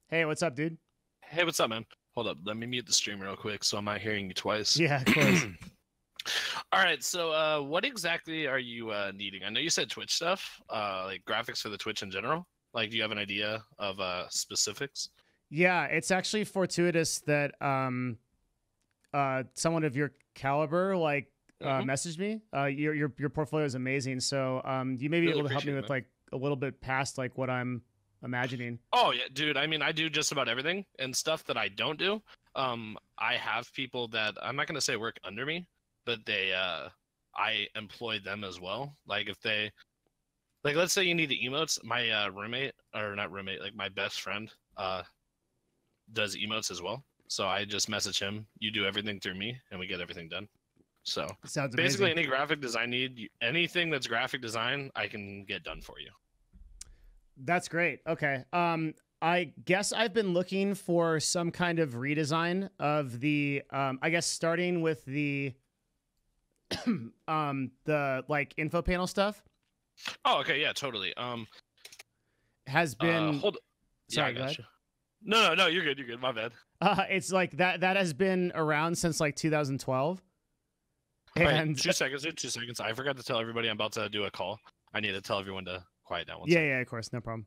Hey, what's up, dude? Hey, what's up, man? Hold up, let me mute the stream real quick so I'm not hearing you twice. Yeah, of course. All right, so what exactly are you needing? I know you said Twitch stuff, like graphics for the Twitch in general. Like, do you have an idea of specifics? Yeah, it's actually fortuitous that someone of your caliber Hmm. messaged me. Your portfolio is amazing. So you may be Really able to help me appreciate it, with man. like a little bit past like what I'm imagining. Oh yeah, dude. I mean, I do just about everything and stuff that I don't do. I have people that I'm not gonna say work under me, but I employ them as well. Like if they like, let's say you need the emotes. My roommate, or not roommate, like my best friend, does emotes as well. So I just message him. You do everything through me, and we get everything done. So Sounds basically, amazing. any graphic design need, anything that's graphic design, I can get done for you. That's great. Okay. I guess I've been looking for some kind of redesign of the I guess starting with the like info panel stuff Oh, okay, yeah, totally. has been Hold. Yeah, I sorry, go ahead. got you. No, no, no, you're good. You're good. My bad. It's like that has been around since like 2012. All right, And 2 seconds. Dude, 2 seconds. I forgot to tell everybody I'm about to do a call. I need to tell everyone to quiet down one yeah, sec. yeah, of course, no problem.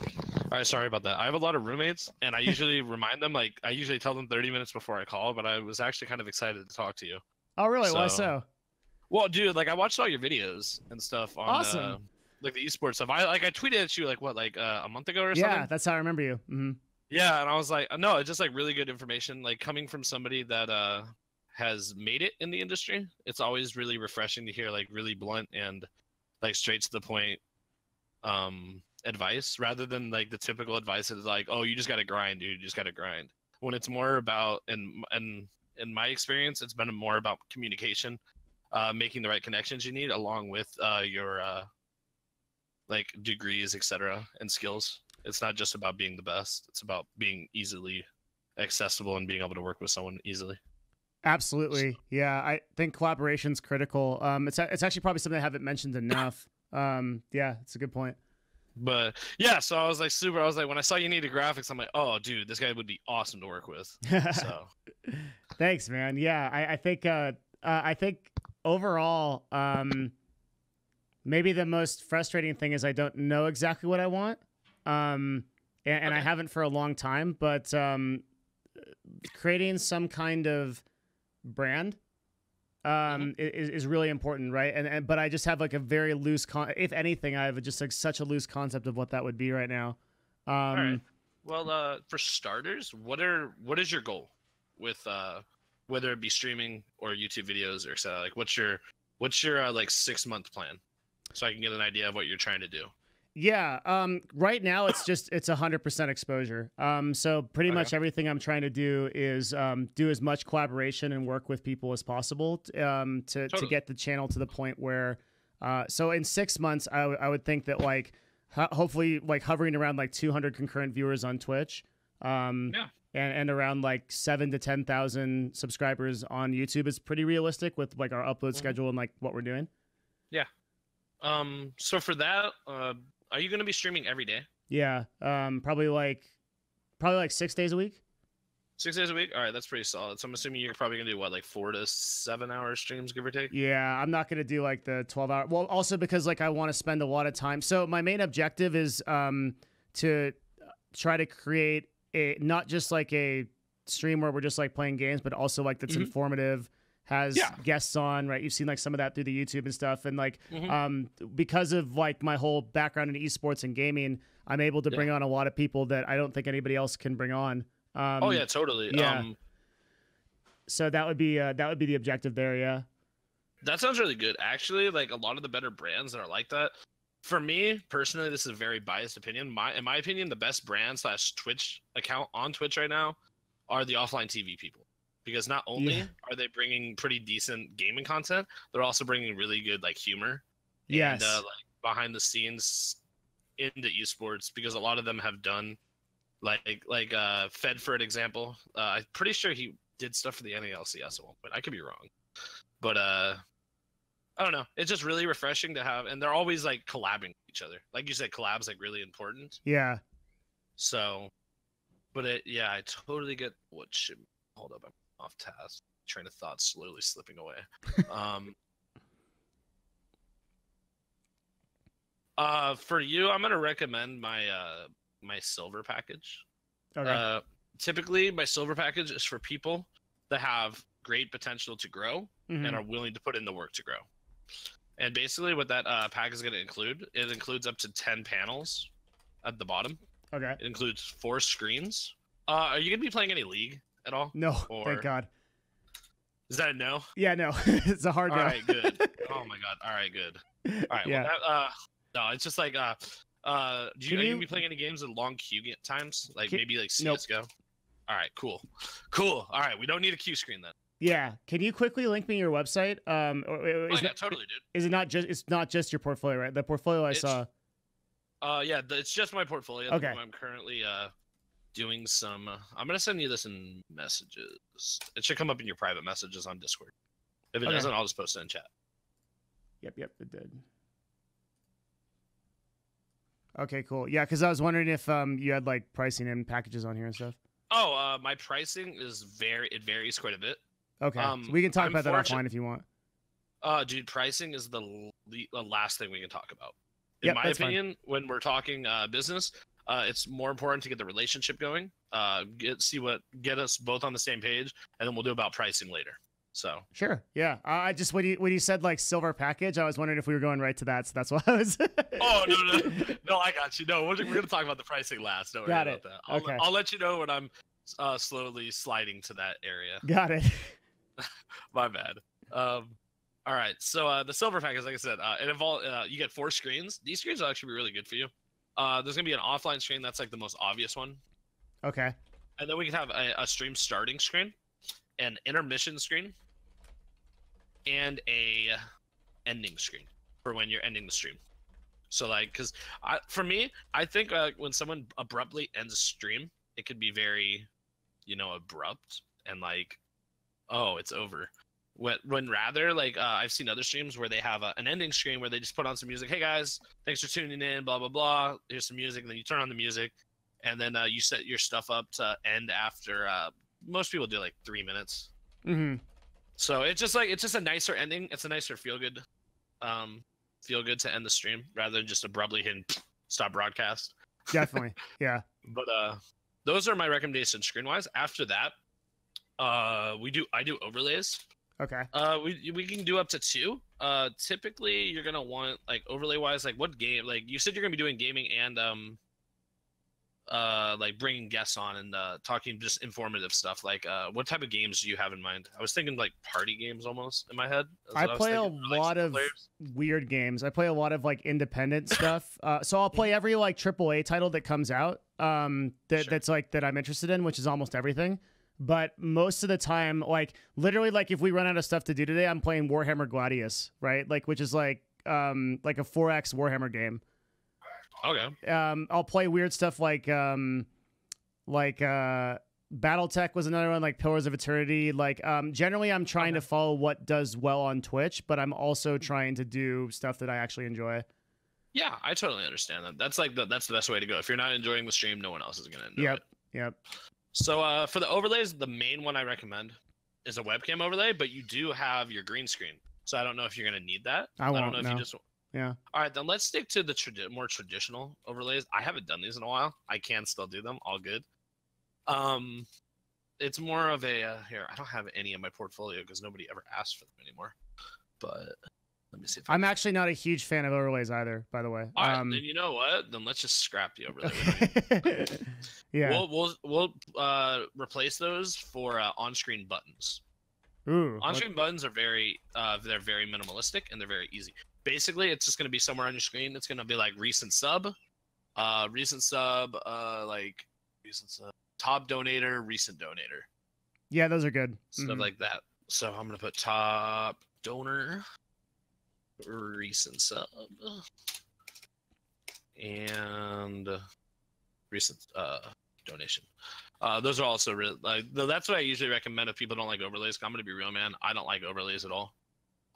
All right, sorry about that. I have a lot of roommates, and I usually remind them, like, I usually tell them 30 minutes before I call, but I was actually kind of excited to talk to you. Oh, really? Why So, so? well, dude, like, I watched all your videos and stuff on, Awesome. like, the esports stuff. I tweeted at you, like, what, like, a month ago or Yeah, something? that's how I remember you. Yeah, and I was like, no, it's just, like, really good information. Like, coming from somebody that, has made it in the industry, it's always really refreshing to hear, like, really blunt and, like, straight to the point, advice rather than like the typical advice that is like, oh, you just got to grind, dude, you just got to grind. When it's more about, and in my experience, it's been more about communication, making the right connections you need along with your like degrees, etc., and skills. It's not just about being the best, it's about being easily accessible and being able to work with someone easily. Absolutely. Yeah, I think collaboration's critical. It's actually probably something I haven't mentioned enough. Yeah, it's a good point. But yeah, so I was like super, I was like, when I saw you needed graphics, I'm like, oh dude, this guy would be awesome to work with. So Thanks, man. Yeah, I think overall, maybe the most frustrating thing is I don't know exactly what I want. And I okay. haven't for a long time, but creating some kind of brand Hmm. is really important, right? And but I just have like a very loose if anything, I have just like such a loose concept of what that would be right now. All right. Um, Well, for starters, what is your goal with whether it be streaming or YouTube videos or so? Like, what's your like 6 month plan, so I can get an idea of what you're trying to do. yeah, right now it's 100% exposure. So pretty Okay. much everything I'm trying to do is do as much collaboration and work with people as possible to Totally. get the channel to the point where, so in 6 months I would think that like hopefully like hovering around like 200 concurrent viewers on Twitch, Yeah. and around like 7 to 10,000 subscribers on YouTube is pretty realistic with like our upload Hmm. schedule and like what we're doing. Yeah. So for that, are you gonna be streaming every day? Yeah, probably like 6 days a week. 6 days a week? All right, that's pretty solid. So I'm assuming you're probably gonna do what, like 4 to 7 hour streams, give or take. Yeah, I'm not gonna do like the 12 hour. Well, also because like I want to spend a lot of time. So my main objective is to try to create a not just like a stream where we're just like playing games, but also like that's Hmm. informative, has Yeah. guests on, right? You've seen like some of that through the YouTube and stuff, and like Hmm. because of like my whole background in esports and gaming, I'm able to Yeah. bring on a lot of people that I don't think anybody else can bring on. Oh yeah, totally. Yeah, so that would be the objective there. Yeah. That sounds really good. Actually, like a lot of the better brands that are like that. For me personally, this is a very biased opinion. In my opinion, the best brand slash Twitch account on Twitch right now are the offline TV people, because not Yeah. only are they bringing pretty decent gaming content, they're also bringing really good like humor and Yes. like behind the scenes into esports, because a lot of them have done like Fed, for an example. I'm pretty sure he did stuff for the NALCS at one point. I could be wrong, but I don't know. It's just really refreshing to have, and they're always like collabing with each other. Like you said, collabs like really important. Yeah. So, but yeah, I totally get what should. Hold up, I'm off task. Train of thought slowly slipping away. For you, I'm gonna recommend my my silver package. Okay. Typically, my silver package is for people that have great potential to grow and are willing to put in the work to grow. And basically, what that pack is going to include, it includes up to 10 panels at the bottom. Okay. It includes 4 screens. Are you going to be playing any League at all? No, thank God. Is that a no? Yeah, no. It's a hard no. All right, good. Oh my God. All right, good. All right. Yeah. Well, no, it's just like, are you going to be playing any games in long queue times? Like maybe like CSGO? Nope. All right, cool. All right, we don't need a queue screen then. Yeah. Can you quickly link me your website? Yeah, totally, dude. Is it not just? It's not just your portfolio, right? The portfolio I saw. Yeah, it's just my portfolio. Okay. I'm currently doing some. I'm gonna send you this in messages. It should come up in your private messages on Discord. If it doesn't, I'll just post it in chat. Yep, it did. Okay, cool. Yeah, because I was wondering if you had like pricing and packages on here and stuff. Oh, my pricing is it varies quite a bit. Okay, so we can talk about that offline if you want. Dude, pricing is the last thing we can talk about. In my opinion, when we're talking business, it's more important to get the relationship going. Get us both on the same page, and then we'll do about pricing later. So sure, yeah. I just when you said like silver package, I was wondering if we were going right to that. So that's why I was. Oh no, I got you. No, we're gonna talk about the pricing last. Don't worry about that. Okay. I'll let you know when I'm slowly sliding to that area. Got it. My bad. All right. So the silver package, like I said, it involves you get 4 screens. These screens will actually be really good for you. There's gonna be an offline screen. That's like the most obvious one. Okay. And then we can have a stream starting screen, an intermission screen, and a ending screen for when you're ending the stream. So like, because for me, I think when someone abruptly ends a stream, it could be very, abrupt and like, oh, it's over. When rather, like, I've seen other streams where they have an ending screen where they just put on some music. Hey guys, thanks for tuning in, blah, blah, blah. Here's some music. And then you turn on the music, and then you set your stuff up to end after, most people do like 3 minutes. Mm-hmm. So it's just a nicer ending. It's a nicer feel good to end the stream rather than just abruptly hitting stop broadcast. Definitely. Yeah. But those are my recommendations screen wise. After that, I do overlays. Okay. We can do up to 2. Typically you're gonna want like overlay wise, like what game, like you said you're gonna be doing gaming and like bringing guests on and talking just informative stuff. Like what type of games do you have in mind? I was thinking like party games almost in my head. I play a lot of weird games. I play a lot of like independent stuff. So I'll play every like AAA title that comes out that's like that I'm interested in, which is almost everything. But most of the time, like literally, like if we run out of stuff to do today, I'm playing Warhammer Gladius, right? Like which is like a 4X Warhammer game. Okay. I'll play weird stuff like BattleTech was another one, like Pillars of Eternity. Like generally, I'm trying to follow what does well on Twitch, but I'm also trying to do stuff that I actually enjoy. Yeah, I totally understand that. That's like that's the best way to go. If you're not enjoying the stream, no one else is gonna enjoy it. Yep. So for the overlays, the main one I recommend is a webcam overlay, but you do have your green screen. So I don't know if you're gonna need that. I don't know if you just. Yeah. All right, then let's stick to the more traditional overlays. I haven't done these in a while. I can still do them. All good. It's more of a here. I don't have any in my portfolio because nobody ever asked for them anymore. But let me see. I'm actually not a huge fan of overlays either, by the way. All right, then you know what? Then let's just scrap the overlay. Yeah. We'll replace those for on-screen buttons. Ooh. On-screen buttons are very they're very minimalistic and they're very easy. Basically, it's just going to be somewhere on your screen. It's going to be like recent sub, top donator, recent donator. Yeah, those are good. Stuff like that. So I'm going to put top donor, recent sub, and recent donation. Those are also really that's what I usually recommend if people don't like overlays. I'm gonna be real, man. I don't like overlays at all.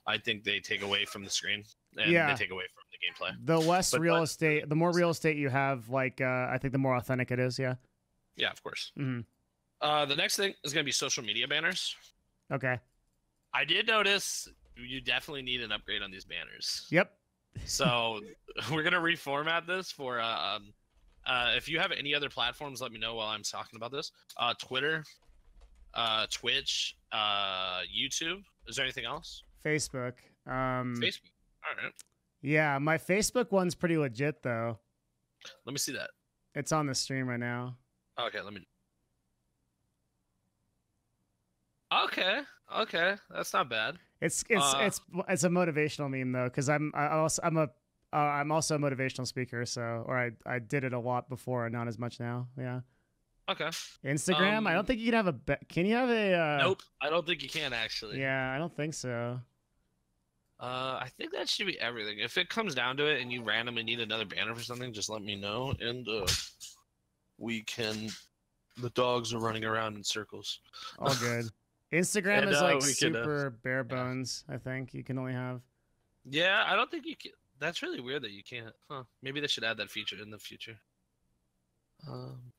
I think they take away from the screen and they take away from the gameplay. The less real estate, the more real estate you have, like I think the more authentic it is. Yeah. Yeah, of course. Mm-hmm. The next thing is gonna be social media banners. Okay. I did notice you definitely need an upgrade on these banners. Yep. So we're gonna reformat this for if you have any other platforms, let me know while I'm talking about this. Twitter, Twitch, YouTube. Is there anything else? Facebook. Facebook. All right. Yeah, my Facebook one's pretty legit though. Let me see that. It's on the stream right now. Okay, let me. Okay, that's not bad. It's a motivational meme though, because I'm also a motivational speaker, I did it a lot before and not as much now. Yeah. Okay. Instagram. I don't think you can have can you have a? Nope. I don't think you can actually. Yeah, I don't think so. I think that should be everything. If it comes down to it and you randomly need another banner for something, just let me know and we can. The dogs are running around in circles. All good. Instagram is like super bare bones. I think you can only have. Yeah, I don't think you can. That's really weird that you can't. Huh? Maybe they should add that feature in the future.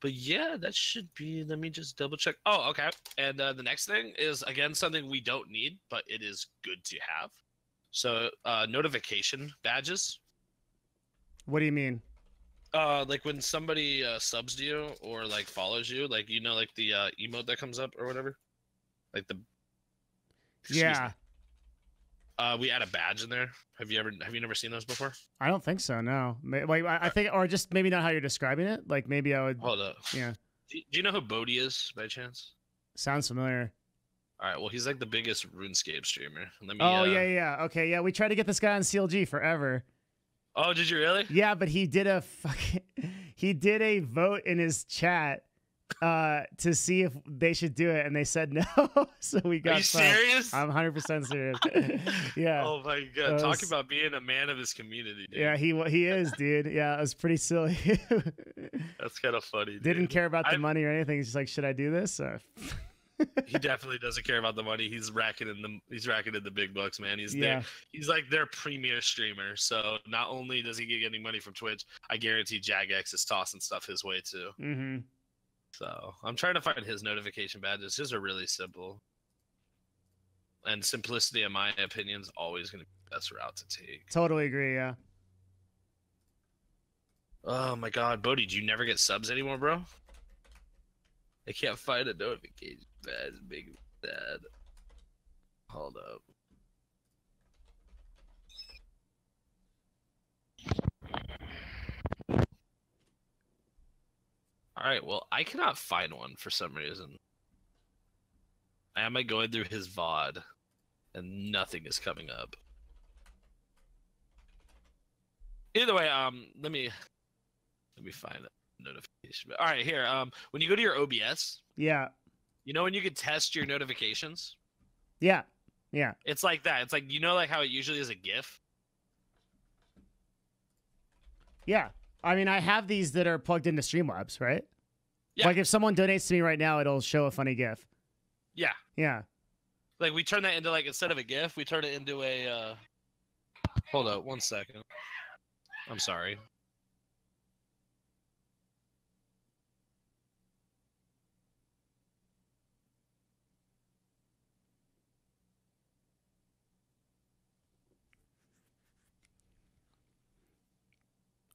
But yeah, that should be. Let me just double check. Oh, okay. And the next thing is again something we don't need, but it is good to have. So notification badges. What do you mean? Like when somebody subs to you or like follows you, like like the emote that comes up or whatever. Like the. Yeah. We add a badge in there. Have you never seen those before? I don't think so. No. Like I think, or just maybe not how you're describing it. Like maybe I would. Hold up. Yeah. Do you know who Bodhi is by chance? Sounds familiar. All right. Well, he's like the biggest RuneScape streamer. Let me. Oh yeah. Okay, yeah. We tried to get this guy on CLG forever. Oh, did you really? Yeah, but he did a vote in his chat to see if they should do it, and they said no. So we got. Are you serious? I'm 100% serious. Yeah. Oh my god! Talk about being a man of his community, dude. Yeah, he is, dude. Yeah, it was pretty silly. That's kind of funny. Dude. Didn't care about the money or anything. He's just like, should I do this? He definitely doesn't care about the money. He's racking in the big bucks, man. He's like their premier streamer. So not only does he get getting money from Twitch, I guarantee Jagex is tossing stuff his way too. Mm-hmm. So I'm trying to find his notification badges. His are really simple. And simplicity, in my opinion, is always going to be the best route to take. Totally agree, yeah. Oh my god, Bodhi, do you never get subs anymore, bro? I can't find a notification badge. Big sad. Hold up. Alright, well, I cannot find one for some reason. I am going through his VOD, and nothing is coming up. Either way, let me find a notification. All right, here. When you go to your OBS, yeah, you know when you can test your notifications. Yeah. It's like that. It's like like how it usually is a GIF. Yeah. I mean, I have these that are plugged into Streamlabs, right? Yeah. Like if someone donates to me right now, it'll show a funny GIF. Yeah. Yeah. Like we turn that into instead of a GIF, we turn it into a. Hold up, 1 second. I'm sorry.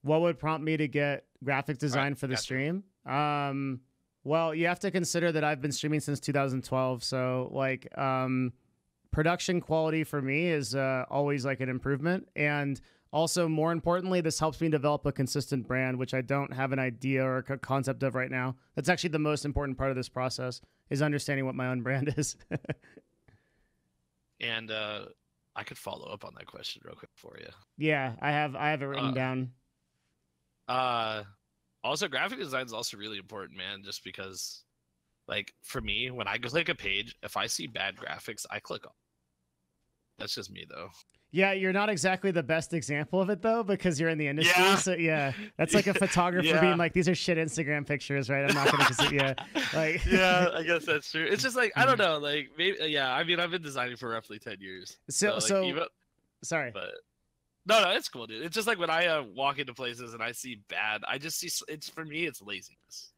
What would prompt me to get graphic design for the stream? Well, you have to consider that I've been streaming since 2012, so production quality for me is always like an improvement, and also more importantly, this helps me develop a consistent brand, which I don't have an idea or a concept of right now. That's actually the most important part of this process, is understanding what my own brand is. And I could follow up on that question real quick for you. Yeah, I have it written down. Also, graphic design is also really important, man, just because for me, when I click a page, if I see bad graphics, I click off. That's just me though. Yeah, you're not exactly the best example of it though, because you're in the industry. Yeah. So yeah, that's like a photographer being like, "These are shit Instagram pictures, right? I'm not gonna consider." Yeah, like Yeah, I guess that's true. It's just like I don't know, like maybe yeah. I mean, I've been designing for roughly 10 years. So even, sorry, but no, it's cool, dude. It's just like when I walk into places and I see bad, I just see it's for me, it's laziness.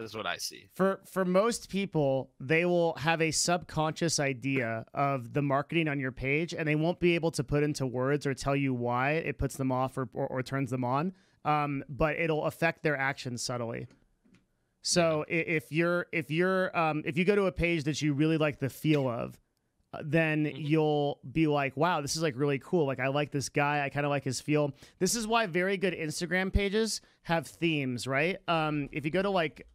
Is what I see. For most people, they will have a subconscious idea of the marketing on your page, and they won't be able to put into words or tell you why it puts them off or turns them on. But it'll affect their actions subtly. So if you go to a page that you really like the feel of, then you'll be like, wow, this is like really cool. Like, I like this guy. I kind of like his feel. This is why very good Instagram pages have themes, right? If you go to like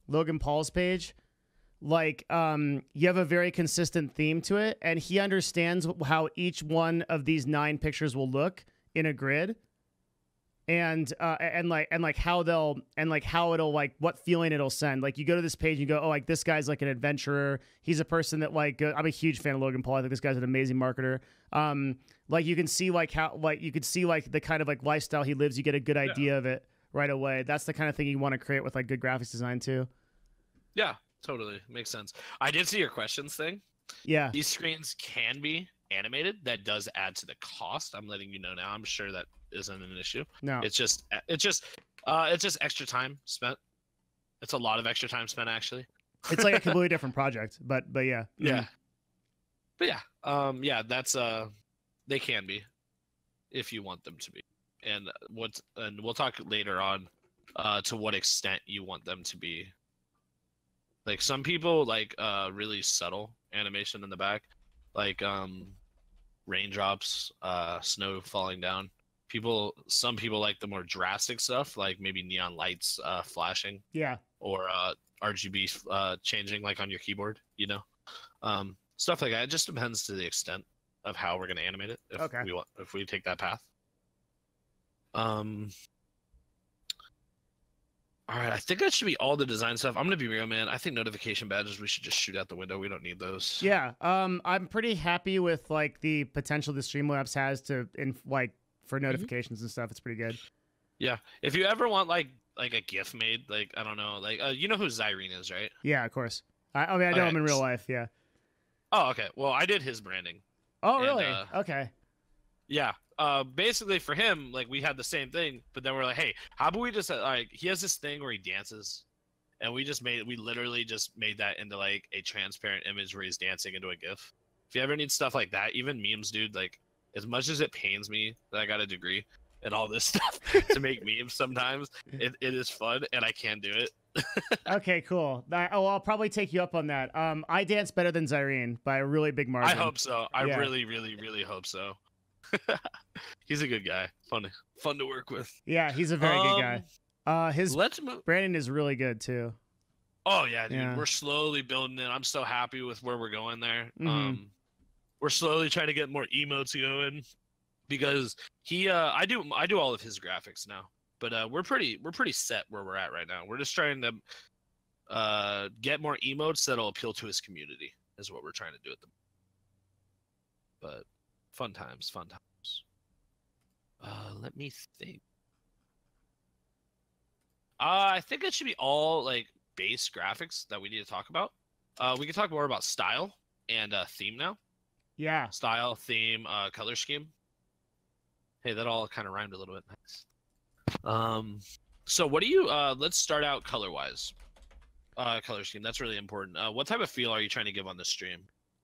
Logan Paul's page, like you have a very consistent theme to it, and he understands how each one of these 9 pictures will look in a grid. And how it'll like what feeling it'll send. Like you go to this page and you go, oh, like this guy's like an adventurer. He's a person that like I'm a huge fan of Logan Paul. I think this guy's an amazing marketer. Like you can see like how like you could see like the kind of like lifestyle he lives. You get a good idea of it right away. That's the kind of thing you want to create with like good graphics design too. Yeah, totally makes sense. I did see your questions thing. Yeah, these screens can be animated. That does add to the cost. I'm letting you know now. I'm sure that isn't an issue. No, it's just extra time spent. It's a lot of extra time spent actually. It's like a completely different project, but yeah. Yeah. But yeah, that's they can be if you want them to be. And we'll talk later on to what extent you want them to be. Like some people like really subtle animation in the back, like raindrops, snow falling down. Some people like the more drastic stuff, like maybe neon lights flashing. Yeah. Or RGB changing, like on your keyboard. You know, stuff like that. It just depends to the extent of how we're gonna animate it. If we take that path. All right, I think that should be all the design stuff. I'm gonna be real, man. I think notification badges we should just shoot out the window. We don't need those. Yeah. I'm pretty happy with like the potential the Streamlabs has for notifications and stuff. It's pretty good. Yeah. If you ever want like a GIF made, like I don't know, like you know who Zyrene is, right? Yeah, of course. I mean, I know him in real life. Yeah. Oh, okay. Well, I did his branding. Oh, really? Okay. Yeah. Basically for him, like we had the same thing, but then we're like, hey, how about we just like he has this thing where he dances, and we literally just made that into like a transparent image where he's dancing into a GIF. If you ever need stuff like that, even memes, dude, like as much as it pains me that I got a degree and all this stuff to make memes sometimes, it is fun and I can do it. Okay, cool. I'll probably take you up on that. I dance better than Zyrene by a really big margin. I hope so. I really, really, really hope so. He's a good guy. Fun to work with. Yeah, he's a very good guy. His branding is really good too. Oh yeah, dude. Yeah. We're slowly building it. I'm so happy with where we're going there. Mm-hmm. We're slowly trying to get more emotes going because I do all of his graphics now. But we're pretty set where we're at right now. We're just trying to get more emotes that'll appeal to his community is what we're trying to do at the moment. But fun times. Let me think. I think it should be all like base graphics that we need to talk about. We can talk more about style and theme now. Yeah. Style, theme, color scheme. Hey, that all kind of rhymed a little bit. Nice. So what do you let's start out color-wise. Color scheme, that's really important. What type of feel are you trying to give on the stream?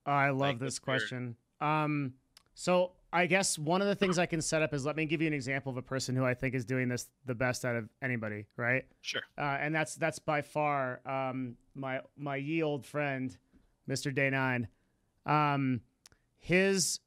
I love this question. So I guess one of the things I can set up is let me give you an example of a person who I think is doing this the best out of anybody, right? Sure. And that's by far my ye old friend, Mr. Day 9. His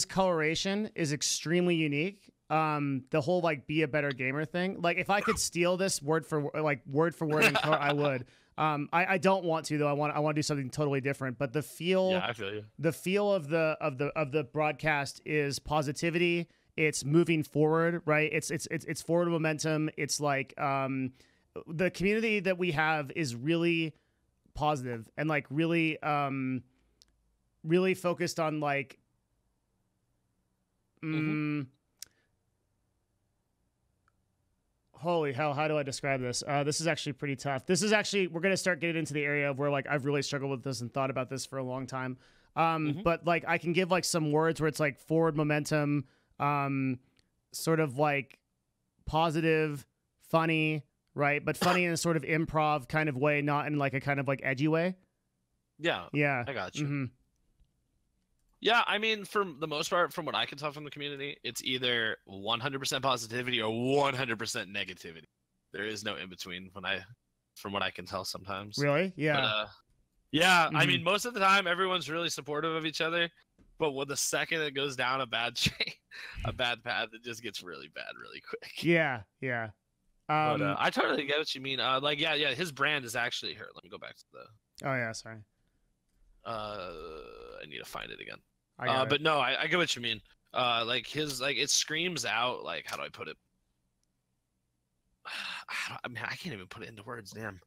coloration is extremely unique. The whole like be a better gamer thing. Like if I could steal this word for word in color, I would. I don't want to though. I want to do something totally different. But the feel, yeah, I feel you. The feel of the broadcast is positivity. It's moving forward, right? It's forward momentum. It's like the community that we have is really positive and like really really focused on like Mm, holy hell, how do I describe this? This is actually pretty tough. This is actually, we're going to start getting into the area of where like I've really struggled with this and thought about this for a long time. But like I can give like some words where it's like forward momentum, sort of like positive, funny, right? But funny in a sort of improv kind of way, not in like a kind of like edgy way. Yeah. Yeah. I got you. Mm-hmm. Yeah, I mean, for the most part, from what I can tell from the community, it's either 100% positivity or 100% negativity. There is no in between from what I can tell sometimes. Really? Yeah. But, yeah, I mean, most of the time, everyone's really supportive of each other. But when the second it goes down a bad a bad path, it just gets really bad really quick. Yeah. Yeah. But I totally get what you mean. Like, yeah, his brand is actually here. Let me go back to the. Oh yeah, sorry. I need to find it again. I got it. But no, I get what you mean. Like his, like it screams out. Like, how do I put it? I mean, I can't even put it into words. Damn.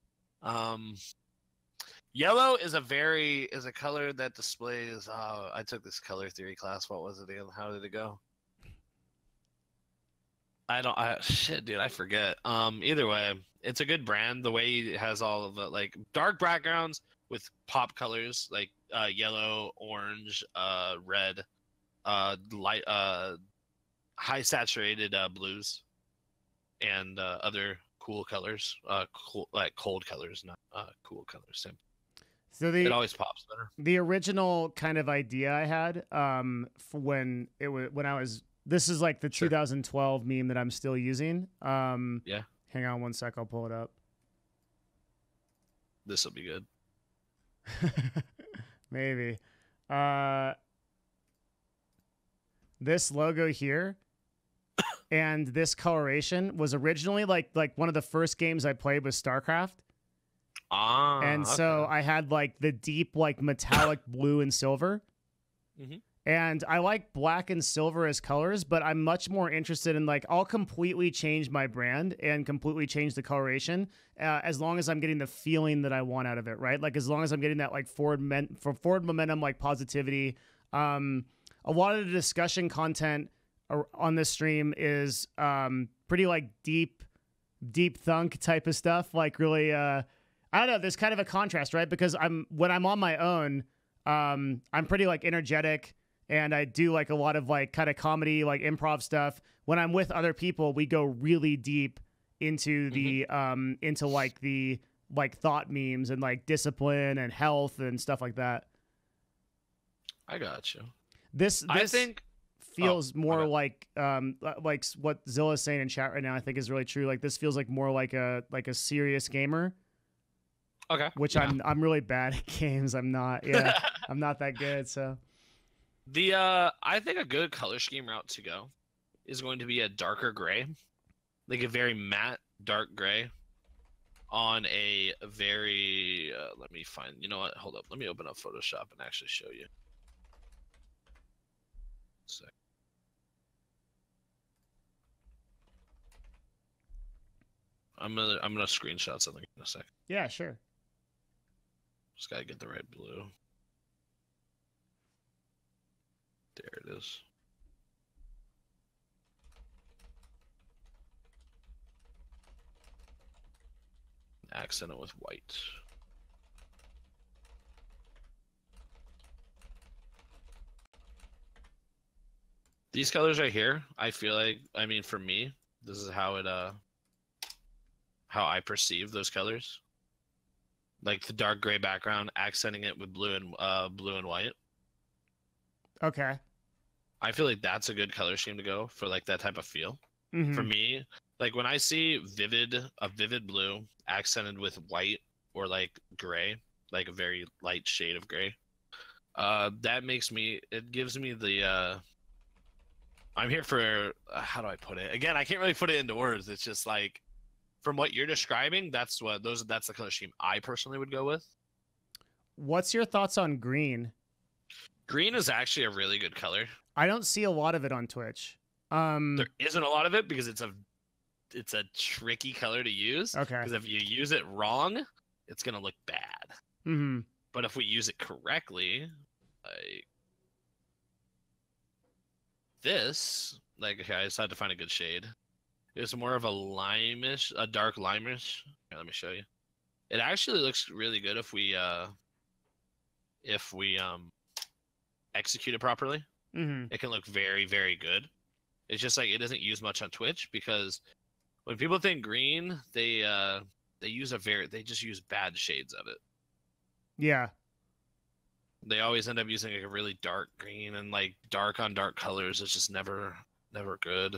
Yellow is a color that displays. I took this color theory class. What was it again? How did it go? Shit, dude, I forget. Either way, it's a good brand. The way it has all of the like dark backgrounds with pop colors like yellow, orange, red, light, high saturated blues, and other cool colors. Like cold colors, not cool colors. Same. So it always pops better. The original kind of idea I had, for when I was. This is like the 2012 meme that I'm still using. Yeah. Hang on one sec. I'll pull it up. This will be good. Maybe. This logo here and this coloration was originally like one of the first games I played was StarCraft. And so I had like the deep like metallic blue and silver. Mm-hmm. And I like black and silver as colors, but I'm much more interested in like I'll completely change my brand and completely change the coloration as long as I'm getting the feeling that I want out of it, right? Like as long as I'm getting that like forward momentum, like positivity. A lot of the discussion content on this stream is pretty like deep thunk type of stuff. Like really, I don't know. There's kind of a contrast, right? Because when I'm on my own, I'm pretty like energetic. And I do like a lot of like kind of comedy, like improv stuff. When I'm with other people, we go really deep into the into like the like thought memes and like discipline and health and stuff like that. I got you. This I think feels more like what Zilla's saying in chat right now. I think is really true. Like this feels like more like a serious gamer. Okay. Which I'm really bad at games. I'm not. Yeah, I'm not that good. So. I think a good color scheme route to go is going to be a darker gray, like a very matte dark gray on a very, let me find, you know what, hold up, let me open up Photoshop and actually show you. I'm gonna screenshot something in a sec. Yeah, sure. Just gotta get the right blue. There it is. Accent it with white. These colors right here, I feel like, I mean, for me, this is how it, how I perceive those colors. Like the dark gray background, accenting it with blue and white. Okay. I feel like that's a good color scheme to go for like that type of feel. Mm-hmm. For me, like when I see a vivid blue accented with white or like gray, like a very light shade of gray, that makes me, it gives me the, I'm here for, how do I put it? Again, I can't really put it into words. It's just like, from what you're describing, that's the color scheme I personally would go with. What's your thoughts on green? Green is actually a really good color. I don't see a lot of it on Twitch. There isn't a lot of it because it's a tricky color to use. Okay. Because if you use it wrong, it's gonna look bad. Mm-hmm. But if we use it correctly, like this, like, okay, I just had to find a good shade. It's more of a limeish, a dark limeish. Here, let me show you. It actually looks really good if we execute it properly. It can look very, very good. It's just like it doesn't use much on Twitch because when people think green, they just use bad shades of it. Yeah. They always end up using like a really dark green, and like dark on dark colors is just never good.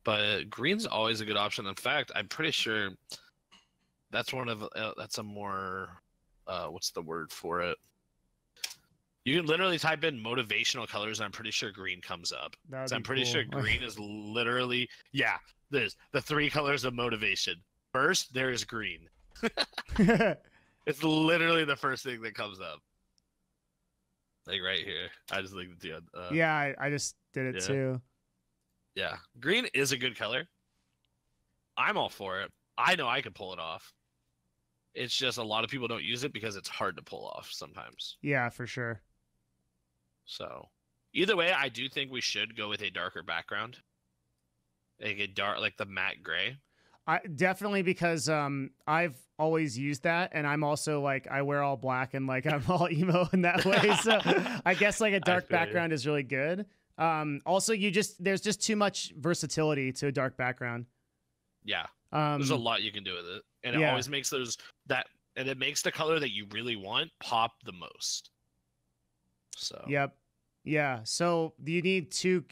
But green's always a good option. In fact, I'm pretty sure that's that's a more what's the word for it? You can literally type in motivational colors, and I'm pretty sure green comes up. So I'm pretty sure green is literally there's the 3 colors of motivation. First, there is green. It's literally the first thing that comes up. Like right here. I just linked it to you. Yeah, I just did it too. Yeah. Green is a good color. I'm all for it. I know I could pull it off. It's just a lot of people don't use it because it's hard to pull off sometimes. Yeah, for sure. So either way, I do think we should go with a darker background. Like a dark, like the matte gray. Definitely, because I've always used that, and I'm also like I wear all black and like I'm all emo in that way. So I guess like a dark background is really good. Also, there's just too much versatility to a dark background. Yeah, there's a lot you can do with it, and it always makes and it makes the color that you really want pop the most. So yep, yeah. So you need you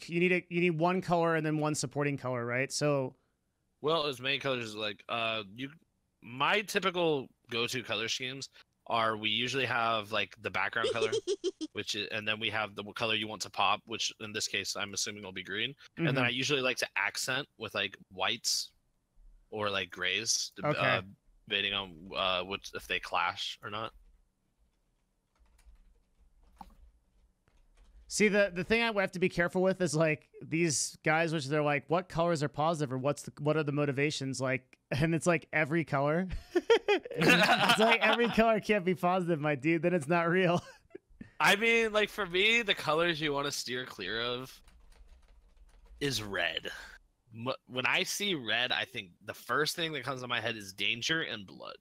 need one color and then one supporting color, right? So. Well, as many colors as like my typical go-to color schemes are we usually have like the background color, and then we have the color you want to pop, which in this case I'm assuming will be green, and then I usually like to accent with like whites or like grays, debating on if they clash or not. See, the thing I have to be careful with is like these guys, which they're like, what colors are positive or what are the motivations like? And it's like every color. It's like every color can't be positive, my dude. Then it's not real. I mean, like for me, the colors you want to steer clear of is red. When I see red, I think the first thing that comes to my head is danger and blood.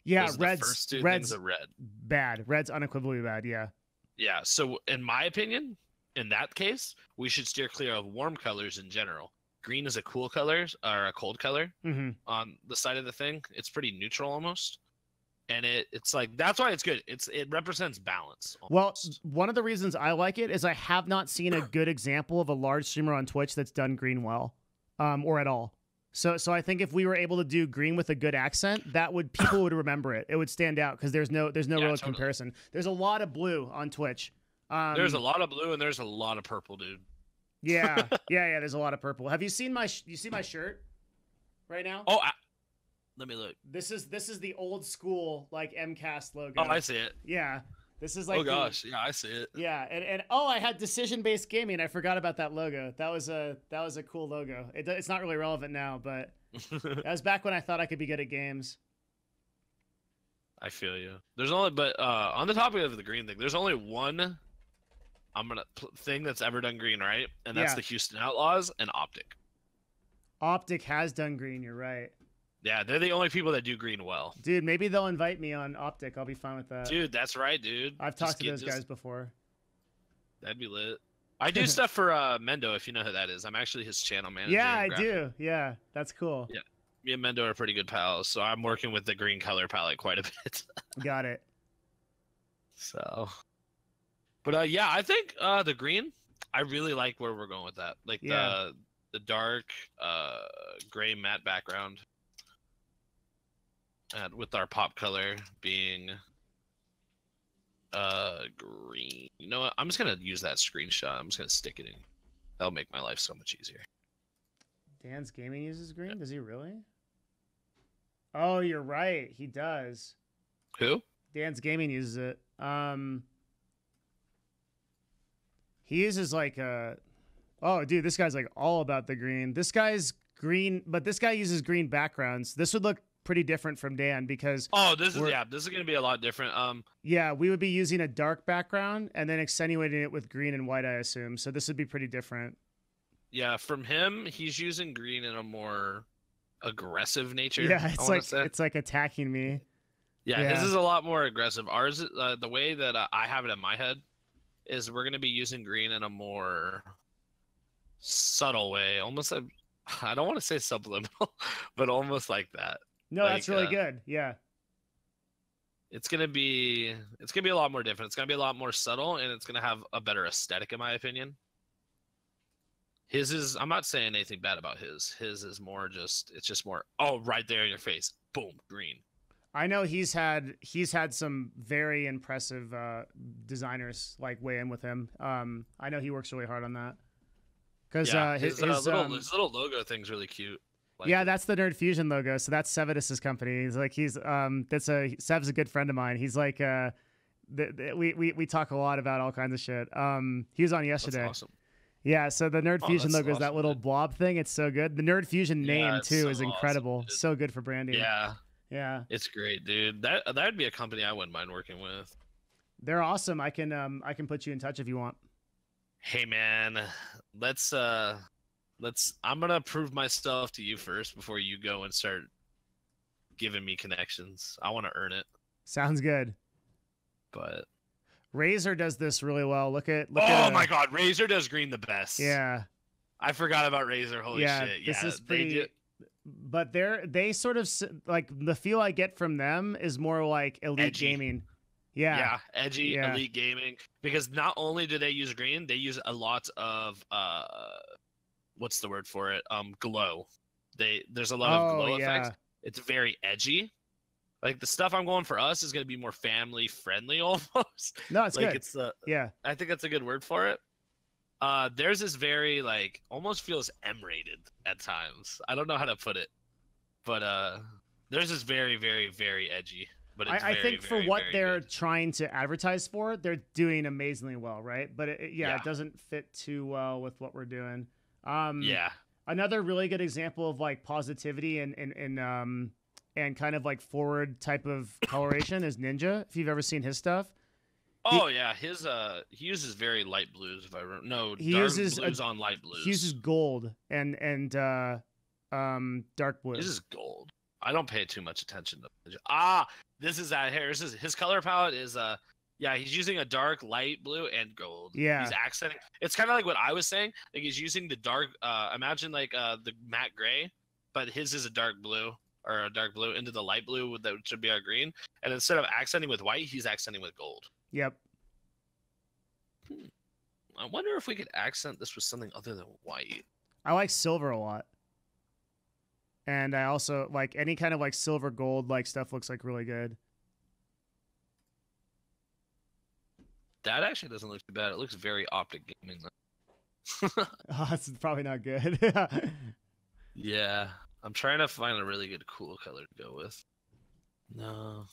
Yeah, red's the first two things are red. Bad. Red's unequivocally bad. Yeah. Yeah, so in my opinion, in that case, we should steer clear of warm colors in general. Green is a cool color or a cold color on the side of the thing. It's pretty neutral almost. And it's like that's why it's good. It represents balance. Almost. Well, one of the reasons I like it is I have not seen a good example of a large streamer on Twitch that's done green well, or at all. So I think if we were able to do green with a good accent, people would remember it. It would stand out because there's no real comparison. There's a lot of blue on Twitch. There's a lot of blue and there's a lot of purple, dude. Yeah. There's a lot of purple. Have you seen my shirt right now? Oh, let me look. This is the old school like MCAST logo. Oh, I see it. Yeah. This is like oh gosh, yeah, I see it. Yeah, and I had decision-based gaming. I forgot about that logo. That was a cool logo. It's not really relevant now, but that was back when I thought I could be good at games. I feel you. There's only, but on the topic of the green thing, there's only one thing that's ever done green, right? And that's the Houston Outlaws and Optic. Optic has done green. You're right. Yeah, they're the only people that do green well. Dude, maybe they'll invite me on Optic. I'll be fine with that. Dude, that's right, dude. I've talked to those guys before. That'd be lit. I do stuff for Mendo, if you know who that is. I'm actually his channel manager. Yeah, I do. Yeah, that's cool. Yeah, me and Mendo are pretty good pals, so I'm working with the green color palette quite a bit. Got it. So, but yeah, I think the green, I really like where we're going with that. Like the dark gray matte background. And with our pop color being green. You know what? I'm just going to use that screenshot. I'm just going to stick it in. That'll make my life so much easier. Dan's Gaming uses green? Does he really? Oh, you're right. He does. Who? Dan's Gaming uses it. He uses like oh, dude, this guy's like all about the green. This guy's green, but this guy uses green backgrounds. This would look pretty different from Dan because Oh, this is gonna be a lot different. yeah, we would be using a dark background and then accentuating it with green and white, I assume. So this would be pretty different. Yeah, from him, he's using green in a more aggressive nature. Yeah, it's like attacking me. Yeah, his is a lot more aggressive. Ours, the way that I have it in my head, is we're gonna be using green in a more subtle way, almost like, I don't want to say subliminal, but almost like that. No, that's really good. Yeah. It's gonna be a lot more different. It's gonna be a lot more subtle, and it's gonna have a better aesthetic, in my opinion. His is, I'm not saying anything bad about his. His is more just, it's just more, oh, right there in your face, boom, green. I know he's had some very impressive designers like weigh in with him. I know he works really hard on that. Because his little logo thing's really cute. Like, yeah, that's the Nerd Fusion logo. So that's Sevadus's company. Sev's a good friend of mine. He's like we talk a lot about all kinds of shit. He was on yesterday. That's awesome. Yeah, so the Nerd Fusion logo is that little blob thing. It's so good. The Nerd Fusion name too is incredible. Awesome, so good for branding. Yeah. Yeah. It's great, dude. That'd be a company I wouldn't mind working with. They're awesome. I can put you in touch if you want. Hey man, I'm gonna prove myself to you first before you go and start giving me connections. I want to earn it. Sounds good. But Razer does this really well. Look at my god, Razer does green the best. Yeah. I forgot about Razer. Holy shit. This is pretty. But they sort of like the feel I get from them is more like elite edgy. Gaming. Yeah, edgy, elite gaming. Because not only do they use green, they use a lot of what's the word for it? Glow. There's a lot of glow effects. It's very edgy. Like the stuff I'm going for us is going to be more family friendly almost. No, it's like good. It's I think that's a good word for it. Theirs is very like almost feels M-rated at times. I don't know how to put it, but theirs is very, very, very edgy. But it's I think for what they're good. trying to advertise for, they're doing amazingly well, right? But it doesn't fit too well with what we're doing. Another really good example of like positivity and kind of like forward type of coloration is Ninja. If you've ever seen his stuff. His he uses very light blues. If I remember, no, he dark uses blues on light blues. He uses gold and dark blue. This is gold. I don't pay too much attention to. This is that here. His color palette is he's using a dark, light blue, and gold. Yeah, he's accenting. It's kind of like what I was saying. Like he's using the dark. Imagine like the matte gray, but his is a dark blue or a dark blue into the light blue that should be our green. And instead of accenting with white, he's accenting with gold. Yep. I wonder if we could accent this with something other than white. I like silver a lot. And I also like any kind of like silver gold like stuff looks like really good. That actually doesn't look too bad. It looks very optic gaming though. Oh, that's probably not good. Yeah. I'm trying to find a really good cool color to go with. No.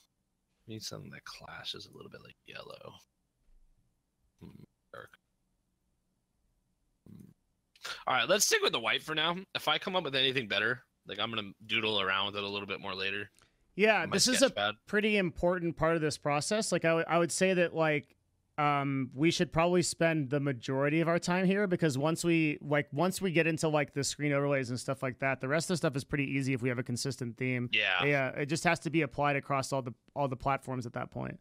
Need something that clashes a little bit like yellow. Dark. All right, let's stick with the white for now. If I come up with anything better, like I'm gonna doodle around with it a little bit more later. Yeah, this is a pretty important part of this process. Like I would say that like we should probably spend the majority of our time here because once we get into like the screen overlays and stuff like that, the rest of the stuff is pretty easy if we have a consistent theme. Yeah, it just has to be applied across all the platforms at that point.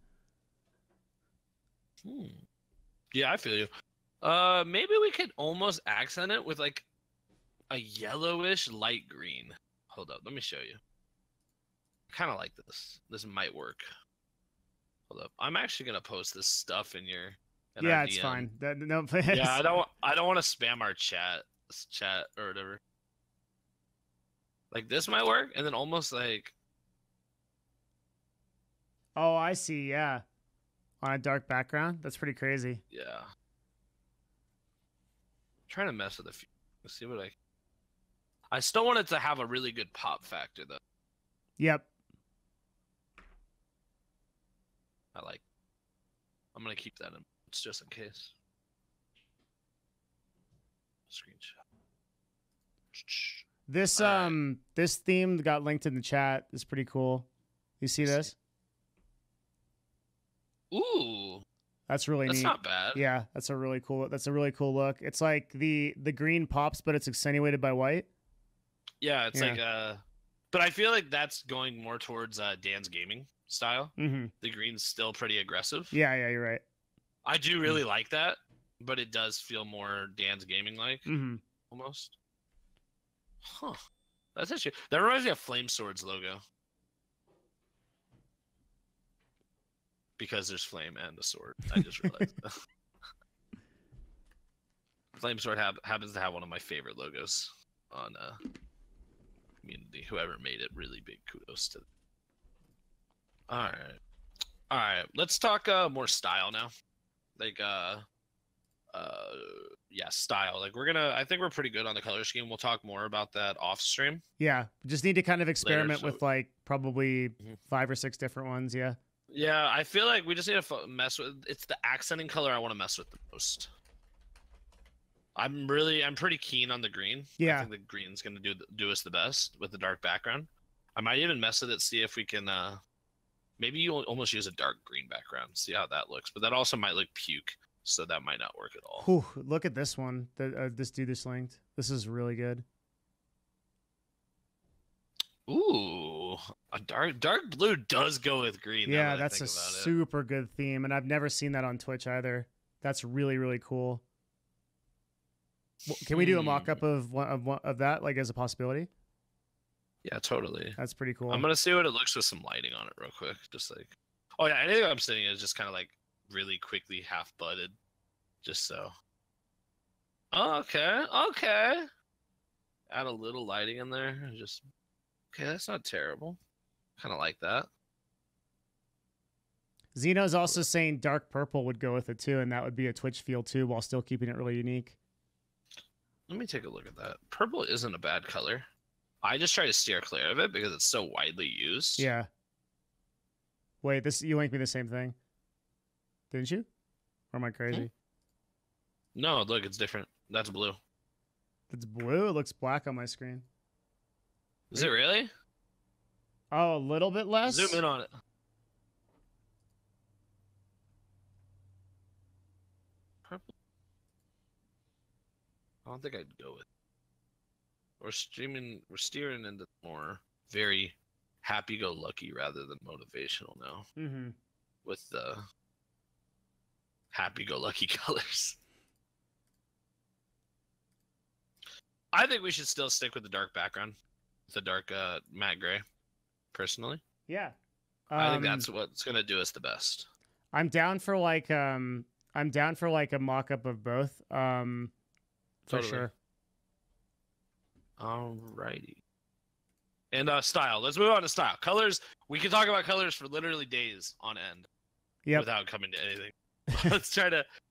Yeah, I feel you. Maybe we could almost accent it with like a yellowish light green. Hold up, let me show you. I kind of like this. This might work. Hold up, I'm actually gonna post this stuff in your. Yeah, it's fine. No, yeah, I don't want to spam our chat or whatever. Like this might work, and then almost like. Oh, I see. Yeah, on a dark background. That's pretty crazy. Yeah. I'm trying to mess with a few. Let's see what I still want it to have a really good pop factor though. Yep. I'm gonna keep that in. It's just in case. Screenshot. This All this theme got linked in the chat. It's pretty cool. You see this? Ooh, That's really that's neat. not bad. Yeah, that's a really cool look. It's like the green pops, but it's accentuated by white. Yeah, it's Yeah. like but I feel like that's going more towards Dan's gaming style. Mm-hmm. The green's still pretty aggressive. Yeah, you're right. I do really like that, but it does feel more Dan's gaming like Mm-hmm. almost. Huh. That's actually that reminds me of Flame Sword's logo. Because there's flame and a sword. I just realized that. Flame Sword happens to have one of my favorite logos on community. Whoever made it, really big kudos to them. All right. Let's talk more style now. Like yeah, style. Like I think we're pretty good on the color scheme. We'll talk more about that off stream. Yeah, just need to kind of experiment Later, so- with like probably 5 or 6 different ones. Yeah. Yeah, I feel like we just need to mess with. It's the accenting color I want to mess with the most. I'm pretty keen on the green. Yeah. I think the green's gonna do us the best with the dark background. I might even mess with it, see if we can. Maybe you almost use a dark green background, see how that looks. But that also might look puke, so that might not work at all. Whew, look at this one. This dude is linked. This is really good. Ooh, a dark blue does go with green. Yeah, that's a super good theme, and I've never seen that on Twitch either. That's really cool. Can we do a mock-up of that, like as a possibility? Yeah, totally. That's pretty cool. I'm gonna see what it looks with some lighting on it real quick. Just like, oh yeah, anything I'm sitting is just kind of like really quickly half butted, just so. Okay. Add a little lighting in there, just. Okay, that's not terrible. Kind of like that. Zeno's also saying dark purple would go with it too, and that would be a Twitch feel too, while still keeping it really unique. Let me take a look at that. Purple isn't a bad color. I just try to steer clear of it because it's so widely used. Yeah. Wait, you linked me the same thing, didn't you? Or am I crazy? No, look, it's different. That's blue. It's blue. It looks black on my screen. Is it really? Oh, a little bit less? Zoom in on it. Purple. I don't think I'd go with. We're steering into more very happy-go-lucky rather than motivational now. Mm-hmm. With the happy-go-lucky colors. I think we should still stick with the dark background. The dark matte gray, personally. Yeah. I think that's what's gonna do us the best. I'm down for like a mock-up of both. For Totally. sure. Alrighty. And style. Let's move on to style. Colors. We can talk about colors for literally days on end. Yep. Without coming to anything.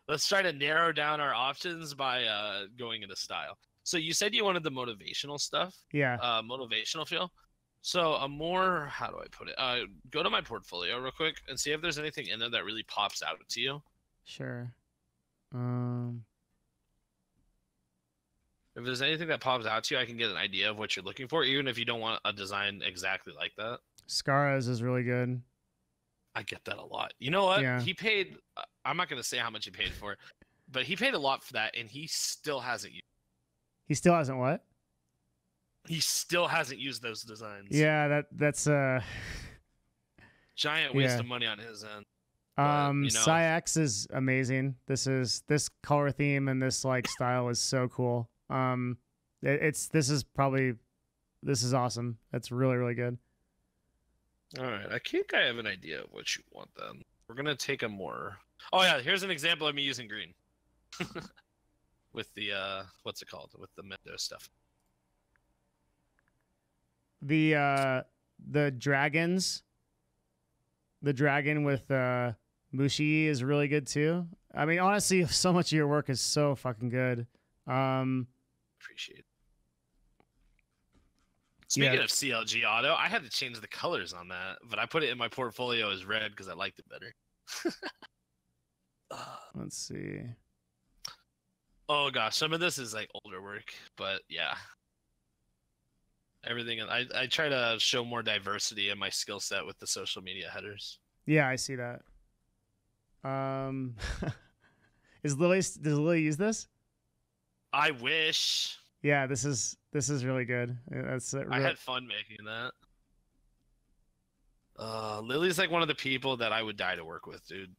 let's try to narrow down our options by going into style. So you said you wanted the motivational stuff. Yeah. Motivational feel. So a more, how do I put it? Go to my portfolio real quick and see if there's anything in there that really pops out to you. Sure. If there's anything that pops out to you, I can get an idea of what you're looking for, even if you don't want a design exactly like that. Scara's is really good. I get that a lot. You know what? Yeah. He paid, I'm not going to say how much he paid for it, but he paid a lot for that, and he still hasn't used. He still hasn't what? He still hasn't used those designs. Yeah, that's giant waste of money on his end. Psyx is amazing. This color theme and this like style is so cool. This is awesome. It's really good. All right, I think I have an idea of what you want then. We're gonna take a more. Oh yeah, here's an example of me using green. With the what's it called? With the Mendo stuff. The dragons. The dragon with Mushi is really good too. I mean, honestly, so much of your work is so fucking good. Appreciate it. Speaking of CLG Auto, I had to change the colors on that, but I put it in my portfolio as red because I liked it better. Let's see. Oh gosh, some of this is like older work, but yeah. everything. And I try to show more diversity in my skill set with the social media headers. Yeah, I see that. Does Lily use this? I wish. Yeah, this is really good. That's I had fun making that. Lily's like one of the people that I would die to work with, dude.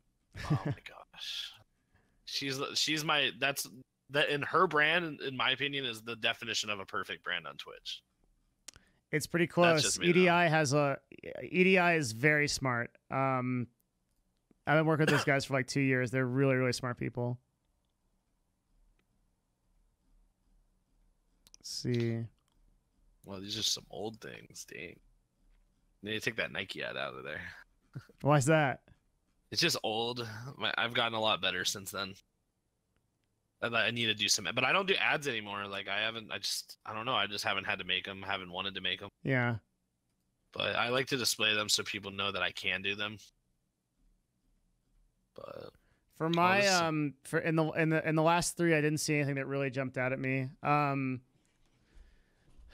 Oh my gosh. She's my that in her brand, in my opinion, is the definition of a perfect brand on Twitch. It's pretty close. EDI is very smart. I've been working with those guys for like 2 years. They're really, really smart people. Let's see. Well, these are some old things. Dang. Need to take that Nike ad out of there. Why is that? It's just old. I've gotten a lot better since then. I need to do some, but I don't do ads anymore. Like I don't know. I just haven't had to make them. Haven't wanted to make them. Yeah. But I like to display them so people know that I can do them. But for my for in the last 3, I didn't see anything that really jumped out at me.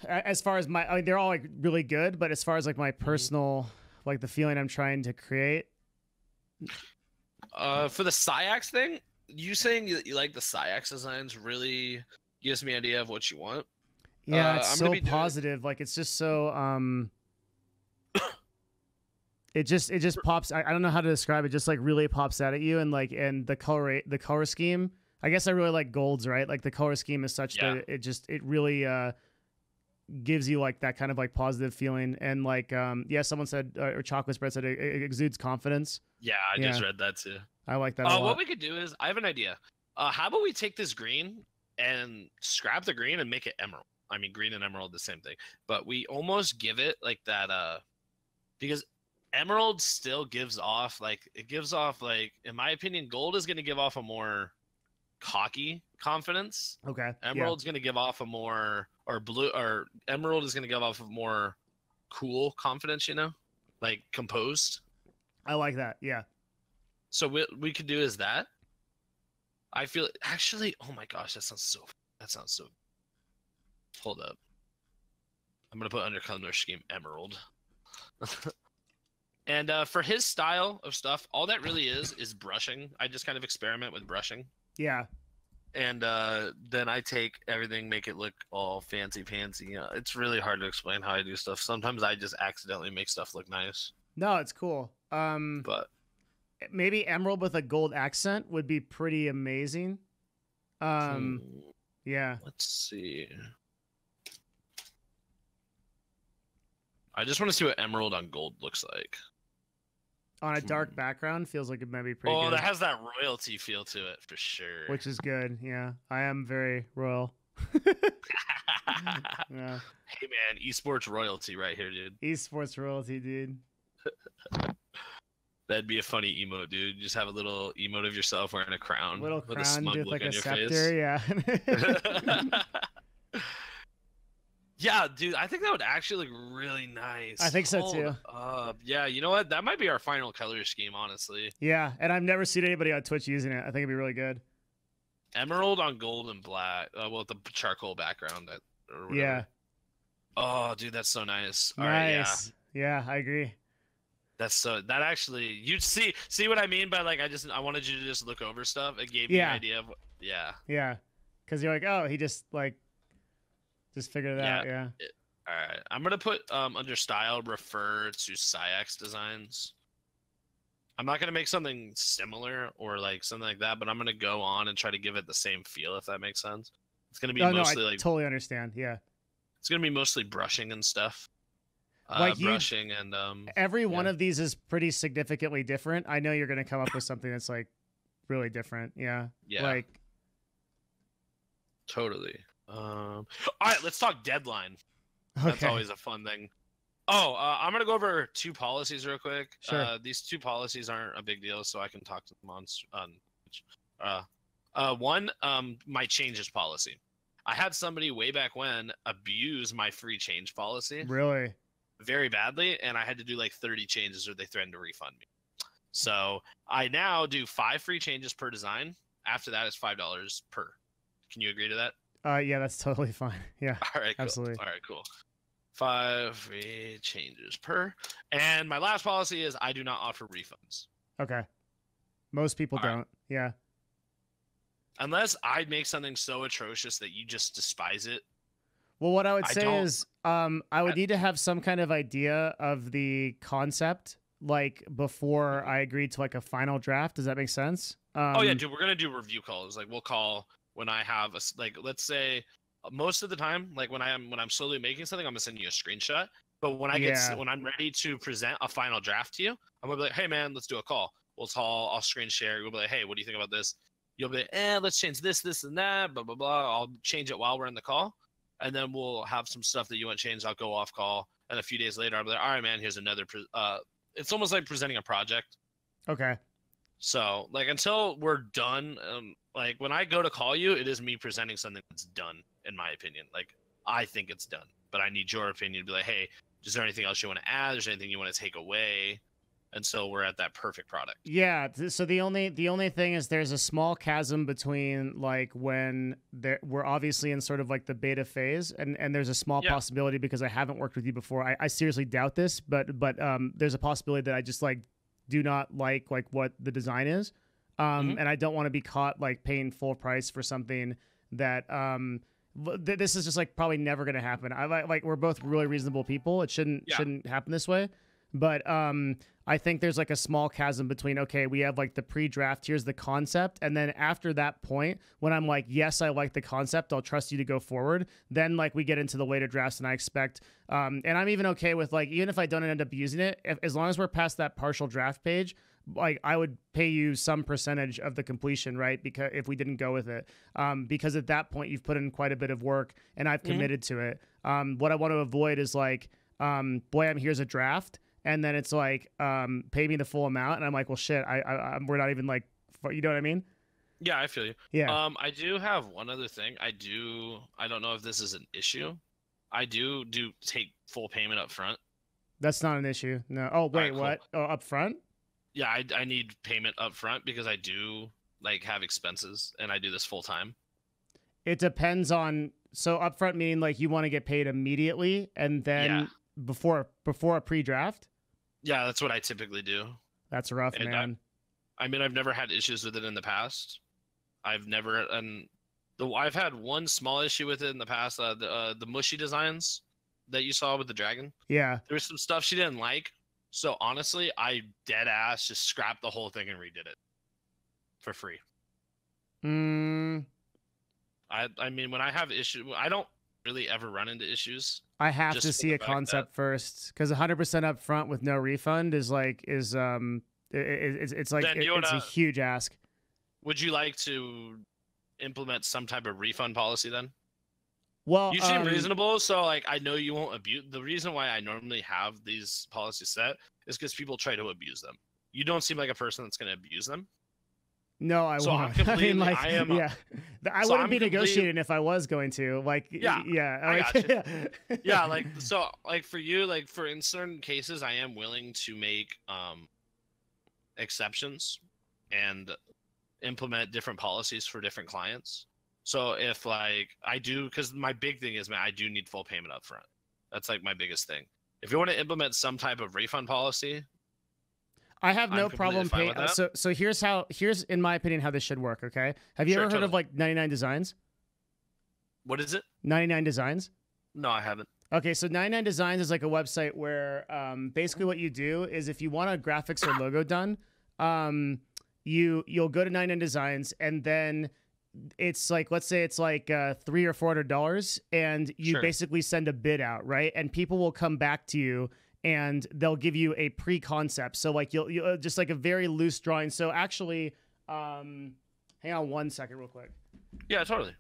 As far as I mean, they're all like really good, but as far as like my personal, like the feeling I'm trying to create. For the SciAx thing, you saying you like the SciAx designs really gives me an idea of what you want. Yeah, it's so positive. Like it's just so it just pops. I don't know how to describe it. Just like really pops out at you, and the color scheme. I guess I really like golds, right? Like the color scheme is such that it really gives you like that kind of like positive feeling, and like someone said or Chocolate Spread said it exudes confidence. Yeah, I just read that too. I like that a lot. What we could do is, I have an idea. How about we take this green and scrap the green and make it emerald? I mean, green and emerald, the same thing. But we almost give it like that, because emerald still gives off, in my opinion, gold is going to give off a more cocky confidence. Okay. Emerald's going to give off a more, or emerald is going to give off a more cool confidence, like composed. I like that. Yeah. So what we could do is that. I feel actually. Oh my gosh, that sounds so. Hold up. I'm gonna put under color scheme emerald. And for his style of stuff, all that really is brushing. I just kind of experiment with brushing. Yeah. And then I take everything, make it look all fancy pantsy. It's really hard to explain how I do stuff. Sometimes I just accidentally make stuff look nice. No, it's cool. But maybe emerald with a gold accent would be pretty amazing. Yeah. Let's see. I just want to see what emerald on gold looks like. On a dark background, feels like it might be pretty good. Oh, that has that royalty feel to it for sure. Which is good, yeah. I am very royal. Yeah. Hey man, esports royalty right here, dude. Esports royalty, dude. That'd be a funny emote, dude. Just have a little emote of yourself wearing a crown. Little with crown, a smug dude, look like on a your scepter, face. yeah. Yeah, dude, I think that would actually look really nice. I think so too. Yeah, you know what? That might be our final color scheme, honestly. Yeah, and I've never seen anybody on Twitch using it. I think it'd be really good. Emerald on gold and black. Well, the charcoal background. Or whatever. Yeah. Oh, dude, that's so nice. All nice. Right, yeah. Yeah, I agree. That actually, you see what I mean by like, I wanted you to just look over stuff. It gave me an idea of, Yeah. Because you're like, oh, he just figured it out. Yeah. All right. I'm going to put under style, refer to SciAx designs. I'm not going to make something similar or like something like that, but I'm going to go on and try to give it the same feel, if that makes sense. It's going to be mostly I totally understand. Yeah. It's going to be mostly brushing and stuff. Brushing and every one of these is pretty significantly different. I know you're going to come up with something that's like really different. Yeah. Yeah. Like totally. All right, let's talk deadline. Okay. That's always a fun thing. Oh, I'm gonna go over 2 policies real quick. Sure. These 2 policies aren't a big deal, so I can talk to them on. One, my changes policy. I had somebody way back when abuse my free change policy. Really? Very badly, and I had to do like 30 changes, or they threatened to refund me. So I now do 5 free changes per design. After that, it's $5 per. Can you agree to that? Yeah, that's totally fine. Yeah. All right. Cool. Absolutely. All right. Cool. 5 changes per. And my last policy is I do not offer refunds. Okay. Most people All right. don't. Yeah. Unless I make something so atrocious that you just despise it. Well, what I would I say don't- is I would need to have some kind of idea of the concept, like before I agreed to like a final draft. Does that make sense? Oh yeah, dude, we're gonna do review calls. Like we'll call when I have like let's say most of the time, like when I'm slowly making something, I'm gonna send you a screenshot. But when when I'm ready to present a final draft to you, I'm gonna be like, hey man, let's do a call. We'll call. I'll screen share. We'll be like, hey, what do you think about this? You'll be like, let's change this, and that, blah blah blah. I'll change it while we're in the call, and then we'll have some stuff that you want changed. I'll go off call, and a few days later, I'll be like, all right, man, here's another. It's almost like presenting a project. Okay. So, like, until we're done, like, when I go to call you, it is me presenting something that's done, in my opinion. Like, I think it's done, but I need your opinion to be like, hey, is there anything else you want to add? Is there anything you want to take away? Until we're at that perfect product. Yeah. So the only thing is there's a small chasm between like when we're obviously in sort of like the beta phase, and there's a small possibility because I haven't worked with you before. I seriously doubt this, but there's a possibility that I just like do not like what the design is, and I don't want to be caught like paying full price for something that this is just like probably never gonna happen. I like we're both really reasonable people. It shouldn't happen this way, but I think there's like a small chasm between, okay, we have like the pre-draft, here's the concept. And then after that point, when I'm like, yes, I like the concept, I'll trust you to go forward. Then like we get into the later drafts and I expect, and I'm even okay with like, even if I don't end up using it, as long as we're past that partial draft page, like I would pay you some percentage of the completion, right? Because if we didn't go with it, because at that point you've put in quite a bit of work and I've committed to it. What I want to avoid is like, here's a draft. And then it's like, pay me the full amount. And I'm like, well, shit, we're not even like, you know what I mean? Yeah, I feel you. Yeah. I do have one other thing. I don't know if this is an issue. I do take full payment up front. That's not an issue. No. Oh, wait, cool. what? Oh, up front? Yeah, I need payment up front because I do like have expenses and I do this full time. It depends on, so upfront meaning like you want to get paid immediately and then before a pre-draft? Yeah, that's what I typically do. That's rough, and man. I mean, I've never had issues with it in the past. I've had one small issue with it in the past. The mushy designs that you saw with the dragon. Yeah. There was some stuff she didn't like. So honestly, I dead ass just scrapped the whole thing and redid it for free. I mean, when I have issues, I don't really ever run into issues. I have to see a concept first, because 100% up front with no refund is like it's like it's a huge ask. Would you like to implement some type of refund policy then? Well, you seem reasonable, so like I know you won't abuse. The reason why I normally have these policies set is because people try to abuse them. You don't seem like a person that's going to abuse them. No, I won't. I mean, like, I wouldn't be negotiating if I was going to. Like, I gotcha. Yeah, like, so, like, for you, like, in certain cases, I am willing to make exceptions and implement different policies for different clients. So if, like, because my big thing is, man, I do need full payment up front. That's, like, my biggest thing. If you want to implement some type of refund policy, I have no problem paying. So here's in my opinion how this should work. Okay, have you ever heard of like 99 Designs? What is it? 99 Designs. No, I haven't. Okay, so 99 Designs is like a website where basically what you do is if you want a graphics or logo done, you'll go to 99 Designs and then it's like, let's say it's like $300 or $400, and you basically send a bid out, right? And people will come back to you and they'll give you a pre-concept. So like you'll just like a very loose drawing. So actually, hang on 1 second real quick. Yeah, totally.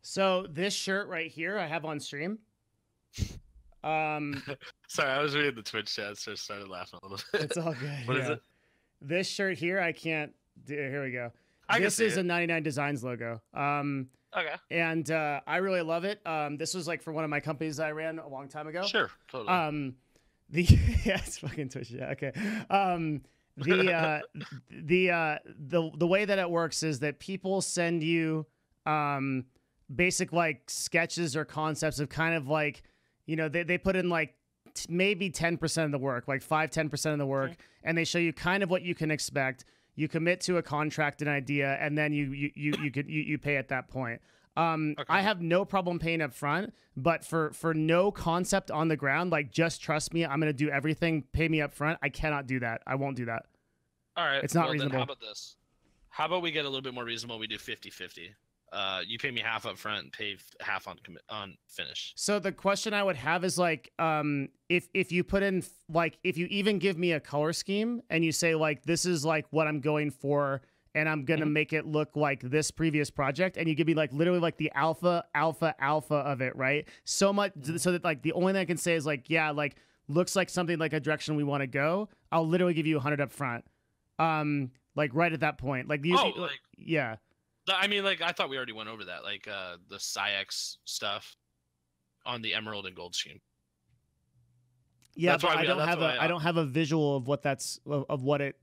So this shirt right here I have on stream. Sorry, I was reading the Twitch chat, so I started laughing a little bit. It's all good. What is it? This shirt here, I can't do. Here we go. This is a 99 Designs logo. Okay. And I really love it. This was like for one of my companies I ran a long time ago. Sure, totally. Yeah, it's fucking Twitch. Yeah, okay. The way that it works is that people send you basic like sketches or concepts of kind of like, you know, they put in like maybe 10% of the work, like 5-10% of the work, and they show you kind of what you can expect. You commit to a contract, an idea, and then you pay at that point. I have no problem paying up front, but for no concept on the ground, like just trust me, I'm gonna do everything. Pay me up front. I cannot do that. I won't do that. All right, it's not reasonable. Then how about this? How about we get a little bit more reasonable? We do 50-50. You pay me half up front and pay half on finish. So the question I would have is like, if you put in like, if you even give me a color scheme and you say like, this is like what I'm going for, and I'm gonna make it look like this previous project, and you give me like literally like the alpha of it, right? So much so that like the only thing I can say is like, yeah, like looks like something like a direction we want to go. I'll literally give you 100 up front, like right at that point, like usually, yeah. I mean, like, I thought we already went over that, like, the SciX stuff on the Emerald and Gold scheme. Yeah, that's but I don't have a visual of what that's of what it.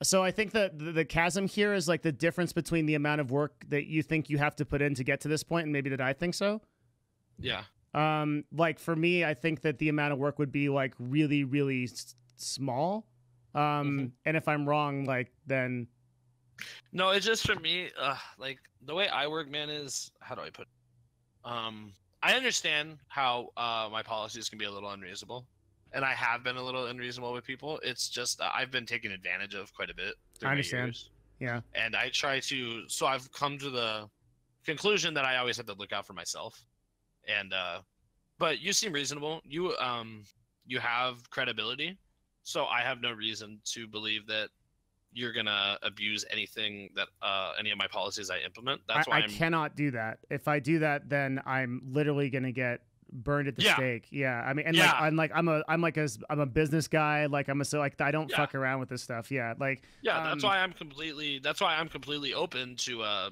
So I think that the chasm here is like the difference between the amount of work that you think you have to put in to get to this point, and maybe that I think so. Yeah. Like for me, I think that the amount of work would be like really, really small. And if I'm wrong, like then. No, it's just for me, like the way I work, man, is how do I put it? I understand how my policies can be a little unreasonable, and I have been a little unreasonable with people. It's just I've been taken advantage of quite a bit through I understand. my years. Yeah. And I try to, so I've come to the conclusion that I always have to look out for myself. And but you seem reasonable. You have credibility, so I have no reason to believe that you're gonna abuse anything that any of my policies I implement. That's why I cannot do that. If I do that, then I'm literally gonna get burned at the stake. Yeah, I mean, and like I'm a business guy. Like I don't fuck around with this stuff. Yeah, like that's why I'm completely open to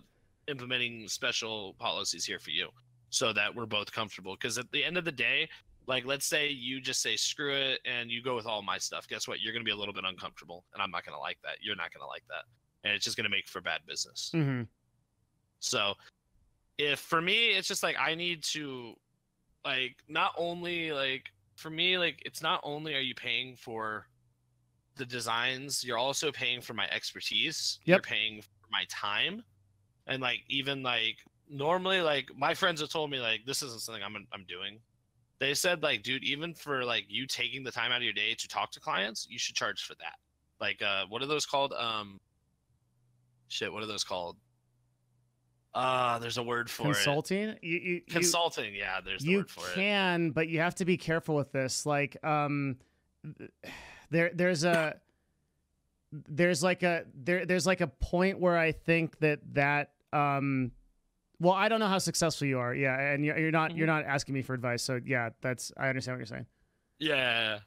implementing special policies here for you, so that we're both comfortable. Because at the end of the day, like, let's say you just say screw it and you go with all my stuff. Guess what? You're going to be a little bit uncomfortable, and I'm not going to like that. You're not going to like that. And it's just going to make for bad business. So if for me, it's just like I need to, like, not only, like, for me, like, it's not only are you paying for the designs, you're also paying for my expertise. You're paying for my time. And, like, even, like, normally, like, my friends have told me, like, this isn't something I'm doing. They said, like, dude, even for, like, you taking the time out of your day to talk to clients, you should charge for that. Like, what are those called? What are those called? There's a word for Consulting? it. Consulting, yeah, there's the word for it. You can, but you have to be careful with this. Like, there's like a point where I think that well, I don't know how successful you are. Yeah, and you're not asking me for advice. So yeah, I understand what you're saying. Yeah,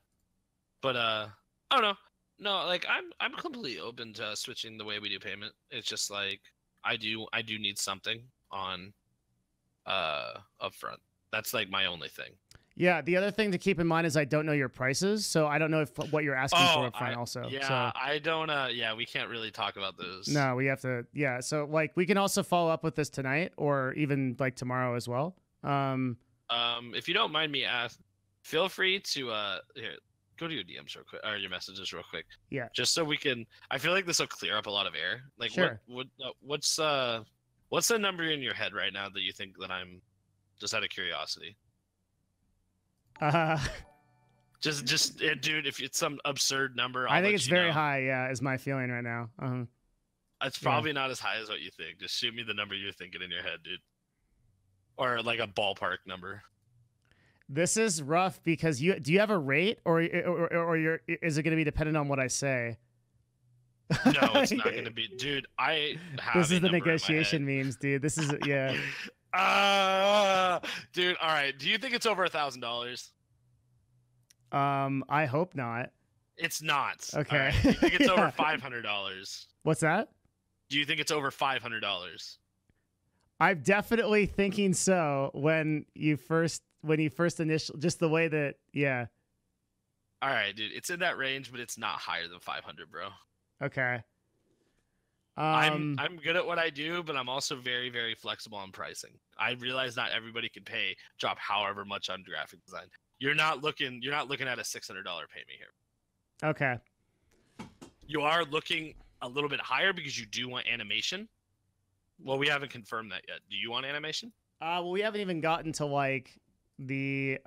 but I don't know. No, like I'm completely open to switching the way we do payment. It's just like I do need something on upfront. That's like my only thing. Yeah, the other thing to keep in mind is I don't know your prices, so I don't know if what you're asking for upfront also. Yeah, so. I don't yeah, we can't really talk about those. No, we have to so like we can also follow up with this tonight or even like tomorrow as well. If you don't mind me feel free to here, go to your DMs real quick or your messages real quick. Yeah. Just so we can I feel like this will clear up a lot of air. Like sure. What's the number in your head right now that you think that I'm just out of curiosity? Just dude, if it's some absurd number, I think it's very high. Yeah, is my feeling right now. It's probably not as high as what you think. Just shoot me the number you're thinking in your head, dude, or like a ballpark number. This is rough because do you have a rate or is it going to be dependent on what I say? No, it's not going to be, dude. I have this is the negotiation memes, dude. This is yeah. Dude, all right. Do you think it's over $1,000? I hope not. It's not. Okay. All right. Do you think it's Yeah. over $500? What's that? Do you think it's over $500? I'm definitely thinking so when you first initial, just the way that, yeah. All right, dude. It's in that range, but it's not higher than 500, bro. Okay. I'm good at what I do, but I'm also very, very flexible on pricing. I realize not everybody can drop however much on graphic design. You're not looking at a $600 pay me here. Okay. You are looking a little bit higher because you do want animation. Well, we haven't confirmed that yet. Do you want animation? Well, we haven't even gotten to like the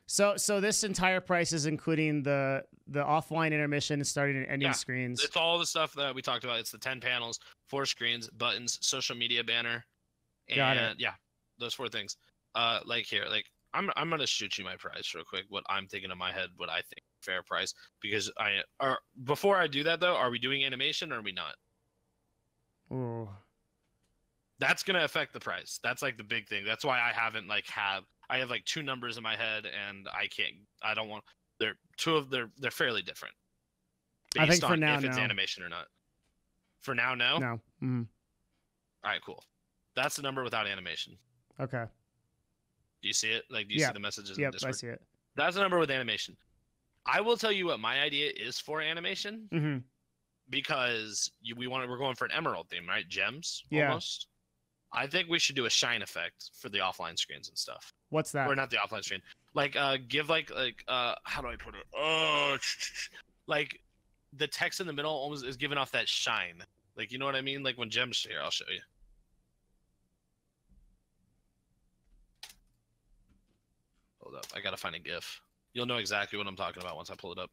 So this entire price is including the offline intermission starting and ending screens. It's all the stuff that we talked about. It's the 10 panels, 4 screens, buttons, social media banner, and Got it. yeah, those 4 things. Like here, like I'm gonna shoot you my price real quick. What I'm thinking in my head, what I think fair price, because before I do that though, are we doing animation or are we not? Ooh. That's gonna affect the price. That's like the big thing. That's why I haven't I have like 2 numbers in my head and I don't want they're fairly different. I think Based for on now, if it's no. animation or not. For now, no? No. Mm-hmm. All right, cool. That's the number without animation. Okay. Do you see it? Like, do you see the messages in Yep, Discord? I see it. That's the number with animation. I will tell you what my idea is for animation, Mm-hmm. because we're going for an emerald theme, right? Gems, Yeah. almost. I think we should do a shine effect for the offline screens and stuff. What's that? Or not the offline screen. Like, give like how do I put it? Oh, like the text in the middle almost is giving off that shine. Like, you know what I mean? Like when gems here, I'll show you. Hold up, I gotta find a GIF. You'll know exactly what I'm talking about once I pull it up.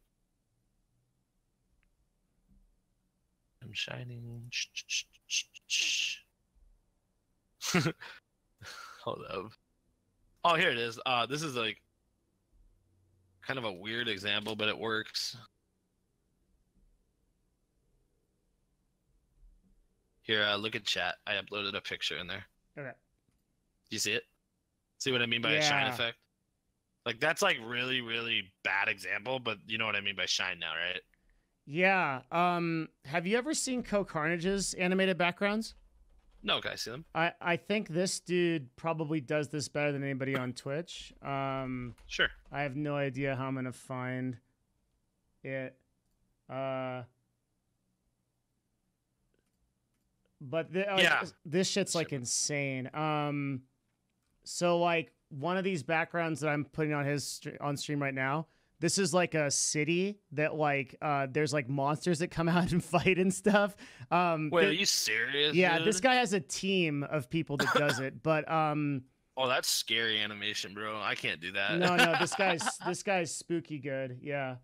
I'm shining. Hold up. Oh, here it is. This is like kind of a weird example, but it works. Here, look at chat. I uploaded a picture in there. Okay. Do you see it? See what I mean by a shine effect? Like, that's like really, really bad example, but you know what I mean by shine now, right? Yeah. Have you ever seen Co-Carnage's animated backgrounds? No, guys, see them? I think this dude probably does this better than anybody on Twitch. Sure. I have no idea how I'm gonna find it. But this shit's like insane. So like one of these backgrounds that I'm putting on on stream right now, this is like a city that like there's like monsters that come out and fight and stuff. Wait, are you serious? Yeah, dude? this guy has a team of people that does it, but oh, that's scary animation, bro. I can't do that. no, this guy's spooky good. Yeah.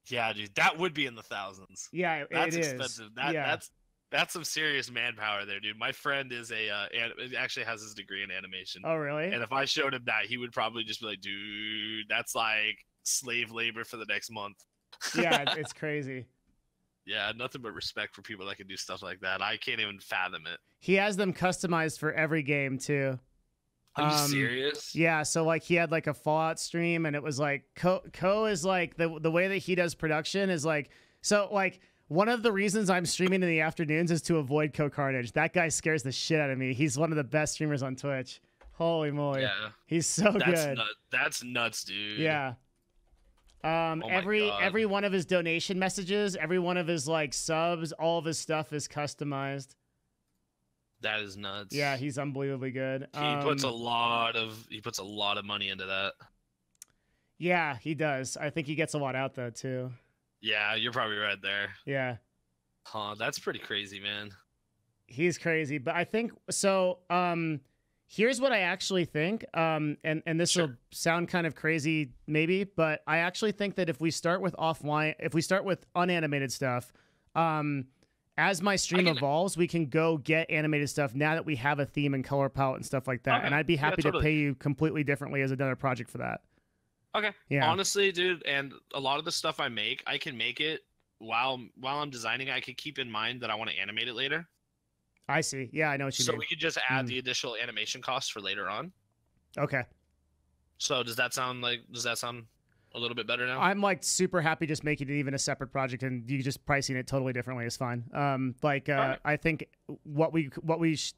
Yeah, dude, that would be in the thousands. Yeah, that's it expensive. is. That's some serious manpower there, dude. My friend is actually has his degree in animation. Oh, really? And if I showed him that, he would probably just be like, dude, that's like slave labor for the next month. Yeah, it's crazy. Yeah, nothing but respect for people that can do stuff like that. I can't even fathom it. He has them customized for every game too. Are you serious? Yeah, so like he had like a Fallout stream, and it was like Co is like the way that he does production is like, so like one of the reasons I'm streaming in the afternoons is to avoid Co-Carnage. That guy scares the shit out of me. He's one of the best streamers on Twitch. Holy moly. Yeah. He's so good. That's nuts, dude. Yeah. Every one of his donation messages, every one of his like subs, all of his stuff is customized. That is nuts. Yeah, he's unbelievably good. He puts a lot of money into that. Yeah, he does. I think he gets a lot out though too. Yeah, you're probably right there. Yeah. Huh, that's pretty crazy, man. He's crazy, but I think so. Here's what I actually think. And this will sound kind of crazy, maybe, but I actually think that if we start with unanimated stuff, as my stream evolves, we can go get animated stuff now that we have a theme and color palette and stuff like that. Okay. And I'd be happy to pay you completely differently as another project for that. Okay. Yeah. Honestly, dude, and a lot of the stuff I make, I can make it while I'm designing. I could keep in mind that I want to animate it later. I see. Yeah, I know what you So mean. we could just add the additional animation costs for later on. Okay. So does that sound a little bit better now? I'm like super happy just making it even a separate project and you just pricing it totally differently is fine. Right. I think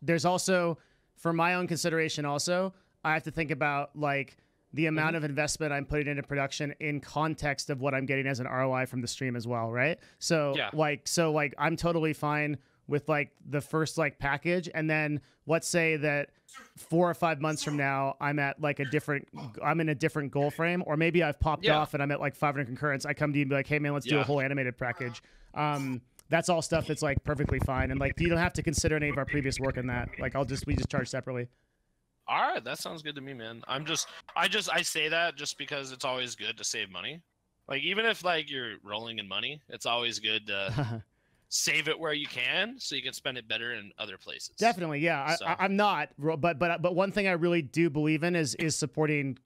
there's also for my own consideration also, I have to think about like the amount of investment I'm putting into production in context of what I'm getting as an ROI from the stream as well, right? So Yeah. like I'm totally fine with like the first like package, and then let's say that 4 or 5 months from now I'm at like I'm in a different goal frame, or maybe I've popped off and I'm at like 500 concurrents. I come to you and be like, hey man, let's do a whole animated package. That's all stuff that's like perfectly fine, and like you don't have to consider any of our previous work in that. Like we just charge separately. All right, that sounds good to me, man. I say that just because it's always good to save money. Like even if like you're rolling in money, it's always good to save it where you can so you can spend it better in other places. Definitely, yeah. So. I'm not, but one thing I really do believe in is supporting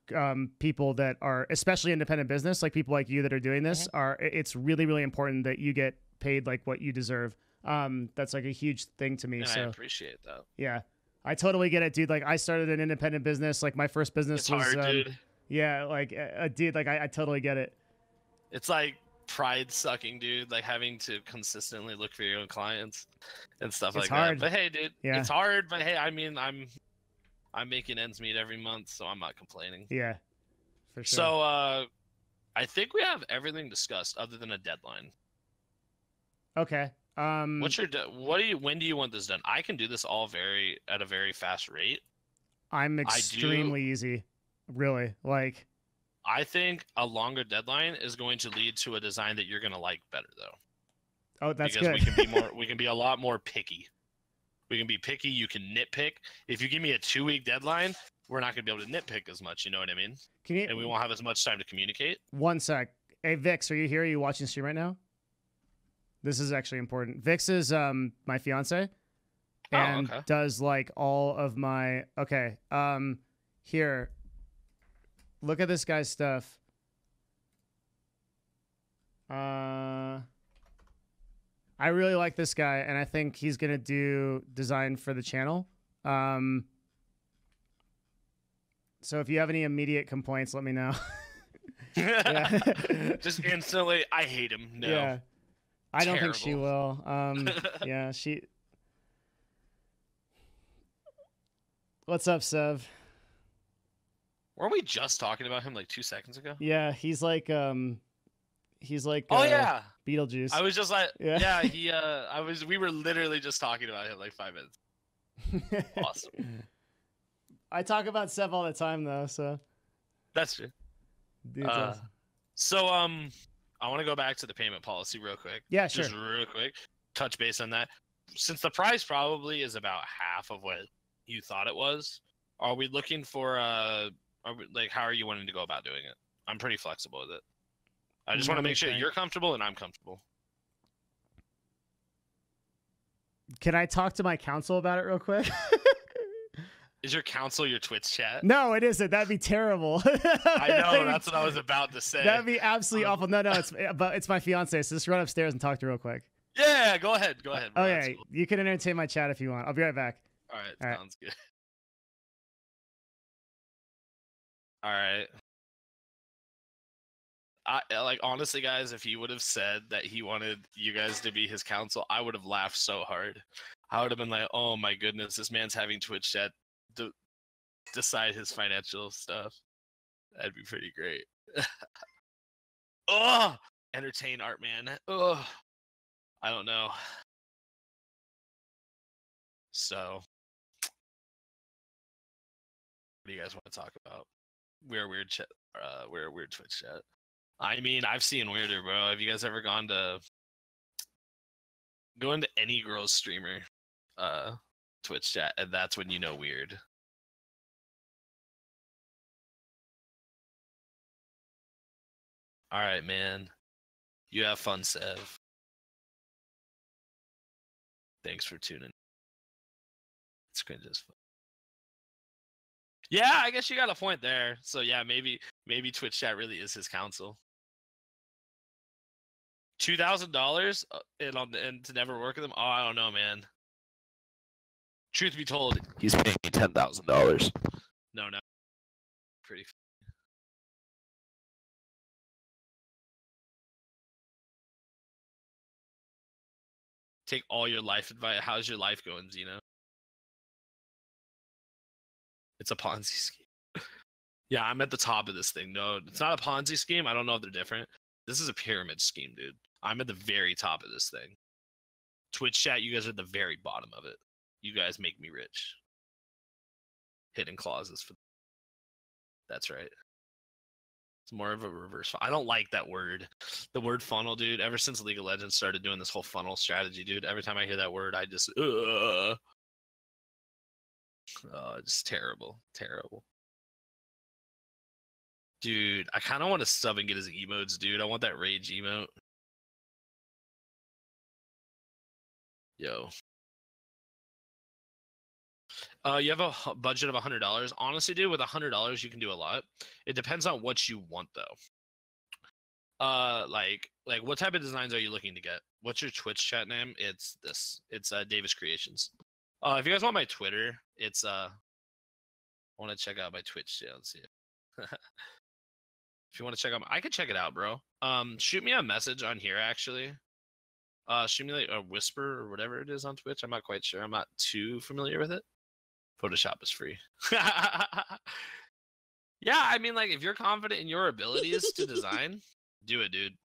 people that are, especially independent business, like people like you that are doing this. It's really, really important that you get paid like what you deserve. That's like a huge thing to me. And so I appreciate that. Yeah, I totally get it, dude. Like I started an independent business. Like my first business was hard, dude. Yeah, like dude, like I totally get it. It's like pride sucking, dude, like having to consistently look for your own clients and stuff like hard. that. But hey, dude, it's hard, but hey, I mean, I'm making ends meet every month, so I'm not complaining. Yeah, for sure. So I think we have everything discussed other than a deadline. Okay. When do you want this done? I can do this all at a very fast rate. I'm extremely easy, really. Like I think a longer deadline is going to lead to a design that you're going to like better, though. Oh, that's because good. we can be a lot more picky. We can be picky. You can nitpick. If you give me a 2-week deadline, we're not going to be able to nitpick as much. You know what I mean? And we won't have as much time to communicate. One sec. Hey, Vix, are you here? Are you watching the stream right now? This is actually important. Vix is my fiance, and does like all of my here. Look at this guy's stuff. I really like this guy, and I think he's gonna do design for the channel. So if you have any immediate complaints, let me know. Just instantly, I hate him. No. Yeah. I don't think she will. Yeah, she. What's up, Sev? Weren't we just talking about him like 2 seconds ago? Yeah, he's like Beetlejuice. I was just like, we were literally just talking about him like 5 minutes. Awesome. I talk about Sev all the time though, so. That's true. Awesome. So I want to go back to the payment policy real quick. Yeah, sure. Just real quick, touch base on that. Since the price probably is about half of what you thought it was, are we looking for how are you wanting to go about doing it? I'm pretty flexible with it. I just want to make sure you're comfortable and I'm comfortable. Can I talk to my counsel about it real quick? Is your counsel your Twitch chat? No, it isn't. That'd be terrible. I know. That's what I was about to say. That'd be absolutely awful. No, it's my fiance. So just run upstairs and talk to her real quick. Yeah, go ahead. Go ahead. Bro. Okay, cool. You can entertain my chat if you want. I'll be right back. All right, sounds good. All right. Honestly, guys, if he would have said that he wanted you guys to be his counsel, I would have laughed so hard. I would have been like, "Oh my goodness, this man's having Twitch chat decide his financial stuff." That'd be pretty great. Oh, entertain art man. Oh, I don't know. So, what do you guys want to talk about? We're a weird Twitch chat. I mean, I've seen weirder, bro. Have you guys ever gone into any girl's streamer Twitch chat, and that's when you know weird? All right, man. You have fun, Sev. Thanks for tuning. It's cringe as fuck. Yeah, I guess you got a point there. So yeah, maybe Twitch chat really is his counsel. $2,000 and to never work with him. Oh, I don't know, man. Truth be told, he's paying me $10,000. No, pretty. Take all your life advice. How's your life going, Zeno? It's a Ponzi scheme. Yeah, I'm at the top of this thing. No, it's not a Ponzi scheme. I don't know if they're different. This is a pyramid scheme, dude. I'm at the very top of this thing. Twitch chat, you guys are at the very bottom of it. You guys make me rich. Hidden clauses for. That's right. It's more of a reverse. I don't like that word. The word funnel, dude. Ever since League of Legends started doing this whole funnel strategy, dude, every time I hear that word, I just, oh, it's terrible. Terrible. Dude, I kind of want to sub and get his emotes, dude. I want that rage emote. Yo. You have a budget of $100. Honestly, dude, with $100, you can do a lot. It depends on what you want, though. Like what type of designs are you looking to get? What's your Twitch chat name? It's this. It's Davis Creations. If you guys want my Twitter, it's I want to check out my Twitch channel. See it. If you want to check out, I could check it out, bro. Shoot me a message on here, actually. Shoot me like a whisper or whatever it is on Twitch. I'm not quite sure. I'm not too familiar with it. Photoshop is free. Yeah, I mean, like, if you're confident in your abilities to design, do it, dude.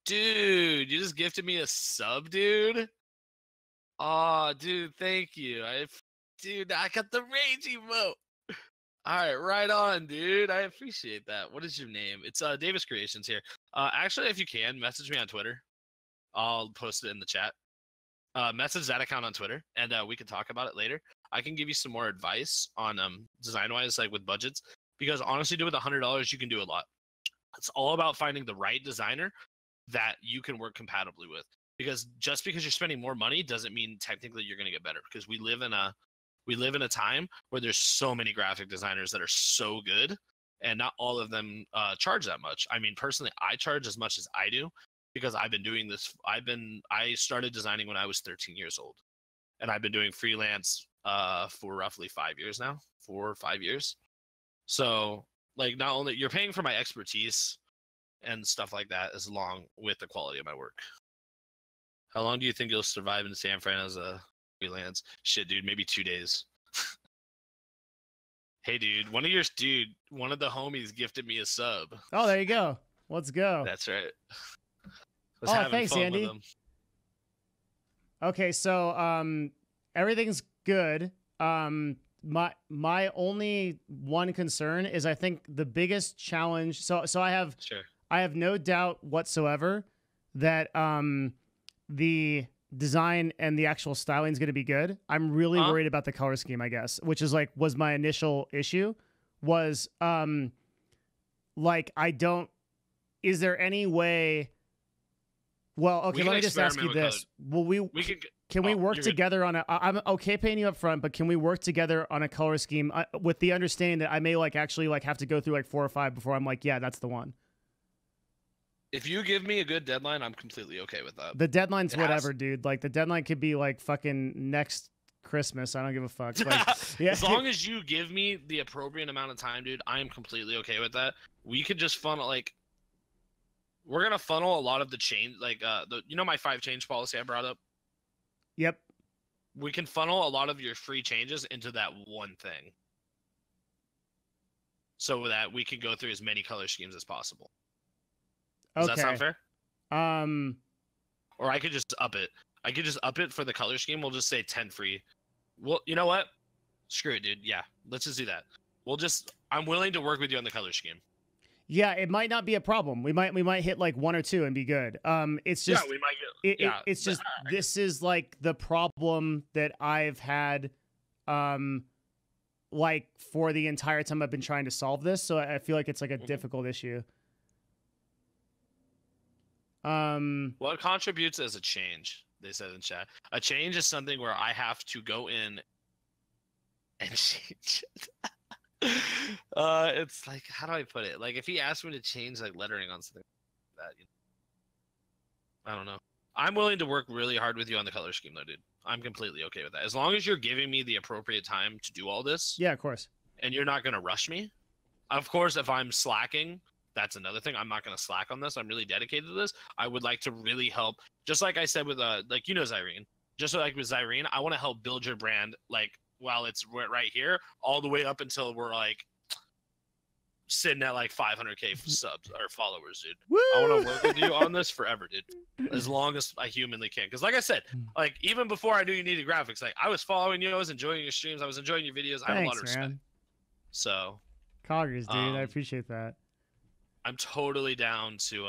Dude, you just gifted me a sub, dude. Oh, dude, thank you. Dude, I got the rage emote. All right, right on, dude. I appreciate that. What is your name? It's Davis Creations here. Actually, if you can, message me on Twitter. I'll post it in the chat. Message that account on Twitter, and we can talk about it later. I can give you some more advice on design-wise, like with budgets, because honestly, dude, with $100, you can do a lot. It's all about finding the right designer that you can work compatibly with. Because just because you're spending more money doesn't mean technically you're going to get better. Because we live in a time where there's so many graphic designers that are so good, and not all of them charge that much. I mean, personally, I charge as much as I do because I've been doing this. I started designing when I was 13 years old, and I've been doing freelance for roughly 5 years now, 4 or 5 years. So, like, not only you're paying for my expertise and stuff like that, as long with the quality of my work. How long do you think you'll survive in San Fran as a freelance? Shit, dude, maybe 2 days. Hey, dude, one of the homies gifted me a sub. Oh, there you go. Let's go. That's right. Thanks, Andy. Okay, so everything's good. My only one concern is I think the biggest challenge. So I have no doubt whatsoever that the design and the actual styling is going to be good. I'm really worried about the color scheme, I guess, which is was my initial issue. Was is there any way? Well, okay, let me just ask you this: can we work together on a? I'm okay paying you up front, but can we work together on a color scheme with the understanding that I may actually have to go through 4 or 5 before I'm yeah, that's the one. If you give me a good deadline, I'm completely okay with that. The deadline's whatever, dude. The deadline could be fucking next Christmas. I don't give a fuck. Yeah. As long as you give me the appropriate amount of time, dude, I am completely okay with that. We could just funnel we're gonna funnel a lot of the change, my 5 change policy I brought up. Yep. We can funnel a lot of your free changes into that one thing, so that we can go through as many color schemes as possible. Does that sound fair? Or I could just up it. I could just up it for the color scheme. We'll just say 10 free. Well, you know what? Screw it, dude. Yeah, let's just do that. I'm willing to work with you on the color scheme. Yeah, it might not be a problem. We might hit 1 or 2 and be good. It's just we might get. It's just this is the problem that I've had, for the entire time I've been trying to solve this. So I feel it's a difficult issue. What contributes as a change? They said in chat. A change is something where I have to go in and change it. It's how do I put it? If he asked me to change lettering on something like that, I don't know. I'm willing to work really hard with you on the color scheme though, dude. I'm completely okay with that. As long as you're giving me the appropriate time to do all this. Yeah, of course. And you're not going to rush me. Of course, if I'm slacking, that's another thing. I'm not going to slack on this. I'm really dedicated to this. I would like to really help. Just like I said with, like, you know, Zyrene. Just like with Zyrene, I want to help build your brand, like, while it's right here, all the way up until we're, like, sitting at, like, 500K subs or followers, dude. Woo! I want to work with you on this forever, dude. As long as I humanly can. Because, like I said, like, even before I knew you needed graphics, like, I was following you. I was enjoying your streams. I was enjoying your videos. I have a lot of respect. Man. So... Coggers, dude. I appreciate that. I'm totally down to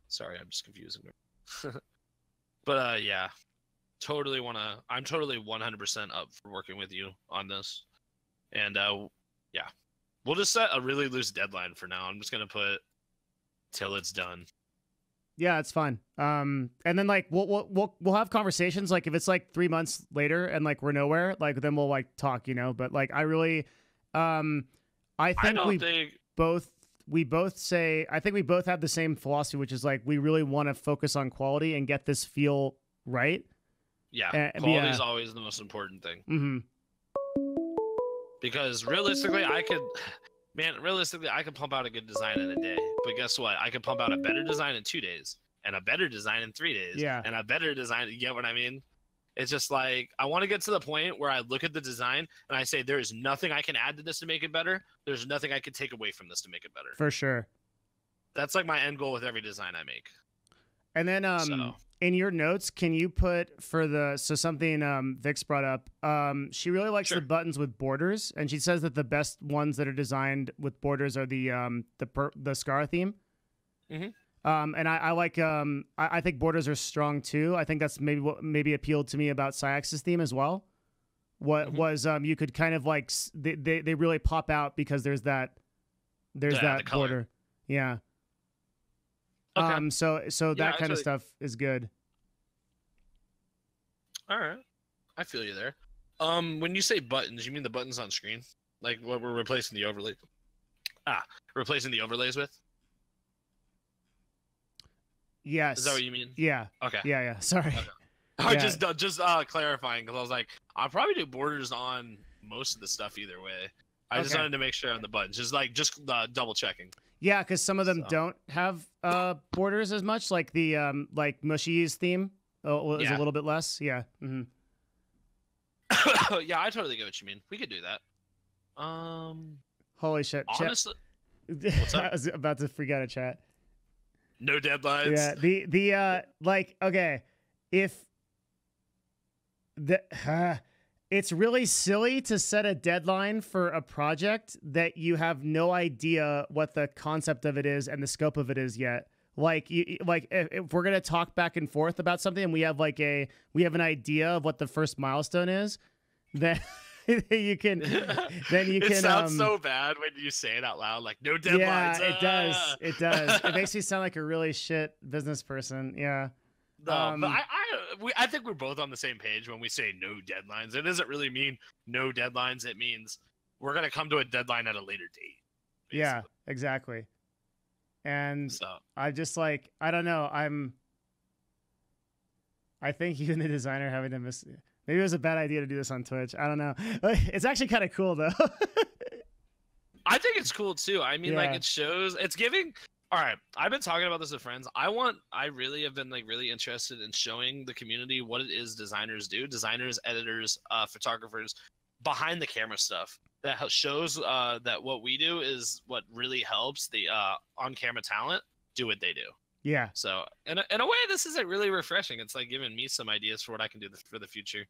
sorry, I'm just confusing me. But yeah. I'm totally 100% up for working with you on this. And yeah. We'll just set a really loose deadline for now. I'm just going to put till it's done. Yeah, it's fine. And then like we'll have conversations, like if it's like 3 months later and like we're nowhere, like then we'll like talk, you know, but like I really I think we both say, I think we both have the same philosophy, which is like we really want to focus on quality and get this feel right. Yeah, quality is always the most important thing. Mm-hmm. Because realistically, I could pump out a good design in a day. But guess what? I could pump out a better design in 2 days, and a better design in 3 days, and a better design. You get what I mean? It's just like, I want to get to the point where I look at the design and I say, there is nothing I can add to this to make it better. There's nothing I can take away from this to make it better. For sure. That's like my end goal with every design I make. And then in your notes, can you put something Vix brought up, she really likes the buttons with borders, and she says that the best ones that are designed with borders are the Scar theme. Mm-hmm. And I like I think borders are strong too. I think that's maybe what appealed to me about Syax's theme as well. Was you could kind of like they really pop out because there's that border. Yeah. Okay. So that kind of stuff is good. All right. I feel you there. When you say buttons, you mean the buttons on screen? Like what we're replacing the overlay? Replacing the overlays with? Yes. Is that what you mean? Yeah. Okay. Yeah. Sorry. Okay. I just clarifying, because I was like, I'll probably do borders on most of the stuff either way. I just wanted to make sure on the buttons, just double checking. Yeah, because some of them don't have borders as much. Like the like Mushy's theme is a little bit less. Yeah. Mm-hmm. Yeah, I totally get what you mean. We could do that. Holy shit! Honestly, what's up? I was about to freak out a chat. No deadlines. Yeah. The like, okay, if the it's really silly to set a deadline for a project that you have no idea what the concept of it is and the scope of it is yet. Like, if we're gonna talk back and forth about something and we have an idea of what the first milestone is, then you can. It sounds so bad when you say it out loud, like no deadlines. Yeah, it does. It does. It makes me sound like a really shit business person. Yeah. No, but I think we're both on the same page when we say no deadlines. It doesn't really mean no deadlines. It means we're going to come to a deadline at a later date. Basically. Yeah, exactly. And I just like, I don't know. I think you and the designer having to miss. Maybe it was a bad idea to do this on Twitch. I don't know. It's actually kind of cool though. I think it's cool too. I mean, like it shows, it's giving. All right, I've been talking about this with friends. I really have been like really interested in showing the community what it is designers do, designers, editors, photographers, behind the camera stuff that shows that what we do is what really helps the on-camera talent do what they do. Yeah. So in a way, this is like really refreshing. It's like giving me some ideas for what I can do for the future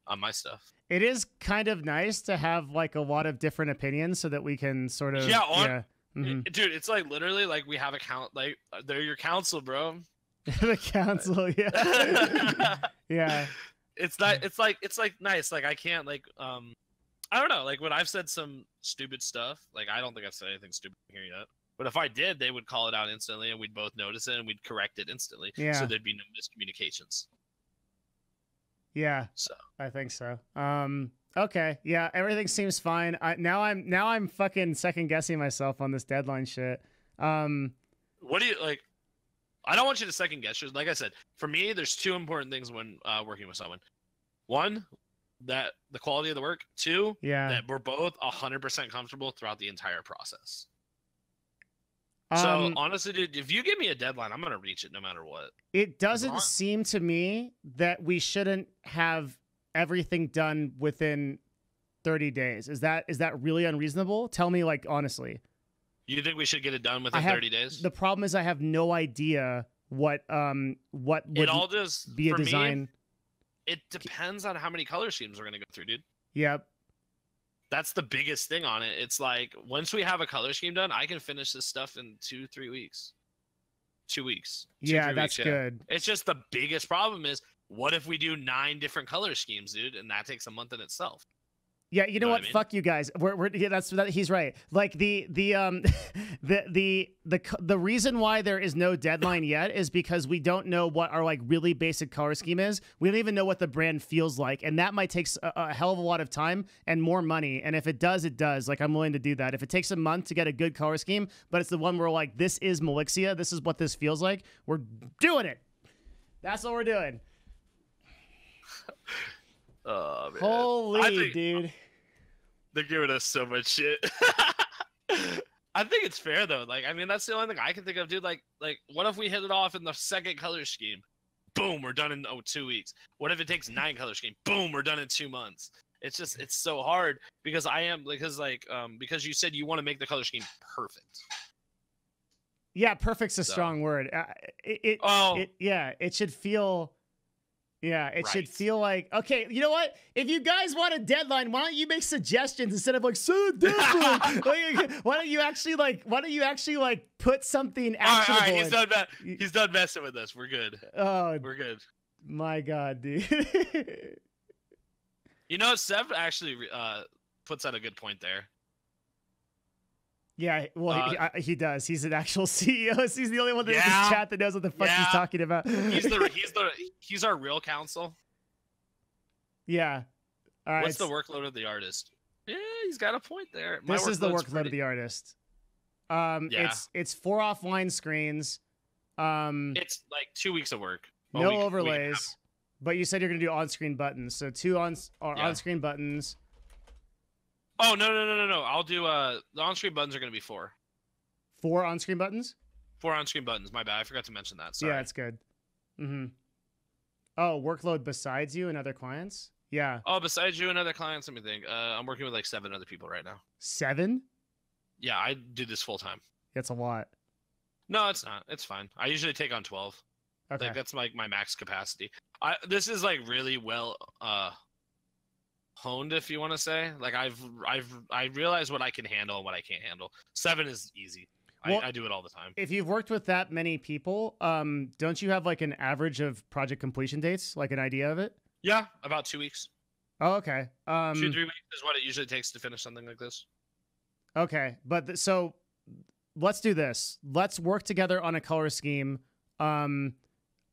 on my stuff. It is kind of nice to have like a lot of different opinions so that we can sort of Mm-hmm. Dude, it's like literally like we have a like they're your counsel, bro. The counsel, yeah. Yeah. It's like nice. Like I can't like I don't know, like when I've said some stupid stuff, like I don't think I've said anything stupid here yet. But if I did, they would call it out instantly and we'd both notice it and we'd correct it instantly. Yeah. So there'd be no miscommunications. Yeah. So I think so. Okay, yeah, everything seems fine. Now I'm fucking second guessing myself on this deadline shit. What do you like? I don't want you to second guess. Like I said, for me, there's two important things when working with someone. One, that the quality of the work. Two, that we're both 100% comfortable throughout the entire process. So honestly, dude, if you give me a deadline, I'm gonna reach it no matter what. It doesn't seem to me that we shouldn't have everything done within 30 days. Is that really unreasonable? Tell me, like, honestly. You think we should get it done within 30 days? The problem is I have no idea what would it all just be a design. Me, it depends on how many color schemes we're gonna go through, dude. Yep. That's the biggest thing on it. It's like once we have a color scheme done, I can finish this stuff in 2-3 weeks. 2 weeks. Yeah, that's good. It's just the biggest problem is what if we do 9 different color schemes, dude, and that takes a month in itself. Yeah, you know what? I mean? Fuck you guys. He's right. Like the reason why there is no deadline yet is because we don't know what our like really basic color scheme is. We don't even know what the brand feels like, and that might take a hell of a lot of time and more money. And if it does, it does. Like I'm willing to do that. If it takes a month to get a good color scheme, but it's the one where like this is Mylixia, this is what this feels like. We're doing it. That's what we're doing. Oh, man. Holy dude. They're giving us so much shit. I think it's fair though. Like, I mean, that's the only thing I can think of, dude. Like, what if we hit it off in the second color scheme? Boom, we're done in 2 weeks. What if it takes 9 color scheme? Boom, we're done in 2 months. It's just, it's so hard because because you said you want to make the color scheme perfect. Yeah, perfect's a strong word. It should feel. Yeah, it should feel like, okay, you know what? If you guys want a deadline, why don't you make suggestions instead of like, so deadline? Why don't you actually put something actionable? All right, he's done messing with us. We're good. Oh, we're good. My God, dude. You know, Sev actually puts out a good point there. Yeah, well, he does. He's an actual CEO. He's the only one in this chat that knows what the fuck he's talking about. He's our real counsel. Yeah. All right. What's the workload of the artist? Yeah, he's got a point there. This is the workload of the artist. It's 4 offline screens. It's like 2 weeks of work. No overlays. But you said you're gonna do on-screen buttons, so 2 on-screen buttons. Oh, no. I'll do, the on-screen buttons are going to be 4. 4 on-screen buttons? 4 on-screen buttons. My bad. I forgot to mention that. Sorry. Yeah, it's good. Mm-hmm. Oh, workload besides you and other clients? Yeah. Oh, besides you and other clients, let me think. I'm working with like 7 other people right now. 7? Yeah, I do this full time. That's a lot. No, it's not. It's fine. I usually take on 12. Okay. Like, that's like my max capacity. This is like really well, honed, if you want to say. Like I realize what I can handle and what I can't handle. 7 is easy. Well, I do it all the time. If you've worked with that many people, don't you have like an average of project completion dates, like an idea of it? Yeah, about 2 weeks. Oh, okay. 2-3 weeks is what it usually takes to finish something like this. Okay, but so let's do this. Let's work together on a color scheme. I'm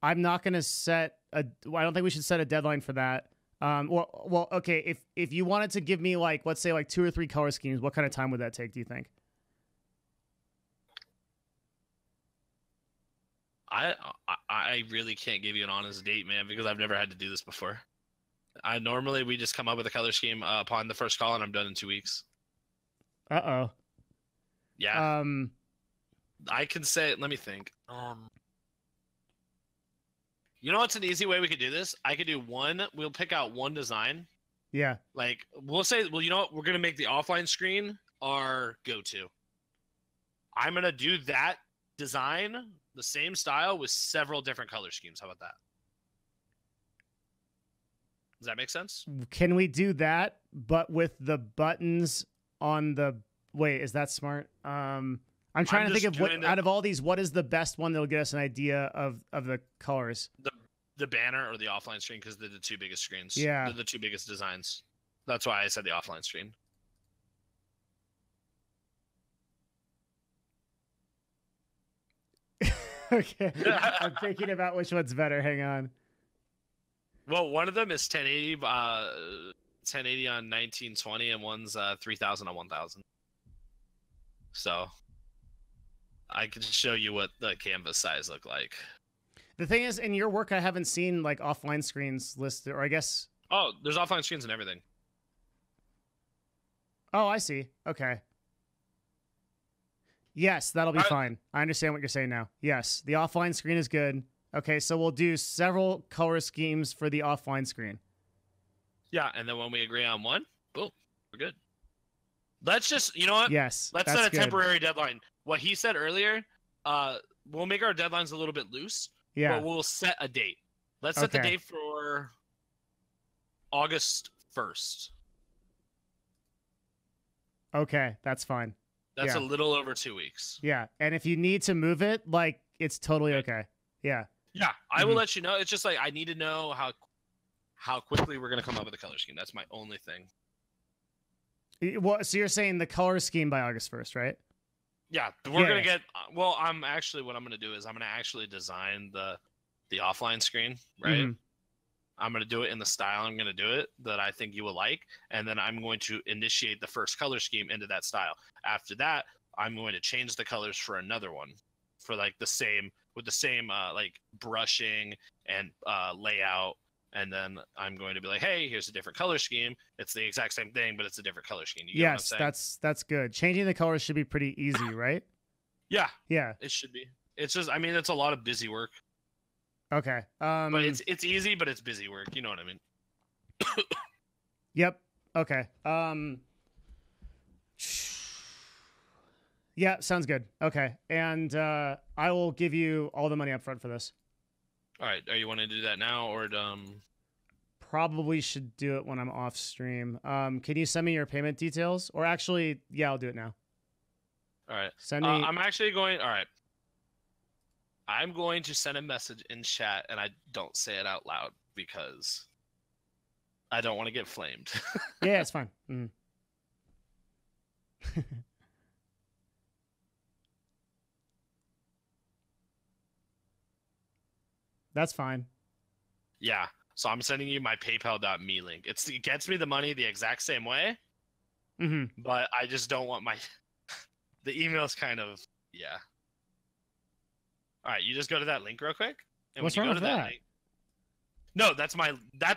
not gonna set a. I don't think we should set a deadline for that. Well, okay. If you wanted to give me like, let's say like 2 or 3 color schemes, what kind of time would that take? Do you think? I really can't give you an honest date, man, because I've never had to do this before. Normally we just come up with a color scheme upon the first call, and I'm done in 2 weeks. Uh-oh. Yeah. I can say. Let me think. You know what's an easy way we could do this? I could do one. We'll pick out one design. Yeah. Like, we'll say, well, you know what? We're going to make the offline screen our go-to. I'm going to do that design, the same style, with several different color schemes. How about that? Does that make sense? Can we do that, but with the buttons on the... Wait, is that smart? I'm trying to think of what out of all these, what is the best one that'll get us an idea of the colors? The banner or the offline screen, because they're the 2 biggest screens. Yeah. They're the 2 biggest designs. That's why I said the offline screen. Okay. I'm thinking about which one's better. Hang on. Well, one of them is 1080 on 1920, and one's 3000 on 1000. So I can show you what the canvas size look like. The thing is, in your work, I haven't seen like offline screens listed, or I guess. Oh, there's offline screens and everything. Oh, I see. Okay. Yes, that'll be fine. I understand what you're saying now. Yes, the offline screen is good. Okay, so we'll do several color schemes for the offline screen. Yeah, and then when we agree on one, boom, we're good. Let's just, you know what? Yes, let's set a temporary deadline. What he said earlier, we'll make our deadlines a little bit loose. Yeah. But we'll set a date. Let's set the date for August 1st. Okay, that's fine. That's a little over 2 weeks. Yeah, and if you need to move it, like, it's totally okay. Yeah. Yeah, I will let you know. It's just like I need to know how quickly we're gonna come up with a color scheme. That's my only thing. Well, so you're saying the color scheme by August 1st, right? Yeah, we're gonna get. Well, what I'm gonna do is I'm gonna actually design the offline screen, right? I'm gonna do it in the style I'm gonna do it that I think you will like, and then I'm going to initiate the first color scheme into that style. After that, I'm going to change the colors for another one, for like the same like brushing and layout. And then I'm going to be like, hey, here's a different color scheme. It's the exact same thing, but it's a different color scheme. You get what I'm saying? that's good. Changing the colors should be pretty easy, right? Yeah. Yeah. It should be. It's just, I mean, it's a lot of busy work. Okay. But it's easy, but it's busy work. You know what I mean? Yep. Okay. Yeah, sounds good. Okay. And I will give you all the money up front for this. All right. Are you wanting to do that now or Probably should do it when I'm off stream. Can you send me your payment details? Or actually, yeah, I'll do it now. All right. Send me. I'm actually going. All right. I'm going to send a message in chat, and I don't say it out loud because I don't want to get flamed. Yeah, it's fine. That's fine. Yeah. So I'm sending you my PayPal.me link. It gets me the money the exact same way, but I just don't want my the email's kind of All right, you just go to that link real quick. And What's when you wrong go to with that link, no, that's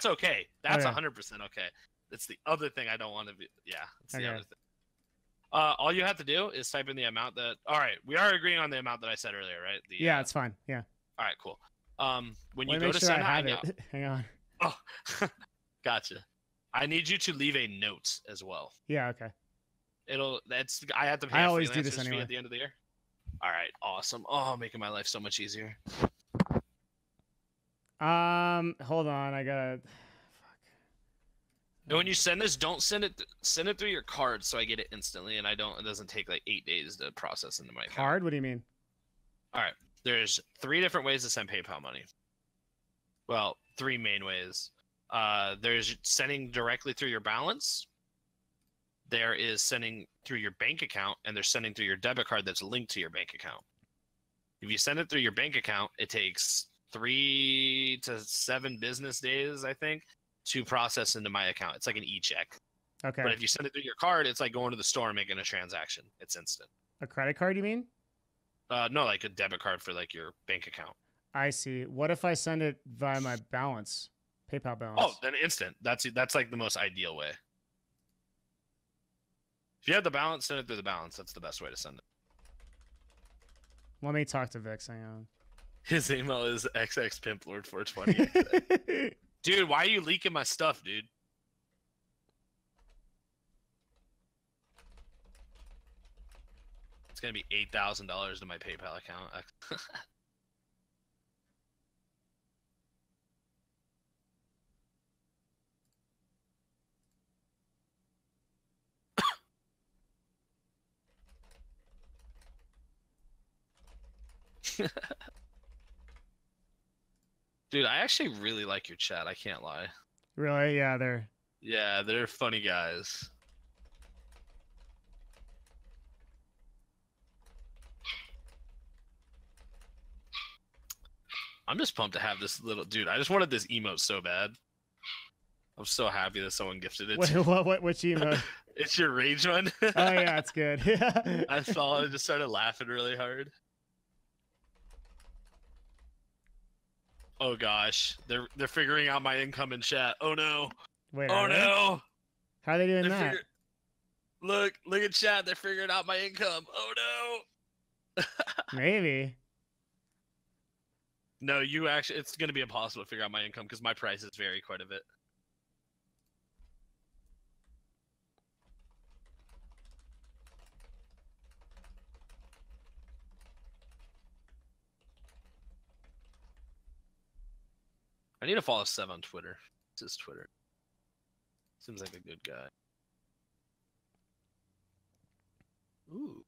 okay. That's 100% okay. It's the other thing I don't want to be. Yeah, it's the other thing. All you have to do is type in the amount that. All right, we are agreeing on the amount that I said earlier, right? Yeah, it's fine. Yeah. All right, cool. When you go to send it, hang on. Oh, gotcha. I need you to leave a note as well. Yeah. Okay. I have to pay. I always do this anyway at the end of the year. All right, awesome. Oh, making my life so much easier. Hold on. I gotta. And when you send this, don't send it through your card so I get it instantly, and it doesn't take like 8 days to process into my account. Card? What do you mean? All right. There's 3 different ways to send PayPal money. Well, 3 main ways. There's sending directly through your balance. There is sending through your bank account, and there's sending through your debit card that's linked to your bank account. If you send it through your bank account, it takes 3 to 7 business days, I think, to process into my account. It's like an e-check. Okay. But if you send it through your card, it's like going to the store and making a transaction. It's instant. A credit card, you mean? No, like a debit card for like your bank account. I see. What if I send it via my balance, PayPal balance? Oh, then instant. That's like the most ideal way. If you have the balance, send it through the balance. That's the best way to send it. Let me talk to Vix. Hang on. His email is xxpimplord420. Dude, why are you leaking my stuff, dude? It's gonna be $8,000 to my PayPal account. Dude, I actually really like your chat. I can't lie. Really? Yeah, they're funny guys. I'm just pumped to have this little dude. I just wanted this emote so bad. I'm so happy that someone gifted it. Which emote? It's your rage one. Oh yeah, it's good. I saw it and just started laughing really hard. Oh gosh, they're figuring out my income in chat. Oh no. Wait. Oh no. How are they doing that? Look at chat. They're figuring out my income. Oh no. Maybe. No, you actually. It's gonna be impossible to figure out my income because my prices vary quite a bit. I need to follow Sev on Twitter. This is Twitter. Seems like a good guy. Ooh.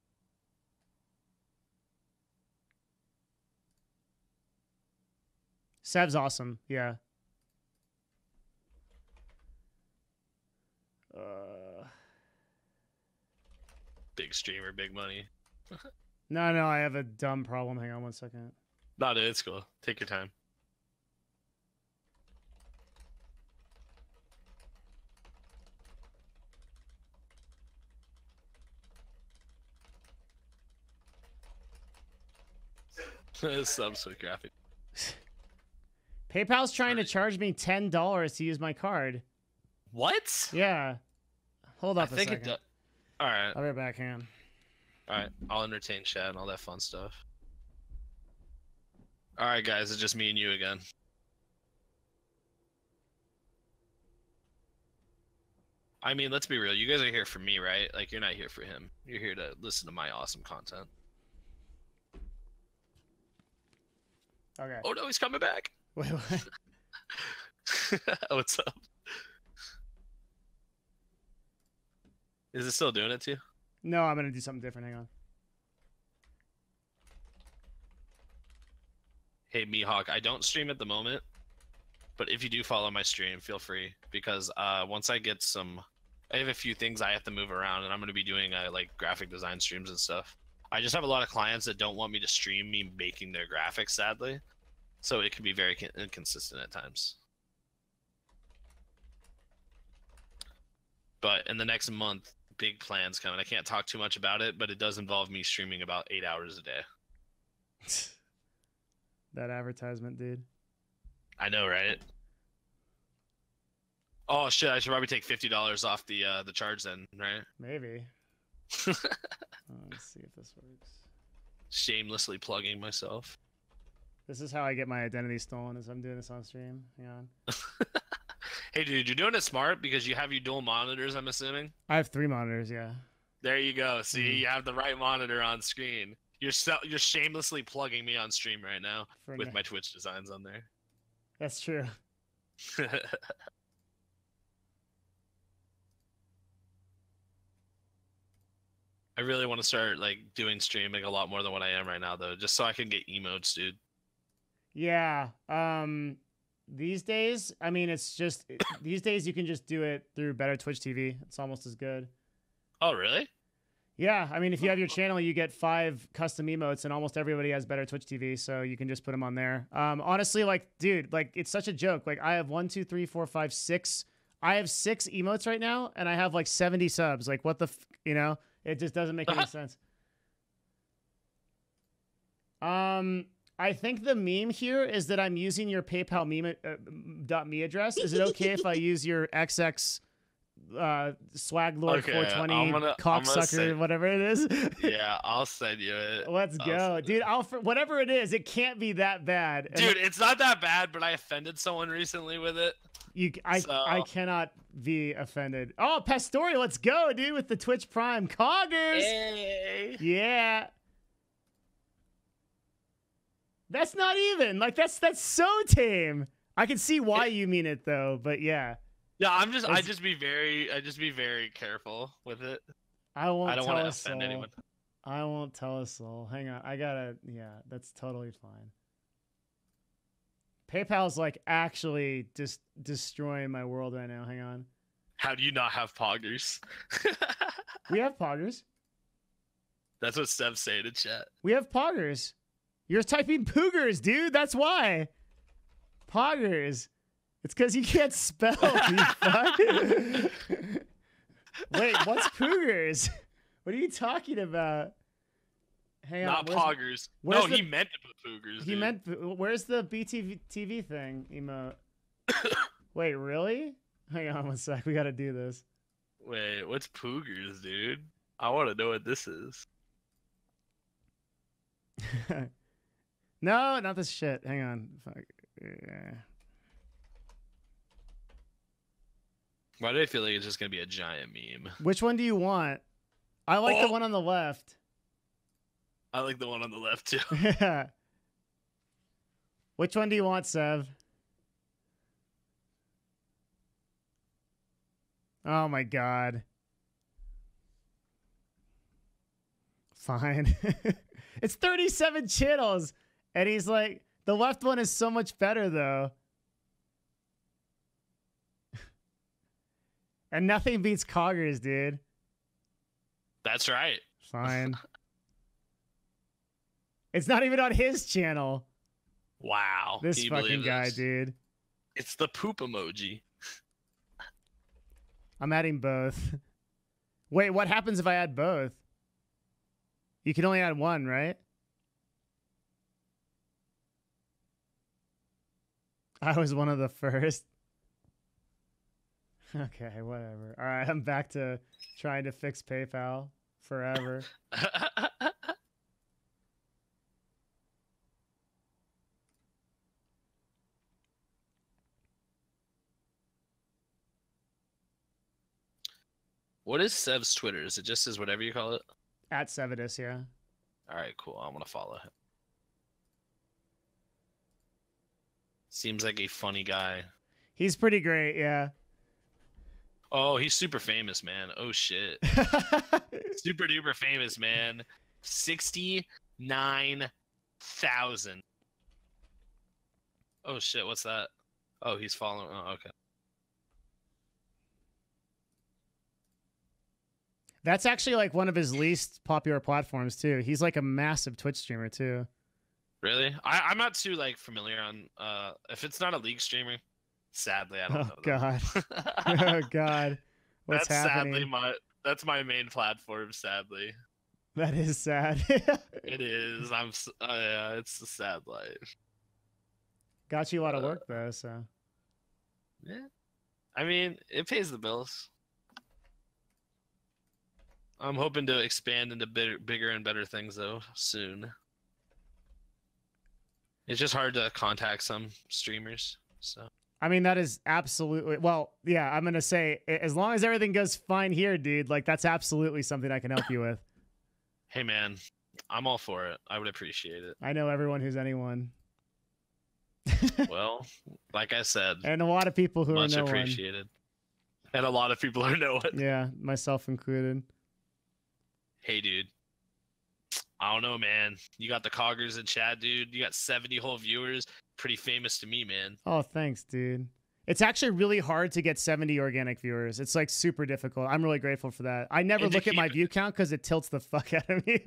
Sev's awesome. Yeah. Big streamer, big money. No, I have a dumb problem. Hang on 1 second. No, dude, it's cool. Take your time. Subs so graphic. PayPal's trying to charge me $10 to use my card. What? Yeah. Hold up a second. All right. I'll be right back, hang on. All right. I'll entertain chat and all that fun stuff. All right, guys. It's just me and you again. I mean, let's be real. You guys are here for me, right? Like, you're not here for him. You're here to listen to my awesome content. Okay. Oh, no, he's coming back. Wait, what? What's up? Is it still doing it to you? No, I'm going to do something different. Hang on. Hey, Mihawk, I don't stream at the moment, but if you do follow my stream, feel free, because once I get some... I have a few things I have to move around, and I'm going to be doing like graphic design streams and stuff. I just have a lot of clients that don't want me to stream me making their graphics, sadly. So it can be very inconsistent at times. But in the next month, big plans coming. I can't talk too much about it, but it does involve me streaming about 8 hours a day. That advertisement, dude. I know, right? Oh shit! I should probably take $50 off the charge then, right? Maybe. Let's see if this works. Shamelessly plugging myself. This is how I get my identity stolen, is I'm doing this on stream. Hang on. Hey, dude, you're doing it smart because you have your dual monitors, I'm assuming? I have 3 monitors, yeah. There you go. See, you have the right monitor on screen. You're shamelessly plugging me on stream right now with my Twitch designs on there. That's true. I really want to start like doing streaming a lot more than what I am right now, though, just so I can get emotes, dude. Yeah. These days, I mean, it's just these days you can just do it through Better Twitch TV. It's almost as good. Oh, really? Yeah. I mean, if you have your channel, you get 5 custom emotes, and almost everybody has Better Twitch TV, so you can just put them on there. Honestly, like, dude, like, it's such a joke. Like, I have 1, 2, 3, 4, 5, 6. I have 6 emotes right now, and I have like 70 subs. Like, what the, you know? It just doesn't make any sense. I think the meme here is that I'm using your PayPal meme.me address. Is it okay if I use your XX Swaglord 420 cocksucker, whatever it is? Yeah, I'll send you it. Let's go, dude. Whatever it is, it can't be that bad. Dude, it's not that bad, but I offended someone recently with it. I cannot be offended. Oh, Pastori, let's go, dude, with the Twitch Prime Coggers. Hey. Yeah. That's not even like that's so tame. I can see why you mean it though, but yeah. Yeah, I just be very careful with it. I don't want to offend anyone. I won't tell a soul. Hang on. Yeah, that's totally fine. PayPal's like actually just destroying my world right now. Hang on. How do you not have poggers? We have poggers. That's what Steph saying in chat. We have poggers. You're typing poogers, dude. That's why. Poggers. It's because you can't spell, you fuck. Wait, what's poogers? What are you talking about? Hang on. Not poggers. where's No, the- he meant to put poogers. He dude. meant. Where's the BTV thing emote? Wait, really? Hang on one sec. We gotta do this. Wait, what's poogers, dude? I want to know what this is. No, not this shit. Hang on. Fuck. Yeah. Why do I feel like it's just gonna be a giant meme? Which one do you want? I like the one on the left. I like the one on the left too. Yeah. Which one do you want, Sev? Oh my god. Fine. It's 37 channels. And he's like, the left one is so much better though. And nothing beats Coggers, dude. That's right. Fine. It's not even on his channel. Wow. This Can you fucking believe guy, this? dude. It's the poop emoji. I'm adding both. Wait, what happens if I add both? You can only add one, right? I was one of the first. Okay, whatever. All right, I'm back to trying to fix PayPal forever. What is Sev's Twitter? Is it just as whatever you call it? At Sevadus, yeah. All right, cool. I want to follow him. Seems like a funny guy. He's pretty great, yeah. Oh, he's super famous, man. Oh shit. Super duper famous, man. 69,000. Oh shit, what's that? Oh, he's following. Oh, okay. That's actually like one of his least popular platforms too. He's like a massive Twitch streamer too. Really? I'm not too like familiar on if it's not a League streamer, sadly I don't know. God. Oh god. What's that's happening? That's my main platform, sadly. That is sad. It is. Yeah, it's a sad life. Got you a lot of work though, so. Yeah. I mean, it pays the bills. I'm hoping to expand into bigger and better things though soon. It's just hard to contact some streamers, so. I mean, that is absolutely, well, yeah, I'm going to say, as long as everything goes fine here, dude, like, that's absolutely something I can help you with. Hey, man, I'm all for it. I would appreciate it. I know everyone who's anyone. Well, like I said, And a lot of people who are much no one. appreciated. And a lot of people are no one. Yeah, myself included. Hey, dude. I don't know, man. You got the Coggers in chat, dude. You got 70 whole viewers. Pretty famous to me, man. Oh, thanks, dude. It's actually really hard to get 70 organic viewers. It's like super difficult. I'm really grateful for that. I never And to look at my keep- view count because it tilts the fuck out of me.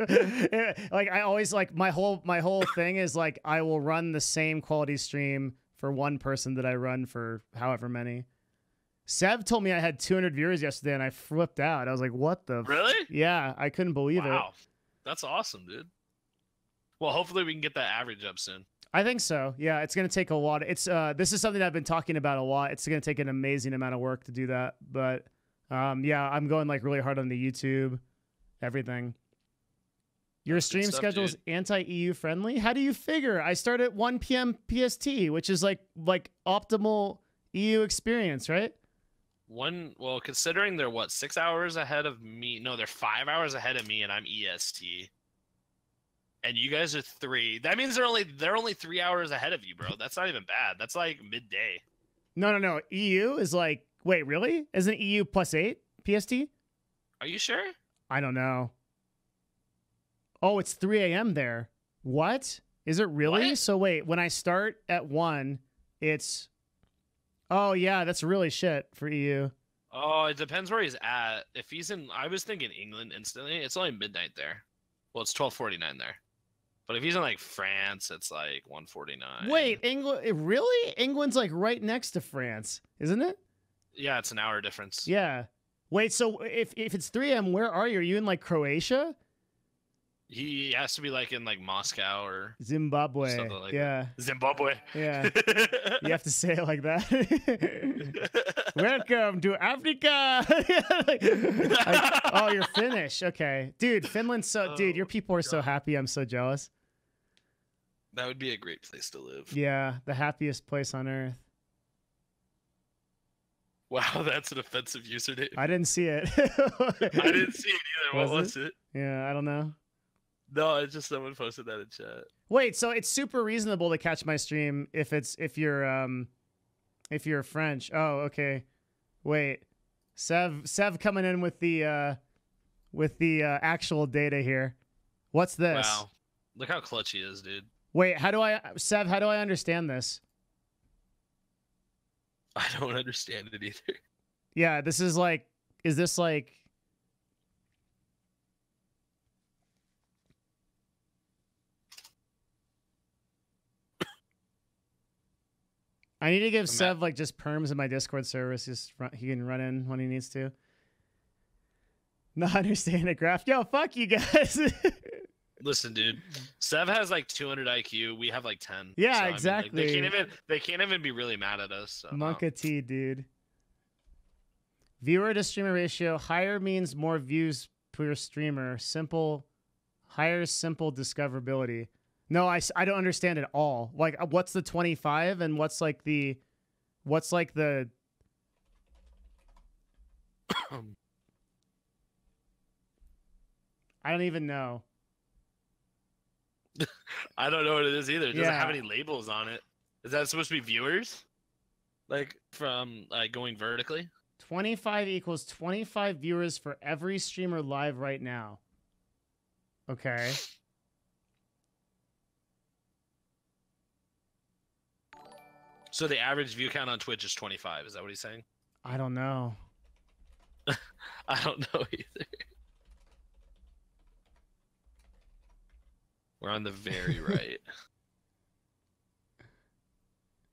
Like I always like my whole thing is like I will run the same quality stream for one person that I run for however many. Sev told me I had 200 viewers yesterday and I flipped out. I was like, what the? Really? Yeah, I couldn't believe it. Wow. That's awesome, dude. Well, hopefully we can get that average up soon. I think so. Yeah, it's going to take a lot. It's this is something I've been talking about a lot. It's going to take an amazing amount of work to do that. But yeah, I'm going like really hard on the YouTube, everything. Your That's good stream stuff, schedule is dude. anti-EU friendly. How do you figure? I start at 1 p.m. PST, which is like optimal EU experience, right? Well, considering they're what, 6 hours ahead of me? No, they're 5 hours ahead of me, and I'm EST. And you guys are 3. That means they're only 3 hours ahead of you, bro. That's not even bad. That's like midday. No. EU is like, wait, really? Isn't EU +8 PST? Are you sure? I don't know. Oh, it's 3 a.m. there. What? Is it really? What? So wait, when I start at 1, it's... Oh, yeah, that's really shit for EU. Oh, it depends where he's at. If he's in, I was thinking England instantly. It's only midnight there. Well, it's 12:49 there. But if he's in like France, it's like 1:49. Wait, England... Really? England's like right next to France, isn't it? Yeah, it's an hour difference. Yeah. Wait, so if it's 3 a.m., where are you? Are you in like Croatia? He has to be like in like Moscow or Zimbabwe. something like Yeah. that. Zimbabwe. Yeah. You have to say it like that. Welcome to Africa. Oh, you're Finnish. Okay. Dude, Finland's so dude, your people are so happy. I'm so jealous. That would be a great place to live. Yeah, the happiest place on earth. Wow, that's an offensive username. I didn't see it. I didn't see it either. What was it? Yeah, I don't know. No, it's just someone posted that in chat. Wait, so it's super reasonable to catch my stream if you're French. Oh, okay. Wait. Sev coming in with the actual data here. What's this? Wow. Look how clutch he is, dude. Wait, how do I understand this? I don't understand it either. Yeah, this is like, is this like... I need to give Sev like just perms in my Discord service. He can run in when he needs to. Not understand a graph. Yo, fuck you guys. Listen, dude. Sev has like 200 IQ. We have like 10. Yeah, so, exactly. I mean, like, they can't even be really mad at us. So, Monka T, dude. Viewer to streamer ratio. Higher means more views per streamer. Higher simple discoverability. No, I don't understand at all. Like, what's the 25 and what's like the I don't even know. I don't know what it is either. It doesn't have any labels on it. Is that supposed to be viewers? Like from going vertically? 25 equals 25 viewers for every streamer live right now. Okay. So the average view count on Twitch is 25. Is that what he's saying? I don't know. I don't know either. We're on the very right.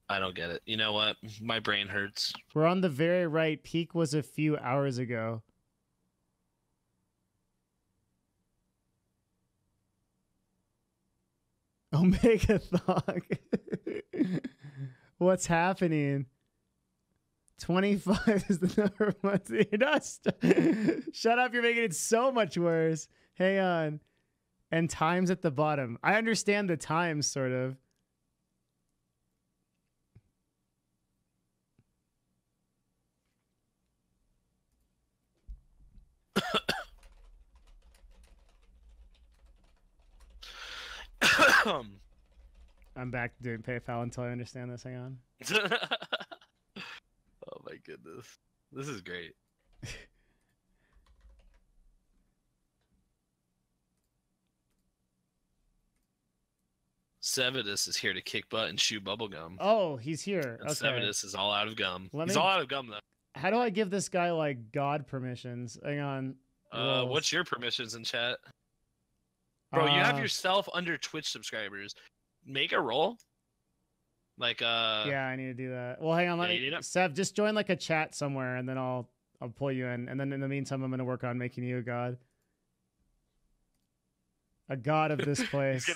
I don't get it. You know what? My brain hurts. We're on the very right. Peak was a few hours ago. Omega Thong. What's happening? 25 is the number of months. Shut up. You're making it so much worse. Hang on. And times at the bottom. I understand the times, sort of. I'm back doing PayPal until I understand this. Hang on. Oh my goodness. This is great. Sevadus is here to kick butt and chew bubblegum. Oh, he's here. And okay. Sevadus is all out of gum. He's all out of gum, though. How do I give this guy, like, God permissions? Hang on. What's your permissions in chat? Bro, you have yourself under Twitch subscribers. Make a roll. Like, Yeah, I need to do that. Well, hang on. Let me... Sev, just join, like, a chat somewhere, and then I'll pull you in. And then in the meantime, I'm going to work on making you a god. A god of this place. He's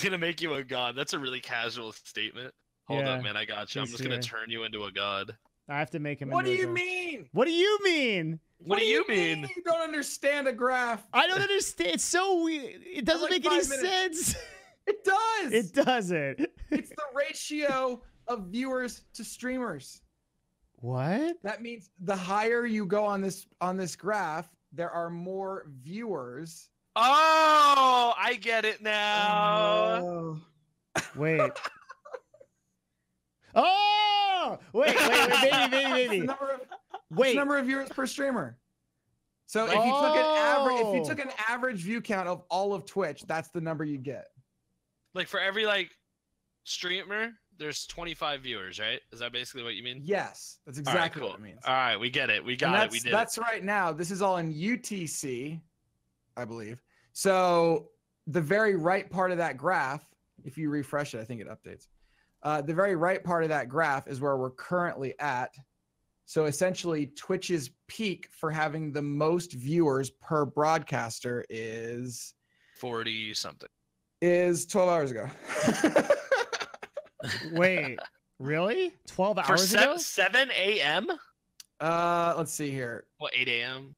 gonna make you a god. That's a really casual statement. Hold up, man. I got you. I'm just gonna turn you into a god. I have to make him. What do you mean? What do you mean? What do you mean? You don't understand a graph. I don't understand. It's so weird. It doesn't make any sense. It does. It doesn't. It's the ratio of viewers to streamers. What? That means the higher you go on this graph, there are more viewers. Oh, I get it now. Oh. Wait. Oh! Wait, maybe. Wait. Number of viewers per streamer. So if you took an average view count of all of Twitch, that's the number you get. Like for every streamer, there's 25 viewers, right? Is that basically what you mean? Yes, that's exactly what it means. All right, we get it. We got it. We did. That's right now. This is all in UTC, I believe. So the very right part of that graph, if you refresh it, I think it updates. The very right part of that graph is where we're currently at. So essentially, Twitch's peak for having the most viewers per broadcaster is 40 something. Is 12 hours ago. Wait, really? 12 For hours ago? 7 a.m.? Let's see here. What, 8 a.m.?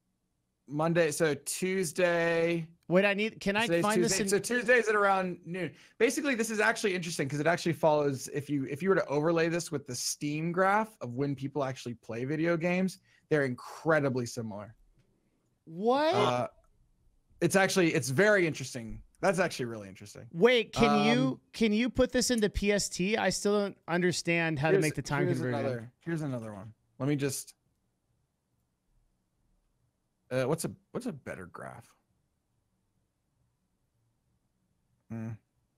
Monday, so Tuesday. Wait, can I find Tuesday. this in... So Tuesday's at around noon. Basically, this is actually interesting because it actually follows, if you were to overlay this with the Steam graph of when people actually play video games, they're incredibly similar. What? It's very interesting. That's actually really interesting. Wait, can you put this into PST? I still don't understand how to make the time conversion. Here's another one. Let me just what's a better graph?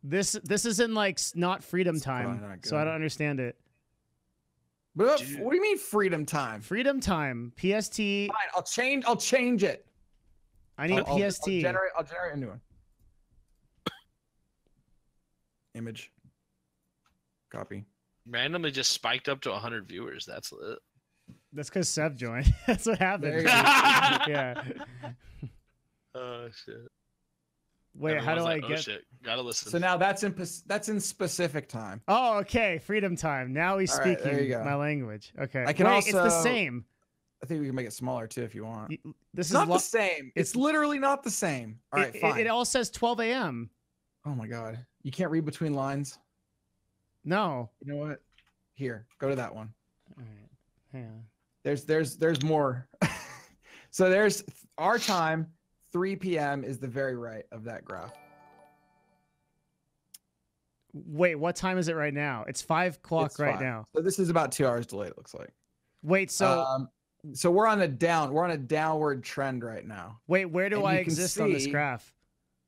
This is in like not freedom time, so I don't understand it. But what do you mean freedom time? Freedom time, PST. Fine, I'll change it. I need PST. I'll generate a new one. Image. Copy. Randomly just spiked up to 100 viewers. That's lit. That's because Sev joined. That's what happened. Yeah. Oh shit. Wait, how do I get? Oh shit, gotta listen. So now that's in specific time. Oh, okay. Freedom time. Now he's speaking there you go. my language. Okay. I can it's the same. I think we can make it smaller too if you want. This It's not the same. It's literally not the same. All right, fine. It all says 12 a.m. Oh my god. You can't read between lines? No. You know what? Here, go to that one. All right. Hang on. There's more. So there's our time, 3 p.m. is the very right of that graph. Wait, what time is it right now? It's 5 o'clock right now. So this is about 2 hours delayed, it looks like. Wait, so so we're on a downward trend right now. wait, where do I exist on this graph?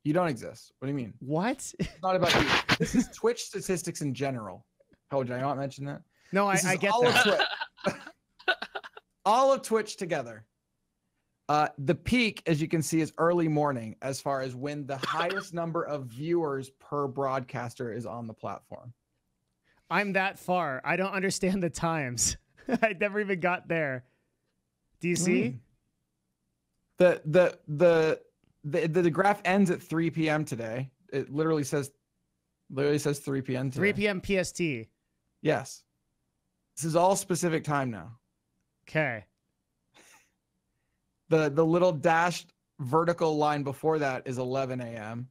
You don't exist. What do you mean? What? It's not about you. This is Twitch statistics in general. Oh, did I not mention that? No, I get all that. Of Twitch. All of Twitch together. The peak, as you can see, is early morning as far as when the highest number of viewers per broadcaster is on the platform. I'm that far. I don't understand the times. I never even got there. Do you see? The graph ends at 3 p.m. today. It literally says 3 p.m. today. 3 p.m. PST. Yes. This is all specific time now. Okay. The little dashed vertical line before that is 11 a.m.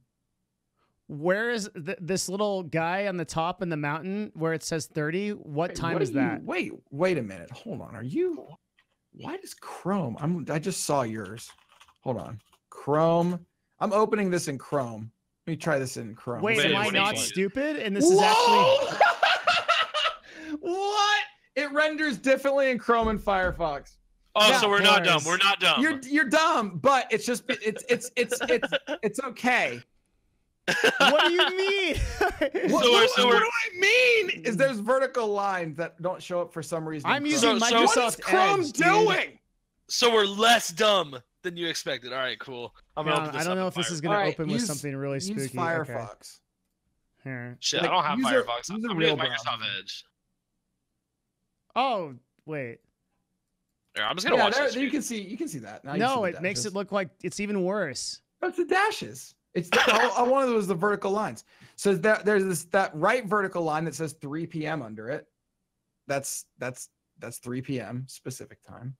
Where is this little guy on the top in the mountain where it says 30? What time is that? Wait a minute. Hold on. Why does Chrome? I just saw yours. Hold on. Chrome. I'm opening this in Chrome. Let me try this in Chrome. Wait, am I not stupid? And this is actually... What? It renders differently in Chrome and Firefox. Oh, yeah, so we're not dumb. We're not dumb. You're dumb, but it's just it's okay. What do you mean? What do I mean? Is there's vertical lines that don't show up for some reason. I'm using Microsoft what is Chrome Edge, doing? So we're less dumb than you expected. All right, cool. I don't know if this is going to open with something really spooky. Use Firefox. Okay. Here. Shit, I don't have Firefox. I'm using Microsoft Edge. Oh, wait. Here, I'm just gonna watch this. You can see that. Now no, it makes it look like it's even worse. That's the dashes. It's all one of those the vertical lines. So there's that right vertical line that says 3 p.m. under it. That's 3 p.m. specific time.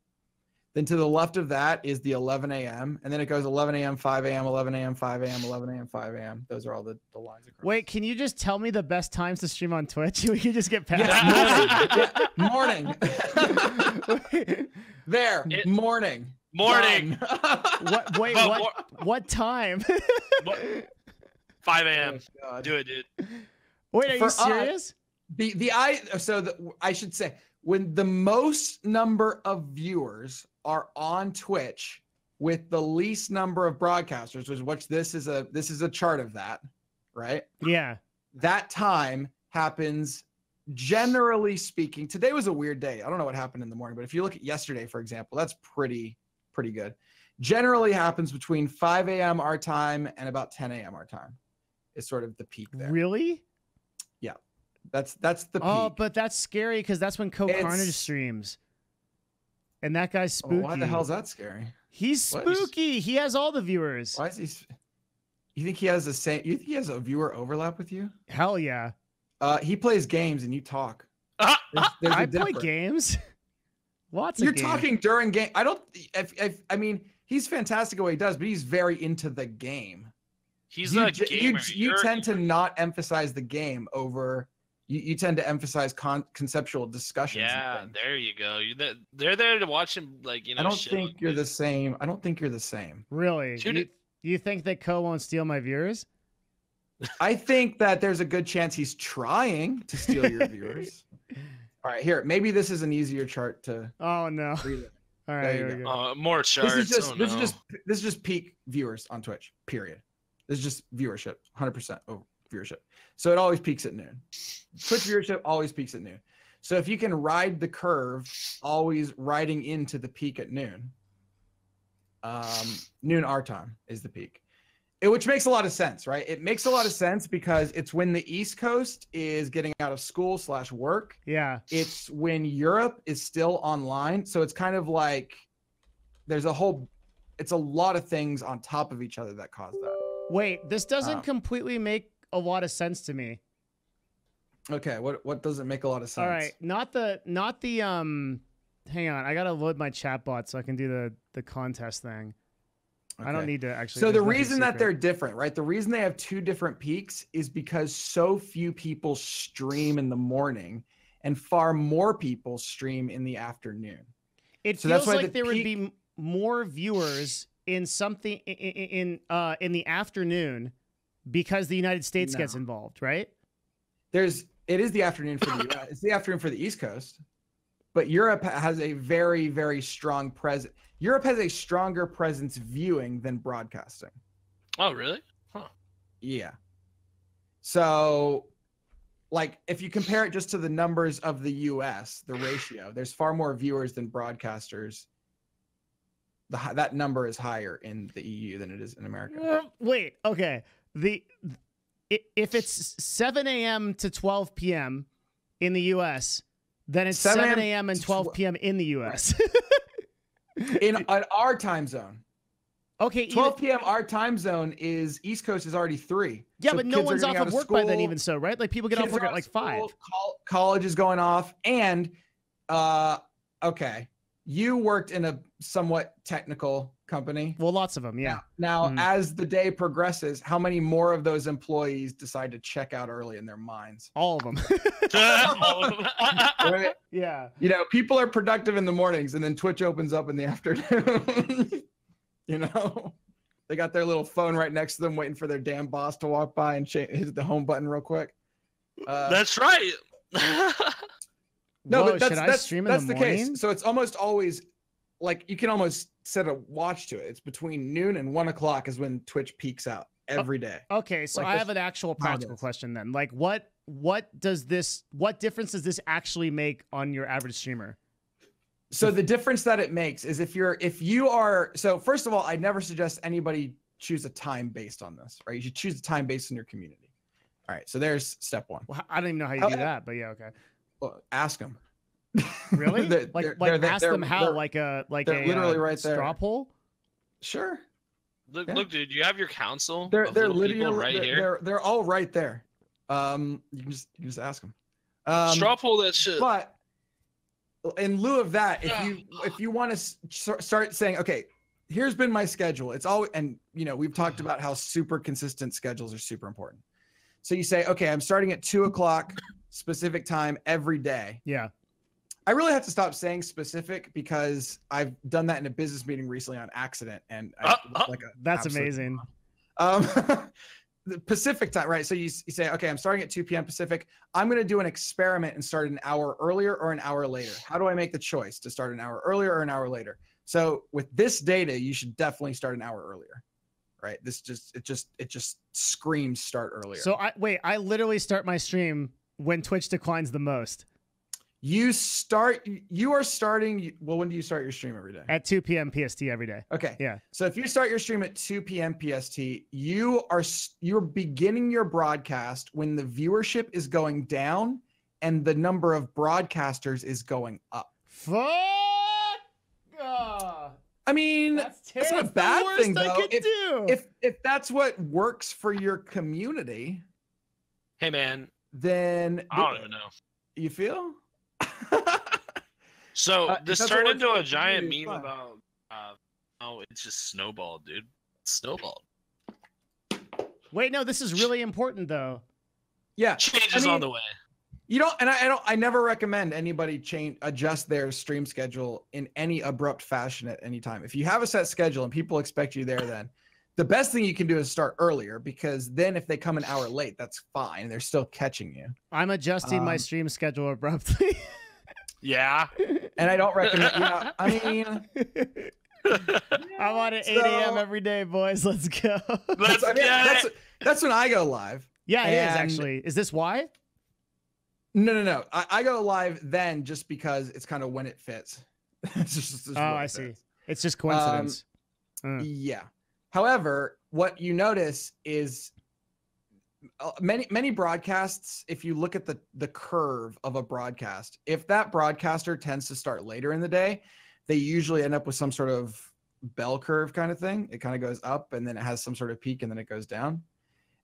Then to the left of that is the 11 a.m. and then it goes 11 a.m., 5 a.m., 11 a.m., 5 a.m., 11 a.m., 5 a.m. Those are all the lines across. Wait, can you just tell me the best times to stream on Twitch? We can just get past morning. There, morning. Morning. What time? 5 a.m. Oh, do it, dude. Wait, are you serious? I should say when the most number of viewers are on Twitch with the least number of broadcasters, which this is a chart of that, right? Yeah. That time happens, generally speaking. Today was a weird day. I don't know what happened in the morning, but if you look at yesterday, for example, that's pretty good. Generally happens between 5 a.m. our time and about 10 a.m. our time. Is sort of the peak there. Really? Yeah. That's the peak. Oh, but that's scary because that's when Carnage streams. And that guy's spooky. Why the hell is that scary? He's spooky. He has all the viewers. Why is he? You think he has the same? You think he has a viewer overlap with you? Hell yeah. He plays games and you talk. There's I a play difference. games. Lots You're of games. talking during game. I don't. I mean, he's fantastic at what he does, but he's very into the game. He's a gamer. You tend to not emphasize the game over. You tend to emphasize conceptual discussions. Yeah, there you go. They're there to watch him, like, you know. I don't think you're the same. I don't think you're the same. Really? You think that Co won't steal my viewers? I think that there's a good chance he's trying to steal your viewers. All right, here. Maybe this is an easier chart to. Oh no! All right, here we go. More charts. This is just peak viewers on Twitch. Period. This is just viewership. 100% over viewership. So it always peaks at noon. Twitch viewership always peaks at noon. So if you can ride the curve, always riding into the peak at noon. Noon our time is the peak. Which makes a lot of sense, right? It makes a lot of sense because it's when the East Coast is getting out of school / work. Yeah. It's when Europe is still online. So it's kind of like it's a lot of things on top of each other that cause that. Wait, this doesn't completely make a lot of sense to me. Okay, what doesn't make a lot of sense? All right, not the hang on, I gotta load my chat bot so I can do the contest thing. Okay. I don't need to actually. So the reason that they're different, right? The reason they have two different peaks is because so few people stream in the morning and far more people stream in the afternoon. It feels like there would be more viewers in something in the afternoon because the United States gets involved, right? It is the afternoon for the US. It's the afternoon for the East Coast. But Europe has a very, very strong presence. Europe has a stronger presence viewing than broadcasting. Oh, really? Huh. Yeah. So, like, if you compare it just to the numbers of the US, the ratio, there's far more viewers than broadcasters. That number is higher in the EU than it is in America. Wait, okay. If it's 7 a.m. to 12 p.m. in the US, then it's 7 a.m. and 12 p.m. in the US. Right. in our time zone. Okay. 12 p.m. our time zone is East Coast is already 3. Yeah, so but no one's off of work by then, even so, right? Like people get off work at like 5. College is going off, and okay, you worked in a somewhat technical company. Well, lots of them, yeah. Now, as the day progresses, how many more of those employees decide to check out early in their minds? All of them. Right? Yeah. You know, people are productive in the mornings, and then Twitch opens up in the afternoon. You know, they got their little phone right next to them, waiting for their damn boss to walk by and hit the home button real quick. That's right. No, Whoa, but that's the case. So it's almost always like you can almost set a watch to it. It's between noon and 1 o'clock is when Twitch peaks out every day. Okay, so I have an actual practical question then. Like, what difference does this actually make on your average streamer? So the difference that it makes is if you are, so first of all, I never suggest anybody choose a time based on this, right? You should choose a time based on your community. All right, so there's step 1. Well, I don't even know how you do that, but yeah, okay. Well, ask them. Really? Ask them how? Like a literally right there. Straw poll? Sure. Look, dude, you have your council. They're literally right here. They're all right there. You can just ask them. Straw poll that shit. But in lieu of that, if you want to start saying, okay, here's been my schedule. It's all, and you know, we've talked about how super consistent schedules are super important. So you say, okay, I'm starting at 2 o'clock specific time every day. Yeah. I really have to stop saying specific because I've done that in a business meeting recently on accident, and that's amazing. The Pacific time, right? So you say, okay, I'm starting at 2 p.m. Pacific. I'm going to do an experiment and start an hour earlier or an hour later. How do I make the choice to start an hour earlier or an hour later? So with this data, you should definitely start an hour earlier, right? It just screams start earlier. So I literally start my stream when Twitch declines the most. You are starting, well, when do you start your stream every day? At 2 p.m. PST every day. Okay. Yeah. So if you start your stream at 2 p.m. PST, you're beginning your broadcast when the viewership is going down and the number of broadcasters is going up. Fuck! I mean, that's not a bad thing though. If that's what works for your community, hey man, then I don't even know. You feel? So this turned into a giant meme about oh, it's just snowballed, dude. It's snowballed. Wait, no, this is really important though. Yeah, changes on the way. You don't, and I never recommend anybody adjust their stream schedule in any abrupt fashion at any time. If you have a set schedule and people expect you there, then the best thing you can do is start earlier, because then if they come an hour late, that's fine. They're still catching you. I'm adjusting my stream schedule abruptly. Yeah, and I don't recommend. Yeah, I mean. I'm on at 8 a.m. every day, boys. Let's go. That's when I go live. Yeah, it is actually. Is this why? No. I go live then just because it's kind of when it fits. It's I see. It's just coincidence. Yeah. However, what you notice is many broadcasts, if you look at the curve of a broadcast, if that broadcaster tends to start later in the day, they usually end up with some sort of bell curve kind of thing. It kind of goes up and then it has some sort of peak and then it goes down.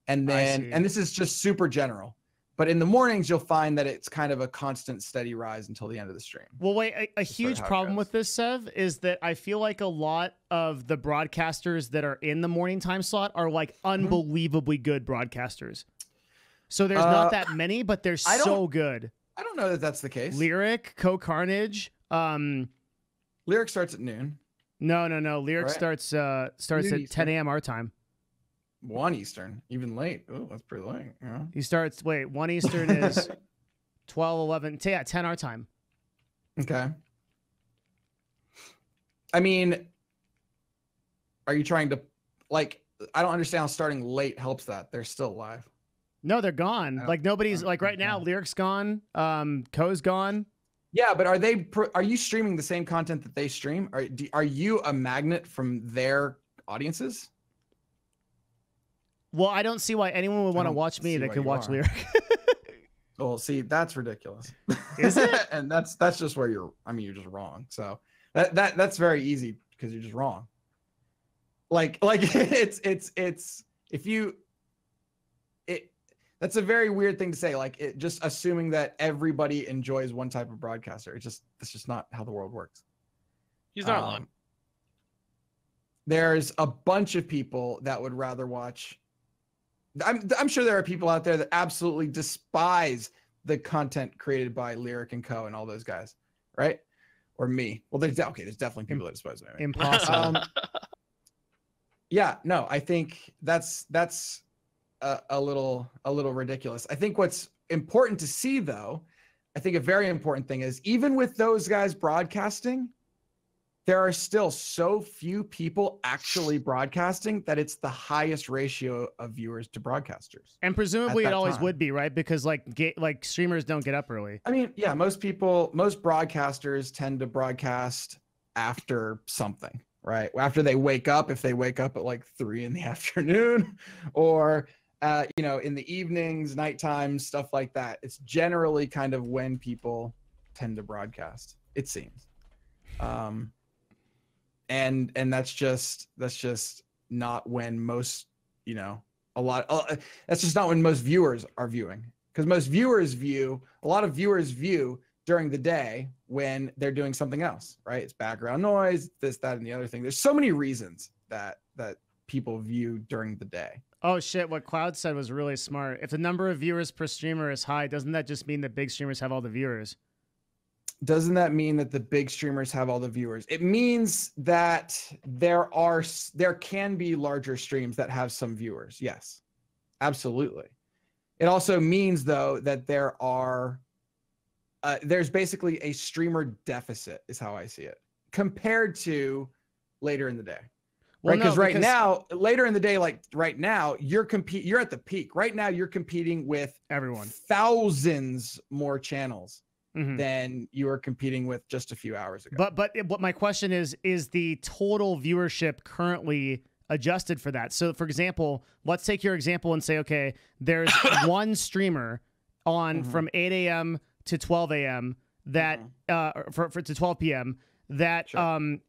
And then, and this is just super general, but in the mornings, you'll find that it's kind of a constant steady rise until the end of the stream. Well, wait, a huge problem with this, Sev, is that I feel like a lot of the broadcasters that are in the morning time slot are like unbelievably good broadcasters. So there's not that many, but they're so good. I don't know that that's the case. Lyric, Co-Carnage. Lyric starts at noon. No. Lyric starts at 10 a.m. our time. 1 Eastern, even late. Oh, that's pretty late. Yeah. He starts, 1 Eastern is 12, 11, 10 our time. Okay. I mean, are you trying to, like, I don't understand how starting late helps that. They're still live. No, they're gone. Like, nobody's, like, right now, Lyric's gone. Co's gone. Yeah, but are you streaming the same content that they stream? Are you a magnet from their audiences? Well, I don't see why anyone would want to watch me that could watch Lyric. Well, see, that's ridiculous. Is it? And that's just where you're just wrong. So that's very easy because you're just wrong. Like it's that's a very weird thing to say. Like just assuming that everybody enjoys one type of broadcaster. That's just not how the world works. He's not lying. There's a bunch of people that would rather watch. I'm sure there are people out there that absolutely despise the content created by Lyric and Co and all those guys, right? Or me. Well, there's definitely people that despise me. Impossible. Yeah, no, I think that's a little ridiculous. I think what's important to see, though, I think a very important thing is even with those guys broadcasting, there are still so few people actually broadcasting that it's the highest ratio of viewers to broadcasters. And presumably it always would be, right? Because like streamers don't get up early. I mean, yeah, most broadcasters tend to broadcast after something, right? After they wake up, if they wake up at like 3 p.m, or in the evenings, nighttime, stuff like that. It's generally kind of when people tend to broadcast, it seems. And that's just not when most, that's just not when most viewers are viewing, because a lot of viewers view during the day when they're doing something else, right? It's background noise, this, that, and the other thing. There's so many reasons that people view during the day. Oh shit, what Cloud said was really smart. If the number of viewers per streamer is high, doesn't that just mean that big streamers have all the viewers? Doesn't that mean that the big streamers have all the viewers? It means that there can be larger streams that have some viewers. Yes, absolutely. It also means, though, that there's basically a streamer deficit, is how I see it, compared to later in the day. Right, because right now, later in the day, like right now, you're at the peak. Right now, you're competing with everyone, thousands more channels than you were competing with just a few hours ago. But my question is the total viewership currently adjusted for that? So, for example, let's take your example and say, okay, there's one streamer on from 8 a.m. to 12 a.m. that to 12 p.m. that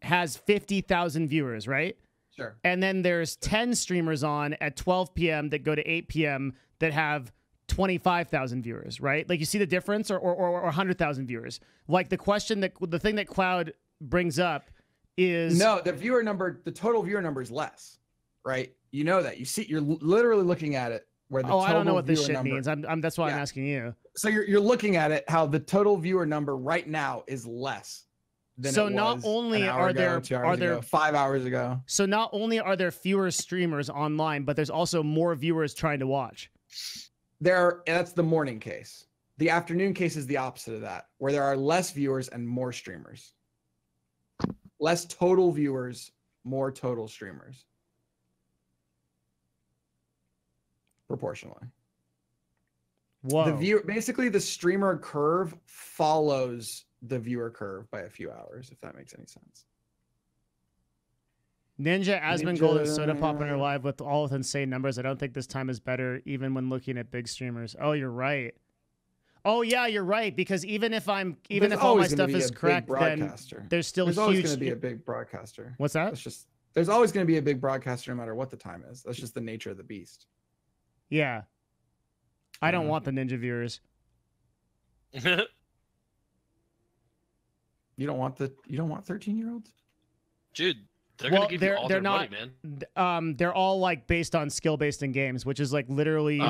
has 50,000 viewers, right? Sure. And then there's 10 streamers on at 12 p.m. that go to 8 p.m. that have 25,000 viewers, right? Like, you see the difference, or 100,000 viewers. Like, the thing that Cloud brings up is no, the total viewer number is less, right? You know that. You're literally looking at it where the total I don't know what this viewer shit number, means. That's why I'm asking you. So you're looking at it how the total viewer number right now is less than so it was not only an hour are ago, there 2 hours ago, 5 hours ago. So not only are there fewer streamers online, but there's also more viewers trying to watch. That's the morning case. The afternoon case is the opposite of that, where there are less viewers and more streamers. Less total viewers, more total streamers. Proportionally. Whoa. Basically the streamer curve follows the viewer curve by a few hours, if that makes any sense. Ninja Asmongold is soda popping her live with all with insane numbers. I don't think this time is better, even when looking at big streamers. Oh, you're right. Oh yeah, you're right. Because even if all my stuff is correct, then there's still always going to be a big broadcaster. What's that? There's always going to be a big broadcaster no matter what the time is. That's just the nature of the beast. Yeah. I don't want the Ninja viewers. You don't want 13-year-olds? Dude, they're gonna give you all their money, man. They're all like based on skill-based in games, which is like literally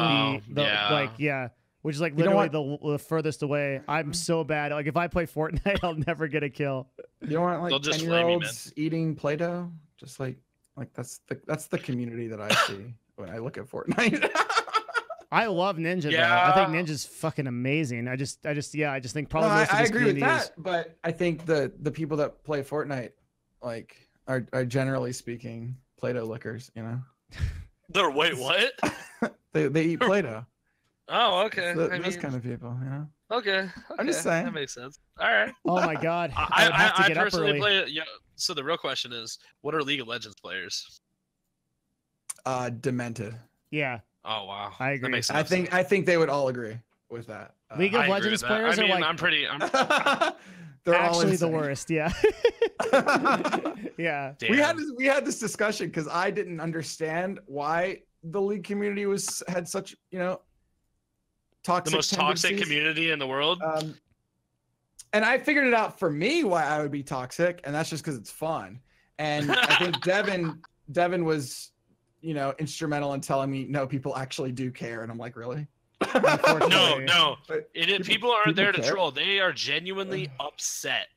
which is like literally the furthest away. I'm so bad. Like, if I play Fortnite, I'll never get a kill. You don't want like 10-year-olds eating Play-Doh? Just like that's the community that I see when I look at Fortnite. I love Ninja though. I think Ninja's fucking amazing. I just think probably I agree with that, but I think the people that play Fortnite like are generally speaking Play-Doh lickers, you know. They're what? they eat Play-Doh. Oh, okay. Those kind of people, you know. Okay. I'm just saying. That makes sense. All right. Oh my god. I personally play it. Yeah. So the real question is, what are League of Legends players? Demented. Yeah. Oh wow. I agree. That makes sense. I think they would all agree with that. League of Legends players are like they're actually the worst. Yeah. Yeah. Damn. We had this discussion because I didn't understand why the League community had such, you know, toxic the most toxic community in the world. And I figured it out for me why I would be toxic, and that's just because it's fun. And I think Devin was, you know, instrumental in telling me, no, people actually do care. And I'm like, really? No. People aren't there to troll. They are genuinely upset.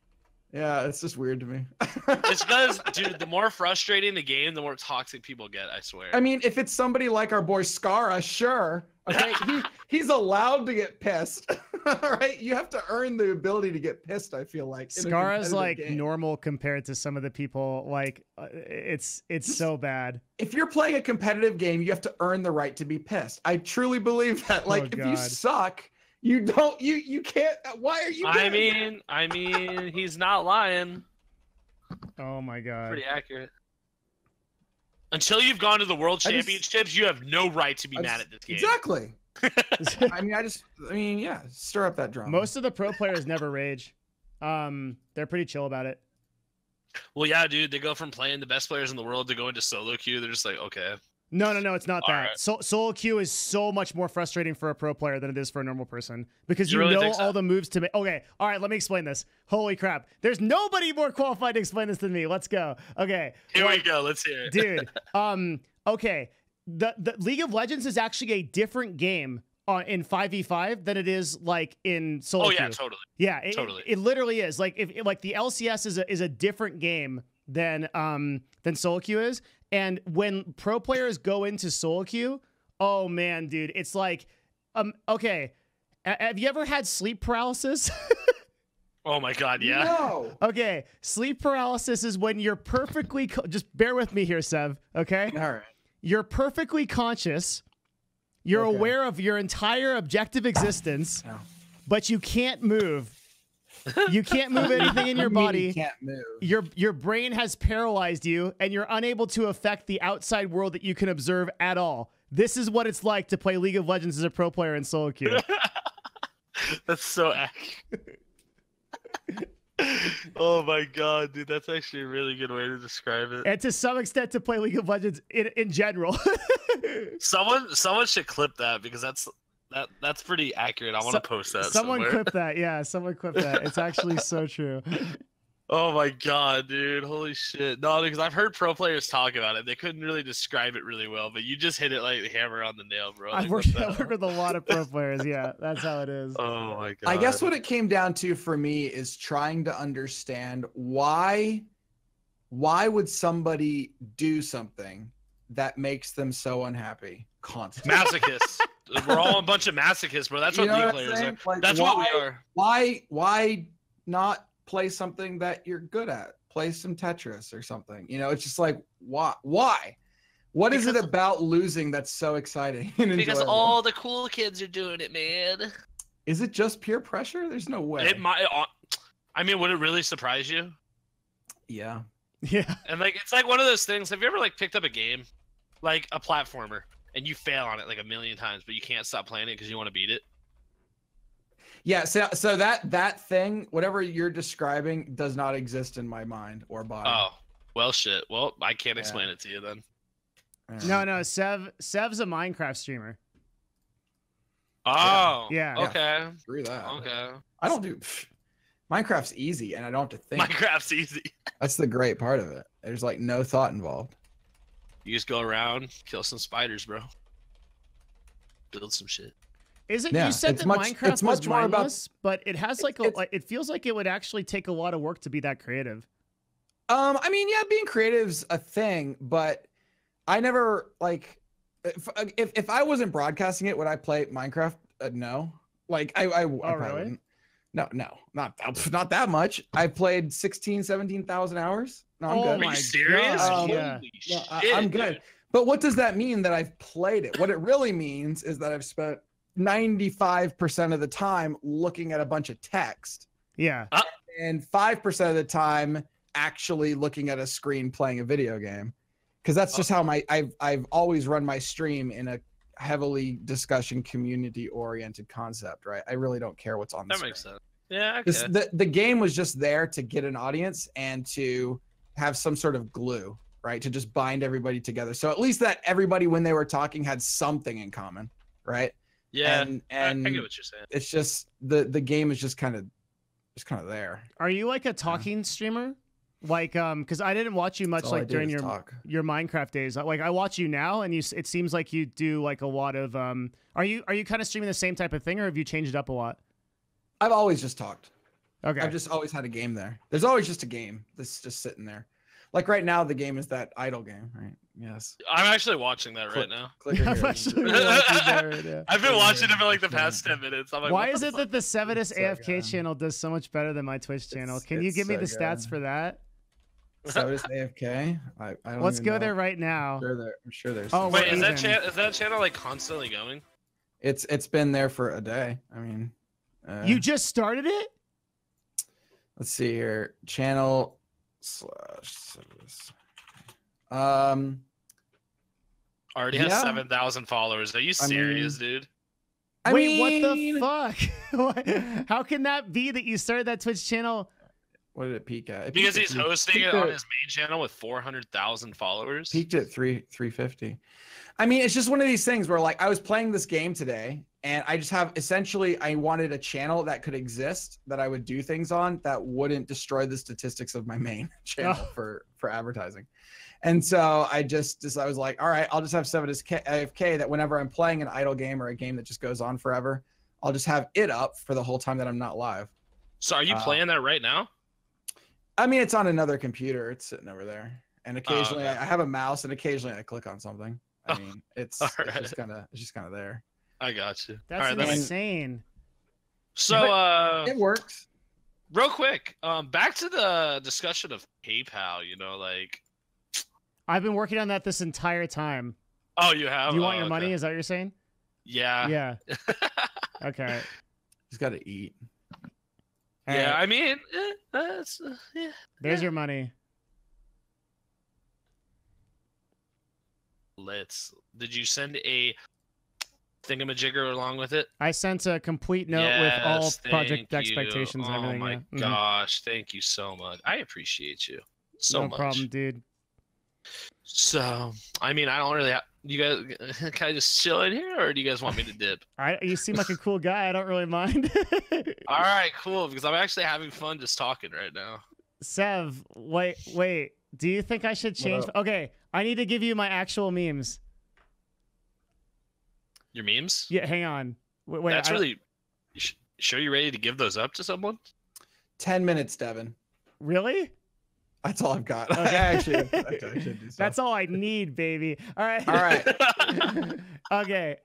Yeah, it's just weird to me. It's because, dude, the more frustrating the game, the more toxic people get, I swear. I mean, if it's somebody like our boy Skara, sure. Okay, he's allowed to get pissed. All right, you have to earn the ability to get pissed, I feel like. Skara's like normal compared to some of the people. Like, it's so bad. If you're playing a competitive game, you have to earn the right to be pissed. I truly believe that. Like, if you suck, you can't. Why are you? I mean, he's not lying. Oh my god. Pretty accurate. Until you've gone to the World Championships, you have no right to be mad at this game. Exactly. Yeah, stir up that drama. Most of the pro players never rage. They're pretty chill about it. Well, yeah, dude, they go from playing the best players in the world to go into solo queue. They're just like, okay. No, it's not that. Right. Solo queue is so much more frustrating for a pro player than it is for a normal person because you really know all the moves to make. Okay, all right, let me explain this. Holy crap. There's nobody more qualified to explain this than me. Let's go. Okay. Here we go. Let's hear it. Dude, okay. The League of Legends is actually a different game in 5v5 than it is like in solo queue. Oh, yeah, totally. Yeah, totally. It literally is. Like if the LCS is a different game than solo queue is. And when pro players go into solo queue, oh man, dude, it's like, okay, have you ever had sleep paralysis? Oh my god, yeah. No. Okay, sleep paralysis is when you're perfectly just bear with me here, Sev. Okay. All right. You're perfectly conscious. You're aware of your entire objective existence, but you can't move. You can't move anything in your body. You can't move. Your brain has paralyzed you, and you're unable to affect the outside world that you can observe at all. This is what it's like to play League of Legends as a pro player in solo queue. That's so accurate. Oh my god, dude, that's actually a really good way to describe it. And to some extent, to play League of Legends in general. Someone should clip that because that's pretty accurate. I want to post that Someone somewhere. clip that. Yeah, someone clip that. It's actually so true. Oh my god, dude. Holy shit. No, because I've heard pro players talk about it. They couldn't really describe it really well, but you just hit it like the hammer on the nail, bro. I've worked with a lot of pro players. Yeah, that's how it is. Oh my god. I guess what it came down to for me is trying to understand why would somebody do something that makes them so unhappy constantly? Masochists. We're all a bunch of masochists, bro. That's what League players are. Like, That's what we are. Why not play something that you're good at? Play some Tetris or something. You know, it's just like why? What is it about losing that's so exciting and Because enjoyable? all the cool kids are doing it, man. Is it just peer pressure? There's no way. It might. I mean, would it really surprise you? Yeah. Yeah. And like, it's like one of those things. Have you ever like picked up a game, like a platformer, and you fail on it like a million times, but you can't stop playing it because you want to beat it? Yeah, so that thing, whatever you're describing, does not exist in my mind or body. Oh, well, shit. Well, I can't explain it to you then. No, Sev's a Minecraft streamer. Oh, Yeah. Okay. Screw that. Okay. I don't do. Minecraft's easy, and I don't have to think. Minecraft's easy. That's the great part of it. There's like no thought involved. You just go around, kill some spiders, bro. Build some shit. Isn't Yeah, you said it's that much- Minecraft it's much was more about- mindless, but it has like it feels like it would actually take a lot of work to be that creative. I mean, yeah, being creative's a thing, but I never like if I wasn't broadcasting it, would I play Minecraft? No. Like I probably really? wouldn't. No, not that much. I played 17,000 hours. No, I'm Oh good. Are my you serious? God, Holy yeah. shit, I'm good. dude. But what does that mean that I've played it? What it really means is that I've spent 95% of the time looking at a bunch of text Yeah. and 5% of the time actually looking at a screen playing a video game. Because that's just how I've always run my stream in a heavily discussion community oriented concept, right? I really don't care what's on the That screen. makes sense. Yeah, okay. The game was just there to get an audience and to have some sort of glue, right? To just bind everybody together. So at least that everybody, when they were talking, had something in common, right? Yeah, and I get what you're saying. it's just the game is just kind of there. Are you like a talking streamer? Like because I didn't watch you much All I like do during is your talk. Minecraft days. Like I watch you now, and it seems like you do like a lot of Are you kind of streaming the same type of thing, or have you changed it up a lot? I've always just talked. Okay. I've just always had a game there. There's always just a game that's just sitting there. Like right now, the game is that idle game, right? Yes. I'm actually watching that right now. Clicker I'm here. actually watching that right now. I've been watching it for like the past 10 minutes. I'm like, Why what is the it that the Sevadus It's so AFK good. channel does so much better than my Twitch channel? Can you it's give me so the stats good. for that? So is AFK. I don't Let's even go know. there right now. I'm sure there's. Oh, some we're Wait, is stats. even. that channel like constantly going? It's been there for a day. I mean, You just started it? let's see here. Channel / Already has Yeah. 7,000 followers. Are you I serious, mean- dude? I Wait, mean, what the fuck? How can that be that you started that Twitch channel? What did it peak at? It Because peaked he's at hosting peaked it on at- his main channel with 400,000 followers. Peaked at 350. I mean, it's just one of these things where like I was playing this game today and I just have essentially I wanted a channel that could exist that I would do things on that wouldn't destroy the statistics of my main channel Oh. for advertising. And so I I was like, all right, I'll just have Sevadus AFK that whenever I'm playing an idle game or a game that just goes on forever, I'll just have it up for the whole time that I'm not live. So are you playing that right now? I mean, it's on another computer. It's sitting over there. And occasionally okay. I have a mouse and occasionally I click on something. I mean, it's Alright. just kind of there. I got you. That's All right, that makes- insane. So It works. real quick, back to the discussion of PayPal, like I've been working on that this entire time. oh, you have. Do you want Oh, your money? okay. Is that what you're saying? Yeah. Yeah. Okay. He's got to eat. All Yeah, right, I mean, that's yeah. there's your money. Did you send a thingamajigger along with it? I sent a complete note with all Yes, project thank you. expectations and everything. Oh my yeah. Mhm. gosh, thank you so much. I appreciate you so No much. problem, dude. So, I mean, I don't really have, you guys, can I just chill in here, or do you guys want me to dip? You seem like a cool guy. I don't really mind. All right, cool, because I'm actually having fun just talking right now. Sev, wait. Do you think I should change? Okay, I need to give you my actual memes. Your memes? Yeah, hang on. Wait, That's really, sure you're ready to give those up to someone? 10 minutes, Devin. Really? That's all I've got. Okay. I should do so. That's all I need, baby. All right. All right. Okay.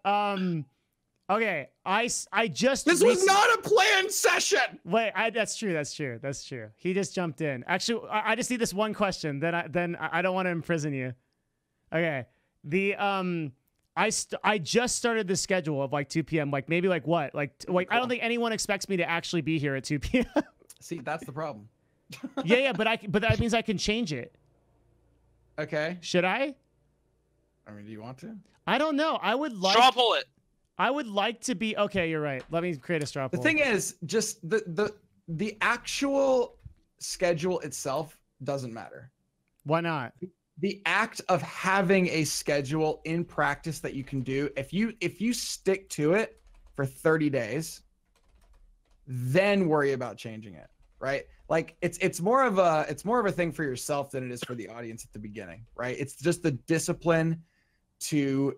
Okay. I just. This was not a planned session. Wait. That's true. He just jumped in. Actually, I just need this one question. Then I don't want to imprison you. Okay. I just started the schedule of like 2 p.m. Like maybe like what? Like Cool. I don't think anyone expects me to actually be here at 2 p.m. See, that's the problem. yeah, but that means I can change it. Okay. Should I? I mean, do you want to? I don't know. I would like. Straw pull it. I would like to be. Okay, you're right. Let me create a straw poll. The thing is, just the actual schedule itself doesn't matter. Why not? The act of having a schedule in practice that you can do, if you stick to it for 30 days, then worry about changing it, right? Like it's more of a thing for yourself than it is for the audience at the beginning, right? It's just the discipline to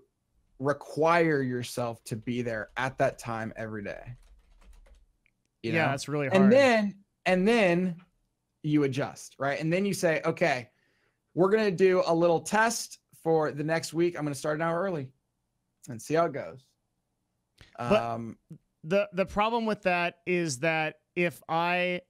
require yourself to be there at that time every day. You know? That's really hard. And then you adjust, right? And then you say, okay, we're going to do a little test for the next week. I'm going to start an hour early and see how it goes. But the problem with that is that if I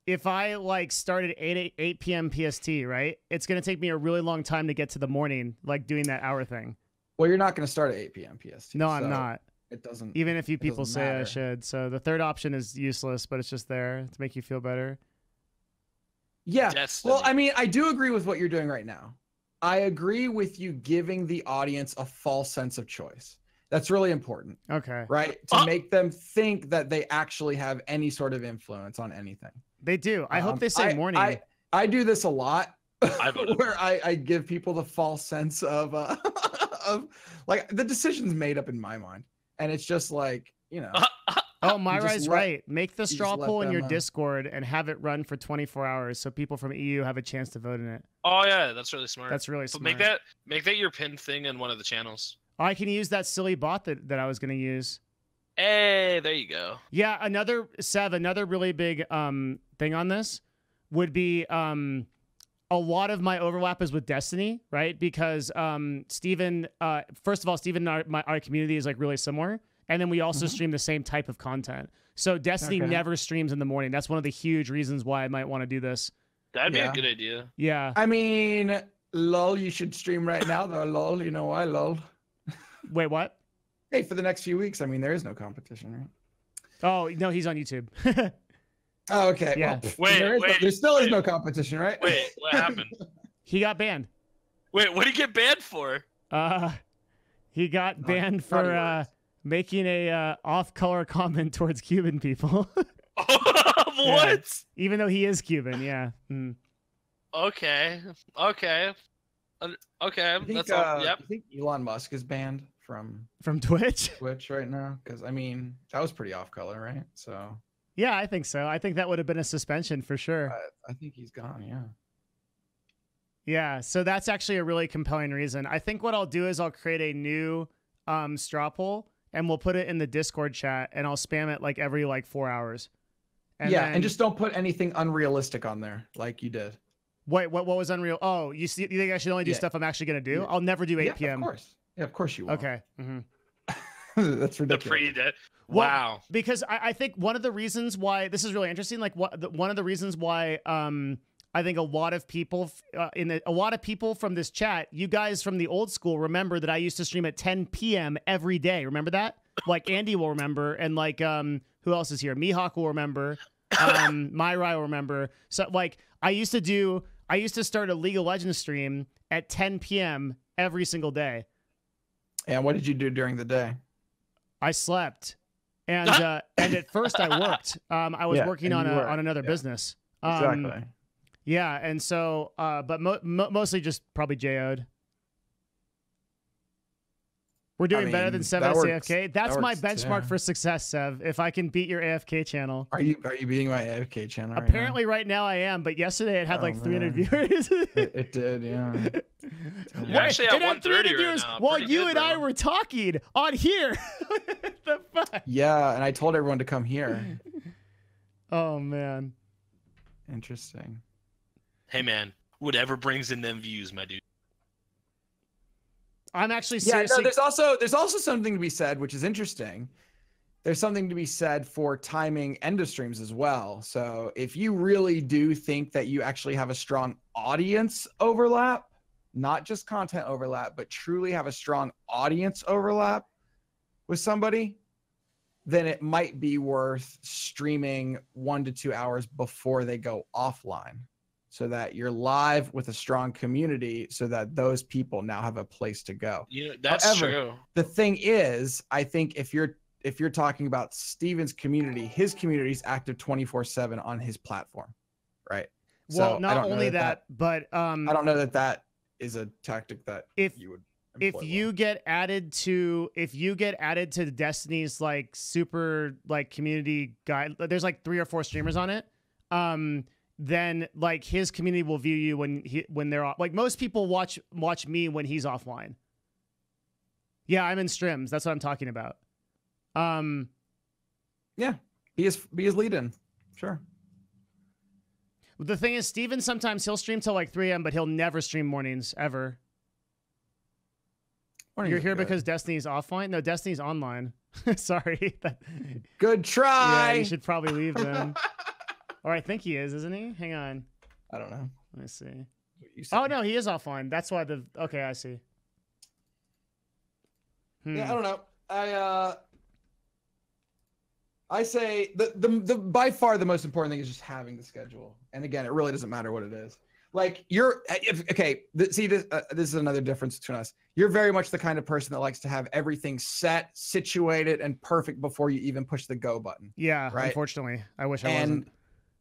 like start at 8 p.m. PST, right? It's going to take me a really long time to get to the morning, like doing that hour thing. Well, you're not going to start at 8 p.m. PST. No, I'm not. It doesn't. Even if you people say I matter. should. So the third option is useless, but it's just there to make you feel better. Yeah. Destiny. Well, I mean, I do agree with what you're doing right now. I agree with you giving the audience a false sense of choice. That's really important. Okay. Right? To make them think that they actually have any sort of influence on anything. They do. I hope they say morning. I do this a lot voted where I give people the false sense of of like the decision's made up in my mind. And it's just like, you know. Oh, Myra's right. Make the just straw let poll in your them, Discord and have it run for 24 hours so people from EU have a chance to vote in it. Oh yeah, that's really smart. That's really But smart. make that your pinned thing in one of the channels. I can use that silly bot that I was going to use. Hey, there you go. Yeah, another really big thing on this would be a lot of my overlap is with Destiny, right? Because Steven, first of all, Steven and our community is like really similar. And then we also stream the same type of content. So Destiny never streams in the morning. That's one of the huge reasons why I might want to do this. That'd be a good idea. Yeah. I mean, lol, you should stream right now though, lol. You know why, lol? Wait, what? Hey, for the next few weeks, I mean, there is no competition, right? Oh, no, he's on YouTube. Oh, okay. Yeah. Well, there still is no competition, right? Wait, what happened? He got banned. Wait, what did he get banned for? He got banned for making a off-color comment towards Cuban people. What? Yeah. Even though he is Cuban, yeah. Mm. Okay. That's all. Yep. I think Elon Musk is banned from Twitch. Twitch right now because I mean that was pretty off color, right? So yeah, I think so. I think that would have been a suspension for sure. I think he's gone. Yeah. Yeah. So that's actually a really compelling reason. I think what I'll do is I'll create a new straw poll and we'll put it in the Discord chat and I'll spam it like every 4 hours. And and just don't put anything unrealistic on there like you did. Wait, what was unreal? Oh, you think I should only do stuff I'm actually gonna do? I'll never do 8 p.m. Of course. Yeah, of course you will. Okay. Mm-hmm. That's ridiculous. The pre-dead. Well, Wow. because I think one of the reasons why this is really interesting, one of the reasons why I think a lot of people from this chat, you guys from the old school remember that I used to stream at 10 p.m. every day. Remember that? Like Andy will remember, and who else is here? Mihawk will remember. Myra will remember. So I used to start a League of Legends stream at 10 p.m. every single day. And what did you do during the day? I slept, and at first I worked. I was working on another business. Exactly. Yeah, and so, but mostly just probably JO'd. We're doing better than Sevadus AFK. That's my benchmark for success, Sev. If I can beat your AFK channel. Are you beating my AFK channel? Apparently, right now I am. But yesterday it had like 300 viewers. it did, yeah. You're actually at 130 right now. While you and I were talking on here. What the fuck? Yeah, and I told everyone to come here. Oh man. Interesting. Hey man, whatever brings in them views, my dude. I'm actually seriously. Yeah, no, there's also something to be said, which is interesting. There's something to be said for timing end of streams as well. So if you really do think that you actually have a strong audience overlap, not just content overlap, but truly have a strong audience overlap with somebody, then it might be worth streaming 1 to 2 hours before they go offline, so that you're live with a strong community, so that those people now have a place to go. Yeah, that's true. The thing is, I think if you're talking about Steven's community, his community is active 24/7 on his platform, right? Well, so not only that, but I don't know that is a tactic that you would. If you get added to Destiny's like super like community guide, there's like 3 or 4 streamers on it. Then like his community will view you when they're off. Like most people watch me when he's offline. Yeah, I'm in streams. That's what I'm talking about. Yeah, be his lead in. Sure. The thing is, Steven, sometimes he'll stream till like 3 a.m., but he'll never stream mornings ever. You're here because Destiny's offline? No, Destiny's online. Sorry. Good try. Yeah, you should probably leave then. Or I think he is, isn't he? Hang on. I don't know. Let me see. Oh, no, he is offline. That's why okay, I see. Yeah, I don't know. I say the by far the most important thing is just having the schedule. And again, it really doesn't matter what it is. Like this is another difference between us. You're very much the kind of person that likes to have everything set, situated, and perfect before you even push the go button. Yeah, right? Unfortunately. I wish I wasn't.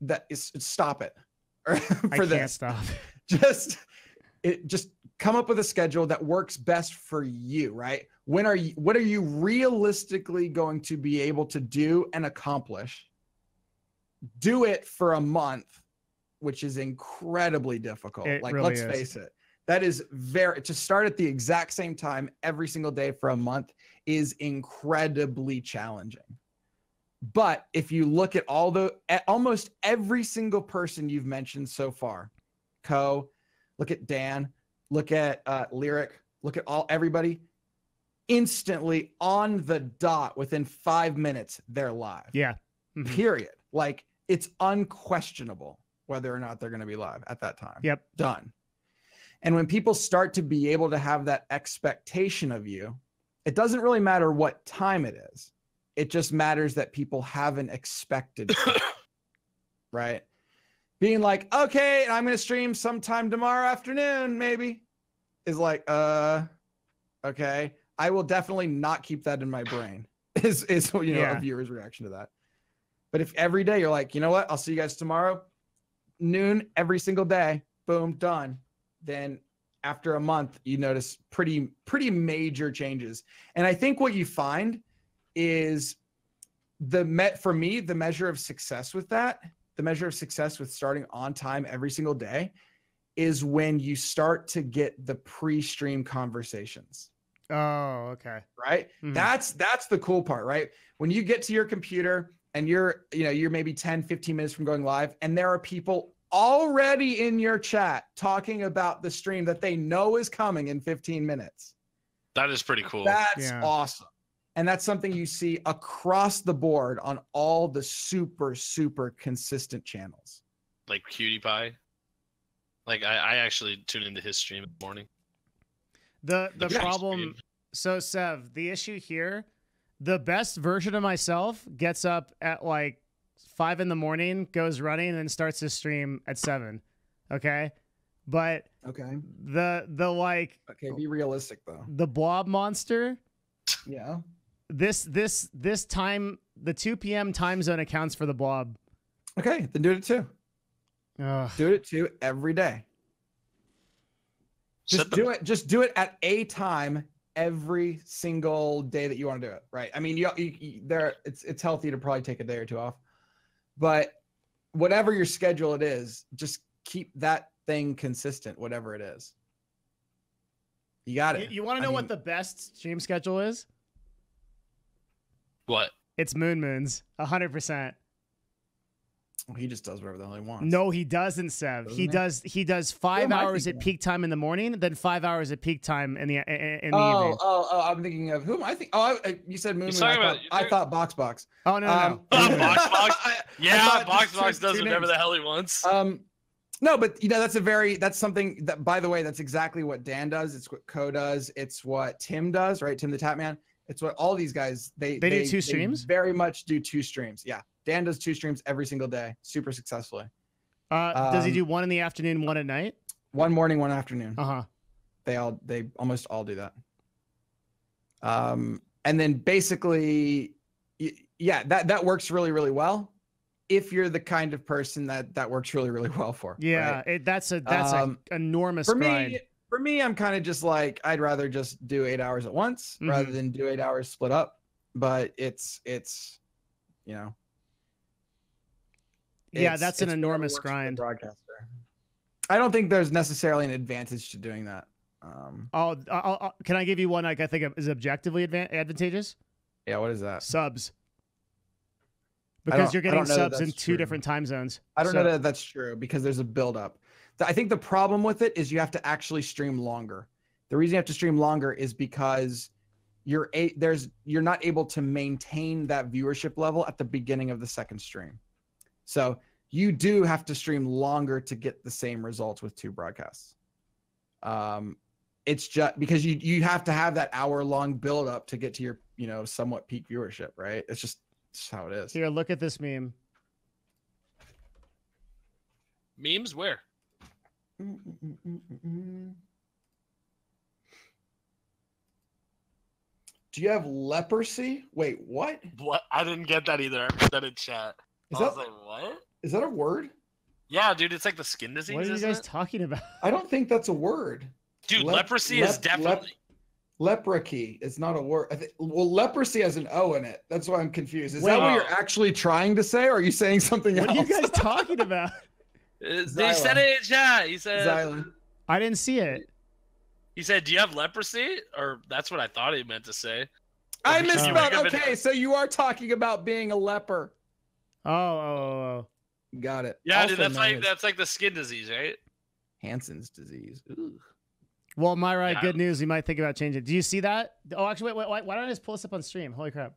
That is, stop it. I can't stop. Just come up with a schedule that works best for you, right? What are you realistically going to be able to do and accomplish? Do it for a month, which is incredibly difficult. Let's face it. That is to start at the exact same time every single day for a month is incredibly challenging. But if you look at almost every single person you've mentioned so far, look at Dan, look at Lyric, look at everybody, instantly on the dot within 5 minutes, they're live. Yeah. Mm-hmm. Period. Like it's unquestionable whether or not they're going to be live at that time. Yep. Done. And when people start to be able to have that expectation of you, it doesn't really matter what time it is. It just matters that people have an expected time, right? Being like, okay, I'm going to stream sometime tomorrow afternoon, maybe, is like, okay. I will definitely not keep that in my brain, is a viewer's reaction to that. But if every day you're like, you know what, I'll see you guys tomorrow, noon, every single day, boom, done. Then after a month, you notice pretty major changes. And I think what you find is for me, the measure of success with starting on time every single day is when you start to get the pre-stream conversations. Oh, okay. Right? Mm-hmm. That's the cool part, right? When you get to your computer and you're maybe 10, 15 minutes from going live, and there are people already in your chat talking about the stream that they know is coming in 15 minutes. That is pretty cool. That's awesome. And that's something you see across the board on all the super, super consistent channels. Like Cutie Pie. Like I actually tune into his stream in the morning. The problem, so Sev, the issue here, the best version of myself gets up at like 5 a.m, goes running, and then starts his stream at 7. Okay. But Okay. the like Okay, be realistic though. the blob monster, Yeah. this time, the 2 p.m. time zone accounts for the blob. Okay, then do it too. Ugh. Do it too every day. Just do it. Just do it at a time every single day that you want to do it. Right. I mean, it's healthy to probably take a day or two off, but whatever your schedule it is, just keep that thing consistent, whatever it is. You got it. You want to know what the best stream schedule is? What? It's Moon's 100%. Well, he just does whatever the hell he wants. No, he doesn't, Sev. He does 5 hours at peak time in the morning, then 5 hours at peak time in the evening. Oh, I'm thinking of who am I think? Oh, you said Moon. I thought Box. Oh no. Box. Yeah, Box does whatever the hell he wants. No, but that's something that, by the way, that's exactly what Dan does. It's what Co does. It's what Tim does, right? Tim the Tapman. It's what all these guys, they do 2 streams? They very much do 2 streams. Yeah. Dan does 2 streams every single day, super successfully. Does he do 1 in the afternoon, 1 at night? 1 morning, 1 afternoon. Uh-huh. They almost all do that. And then basically, yeah, that works really, really well. If you're the kind of person that works really, really well for. Yeah, right? that's an enormous grind. For me, I'm kind of just like, I'd rather just do 8 hours at once rather than do 8 hours split up. But it's you know. Yeah, that's an enormous grind. Broadcaster. I don't think there's necessarily an advantage to doing that. Can I give you one I think is objectively advantageous? Yeah, what is that? Subs. Because you're getting subs in 2 different time zones. I don't know that that's true because there's a buildup. I think the problem with it is you have to actually stream longer. The reason you have to stream longer is because you're not able to maintain that viewership level at the beginning of the second stream. So you do have to stream longer to get the same results with 2 broadcasts. It's just because you have to have that hour-long build-up to get to your somewhat peak viewership, right? It's just how it is. Here, look at this meme. Memes where? Do you have leprosy? Wait, what? What? I didn't get that either. I put that in chat. I was like, what? Is that a word? Yeah, dude, it's like the skin disease. What are you guys talking about? I don't think that's a word. Dude, leprosy is definitely. Leprosy is not a word. Leprosy has an O in it. That's why I'm confused. Is that what you're actually trying to say, or are you saying something else? What are you guys talking about? They said it in chat. He said. Xylan. I didn't see it. He said, "Do you have leprosy?" Or that's what I thought he meant to say. I misspelled. Okay, so you are talking about being a leper. Oh. Got it. Yeah, dude, that's like the skin disease, right? Hansen's disease. Ooh. Well, Myra, good news. You might think about changing it. Do you see that? Oh, actually, wait. Why don't I just pull this up on stream? Holy crap.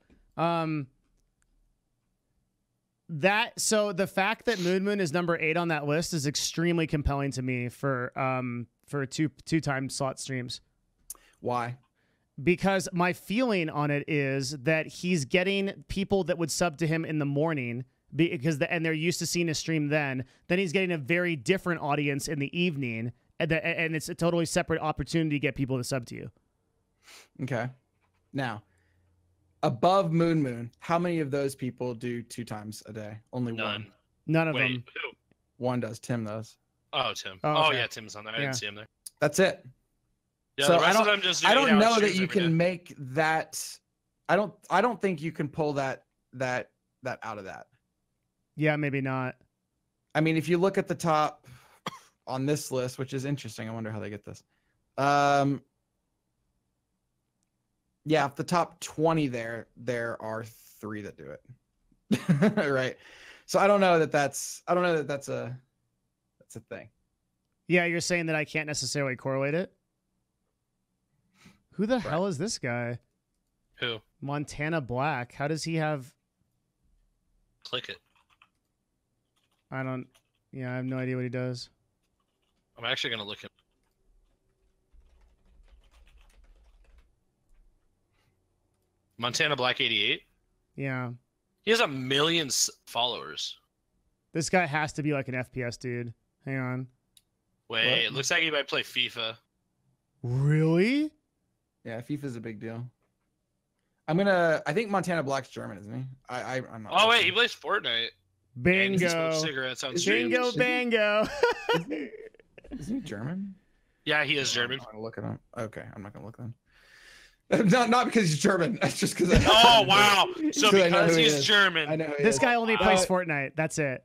So the fact that Moon is number 8 on that list is extremely compelling to me for two time slot streams. Why? Because my feeling on it is that he's getting people that would sub to him in the morning and they're used to seeing a stream then he's getting a very different audience in the evening. And it's a totally separate opportunity to get people to sub to you. Okay. Now, above Moon, how many of those people do 2 times a day? Only one. None of them. Who? One does. Tim does. Oh, Tim. Oh, okay. Yeah, Tim's on there. I didn't see him there. That's it. Yeah, so the rest of them just do I don't 8-hour know that streams you every can day. make that. I don't think you can pull that out of that. Yeah, maybe not. I mean, if you look at the top on this list, which is interesting. I wonder how they get this. Yeah, the top 20 there are 3 that do it. Right. So I don't know that that's a thing. Yeah, you're saying that I can't necessarily correlate it? Who the hell is this guy? Who? Montana Black. How does he have... Click it. I have no idea what he does. I'm actually going to look at Montana Black 88. Yeah. He has 1 million followers. This guy has to be like an FPS dude. Hang on. Wait, it looks like he might play FIFA. Really? Yeah, FIFA's a big deal. I think Montana Black's German, isn't he? I'm not. Oh wait, he plays Fortnite. And he Bingo. smokes cigarettes on stream. Bingo, bango. Isn't he German? Yeah, he is German. I'm gonna look it up. Okay, I'm not gonna look then. Not because he's German. That's just because. Oh wow! So because he's is. German. I know who he This is. guy only plays Fortnite. That's it.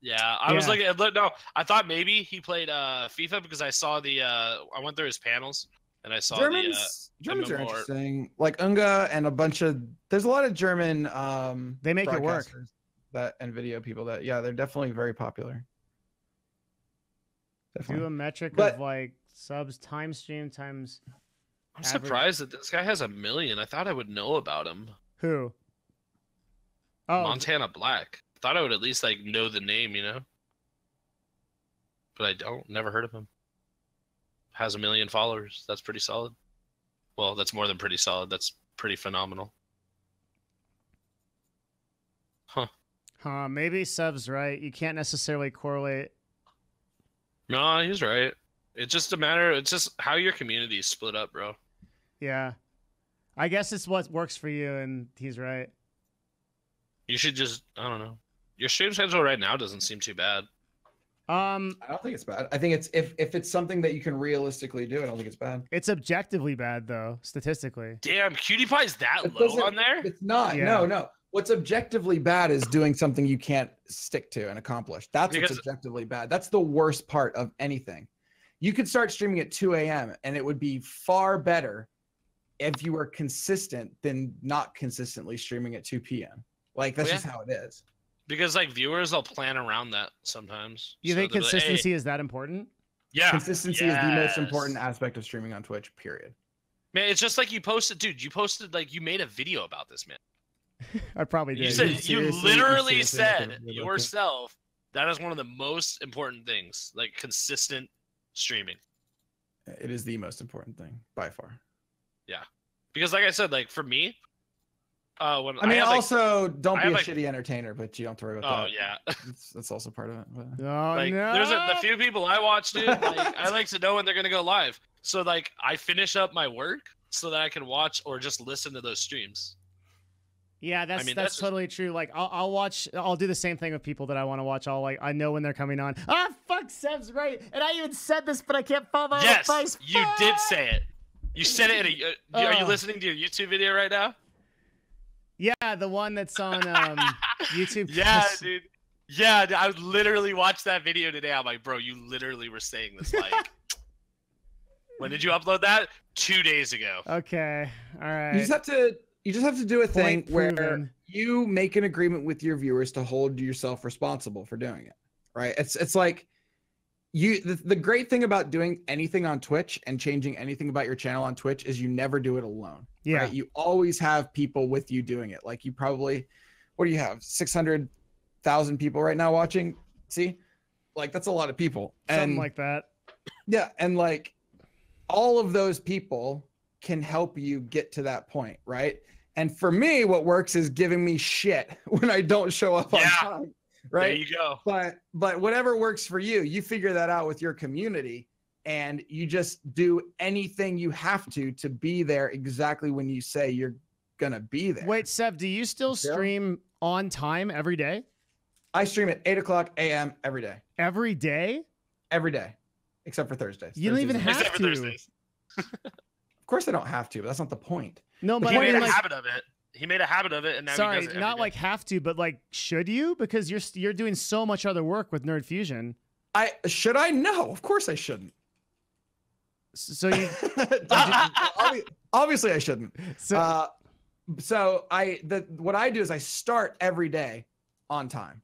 Yeah, I was looking. No, I thought maybe he played FIFA because I saw the. I went through his panels and I saw Germans the. Germans are MMR. interesting. Like Unga and a bunch of. There's a lot of German. They make it work. That and video people that they're definitely very popular. Do a metric of like subs time stream times. I'm surprised that this guy has 1 million. I thought I would know about him. Who? Oh, Montana Black. Thought I would at least like know the name, you know. But I don't. Never heard of him. Has 1 million followers. That's pretty solid. Well, that's more than pretty solid. That's pretty phenomenal. Huh. Maybe subs right. You can't necessarily correlate. No, he's right. It's just a matter. It's just how your community is split up, bro. Yeah. I guess it's what works for you, and he's right. You should just, I don't know. Your stream schedule right now doesn't seem too bad. I don't think it's bad. I think it's if it's something that you can realistically do, I don't think it's bad. It's objectively bad though, statistically. Damn, QtPie's that low on there? It's not. Yeah. No. What's objectively bad is doing something you can't stick to and accomplish. That's what's objectively bad. That's the worst part of anything. You could start streaming at 2 a.m. and it would be far better if you were consistent than not consistently streaming at 2 p.m. Like that's just how it is. Because like viewers will plan around that sometimes. You think consistency like, hey, is that important? Yeah. Consistency is the most important aspect of streaming on Twitch, period. Man, it's just like you posted, dude, like you made a video about this, man. I probably did. You literally said yourself that is one of the most important things, like consistent streaming. It is the most important thing by far. Yeah. Because like I said, like for me, don't be a shitty entertainer, but you don't have to worry about that. Oh yeah, that's also part of it. But... There's the few people I watch, dude. Like, I like to know when they're gonna go live, so like I finish up my work so that I can watch or just listen to those streams. Yeah, that's totally true. Like I'll do the same thing with people that I want to watch. I know when they're coming on. Ah, fuck, Seb's right, and I even said this, but I can't follow my yes, advice. You did say it. You said it. Are you listening to your YouTube video right now? Yeah, the one that's on YouTube. Yeah, dude. Yeah, I literally watched that video today. I'm like, bro, you literally were saying this. Like, when did you upload that? 2 days ago. Okay, all right. You just have to do a thing where you make an agreement with your viewers to hold yourself responsible for doing it, right? It's like the great thing about doing anything on Twitch and changing anything about your channel on Twitch is you never do it alone. Yeah. Right? You always have people with you doing it. Like you probably, what do you have? 600,000 people right now watching. See, like that's a lot of people. Something like that. Yeah. And like all of those people can help you get to that point. Right. And for me, what works is giving me shit when I don't show up on time. Right. There you go. But whatever works for you, you figure that out with your community and you just do anything you have to be there exactly when you say you're going to be there. Wait, Seb, do you still stream on time every day? I stream at 8:00 a.m. every day. Every day? Every day. Except for Thursdays. You don't even have Except for to. Thursdays. Of course I don't have to, but that's not the point. No, but he I made mean, a like, habit of it. He made a habit of it, and now sorry, he does it not every like day. have to, but like should you? Because you're doing so much other work with Nerd Fusion. Should I? No, of course I shouldn't. So you obviously I shouldn't. so What I do is I start every day on time.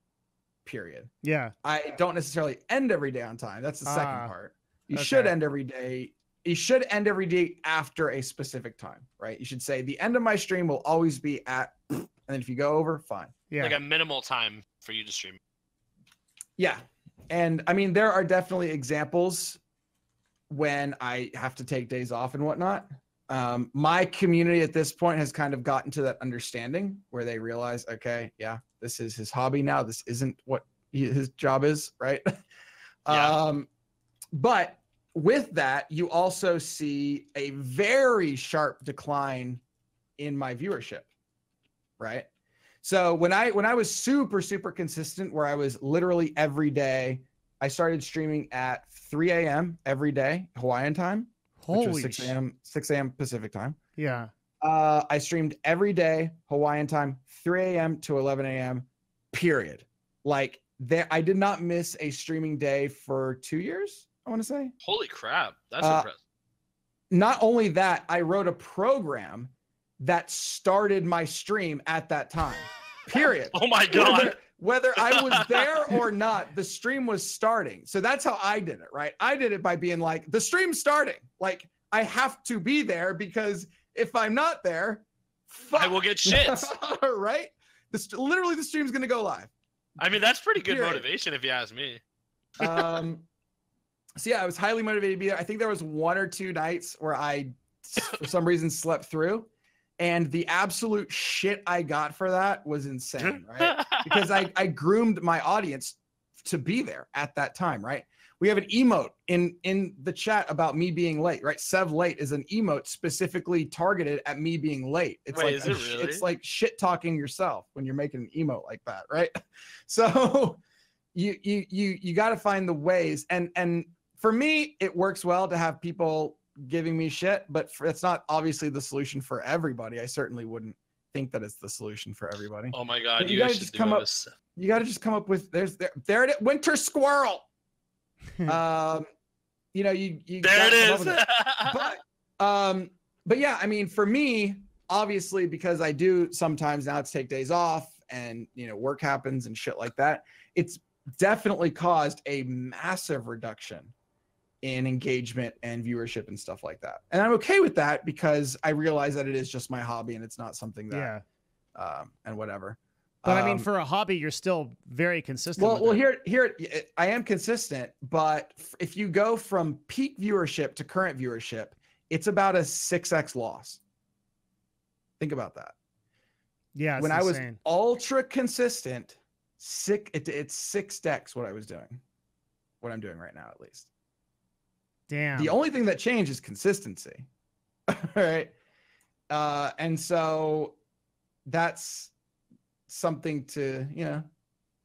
Period. yeah. I don't necessarily end every day on time. That's the second part. You okay. should end every day. You should end every day after a specific time, right? You should say the end of my stream will always be at, and then if you go over, fine. Yeah. Like a minimal time for you to stream. Yeah. And I mean, there are definitely examples when I have to take days off and whatnot. My community at this point has kind of gotten to that understanding where they realize, okay, yeah, this is his hobby now. This isn't what his job is, right? Yeah. But with that, you also see a very sharp decline in my viewership, right? So when I was super consistent, where I was literally every day, I started streaming at 3 a.m. every day Hawaiian time, which was 6 a.m. Pacific time. Yeah. I streamed every day Hawaiian time, 3 a.m. to 11 a.m. period. Like I did not miss a streaming day for 2 years, I want to say. Holy crap. That's impressive. Not only that, I wrote a program that started my stream at that time, period. Oh my God. Whether I was there or not, the stream was starting. So that's how I did it, right? I did it by being like, the stream's starting. Like, I have to be there, because if I'm not there, I will get shit. Right? Literally, the stream's going to go live. I mean, that's pretty good motivation if you ask me. So yeah, I was highly motivated to be there. I think there was 1 or 2 nights where I, for some reason, slept through. And the absolute shit I got for that was insane, right? Because I groomed my audience to be there at that time, right? We have an emote in the chat about me being late, right? Sev late is an emote specifically targeted at me being late. It's Wait, is it really? It's like shit talking yourself when you're making an emote like that, right? So you got to find the ways, and for me, it works well to have people giving me shit, but it's not obviously the solution for everybody. I certainly wouldn't think that it's the solution for everybody. Oh my God, you gotta just come up. You got to just come up with there it is. Winter squirrel. You know, you there it is. But yeah, I mean, for me, obviously, because I do sometimes now take days off, and you know, work happens and shit like that. It's definitely caused a massive reduction in engagement and viewership and stuff like that. And I'm okay with that, because I realize that it is just my hobby and it's not something that, and whatever. But I mean, for a hobby, you're still very consistent. Well, here, I am consistent, but if you go from peak viewership to current viewership, it's about a 6x loss. Think about that. Yeah. When I was ultra consistent, it's 6x what I was doing, what I'm doing right now, at least. Damn. The only thing that changed is consistency. Right. And so that's something to,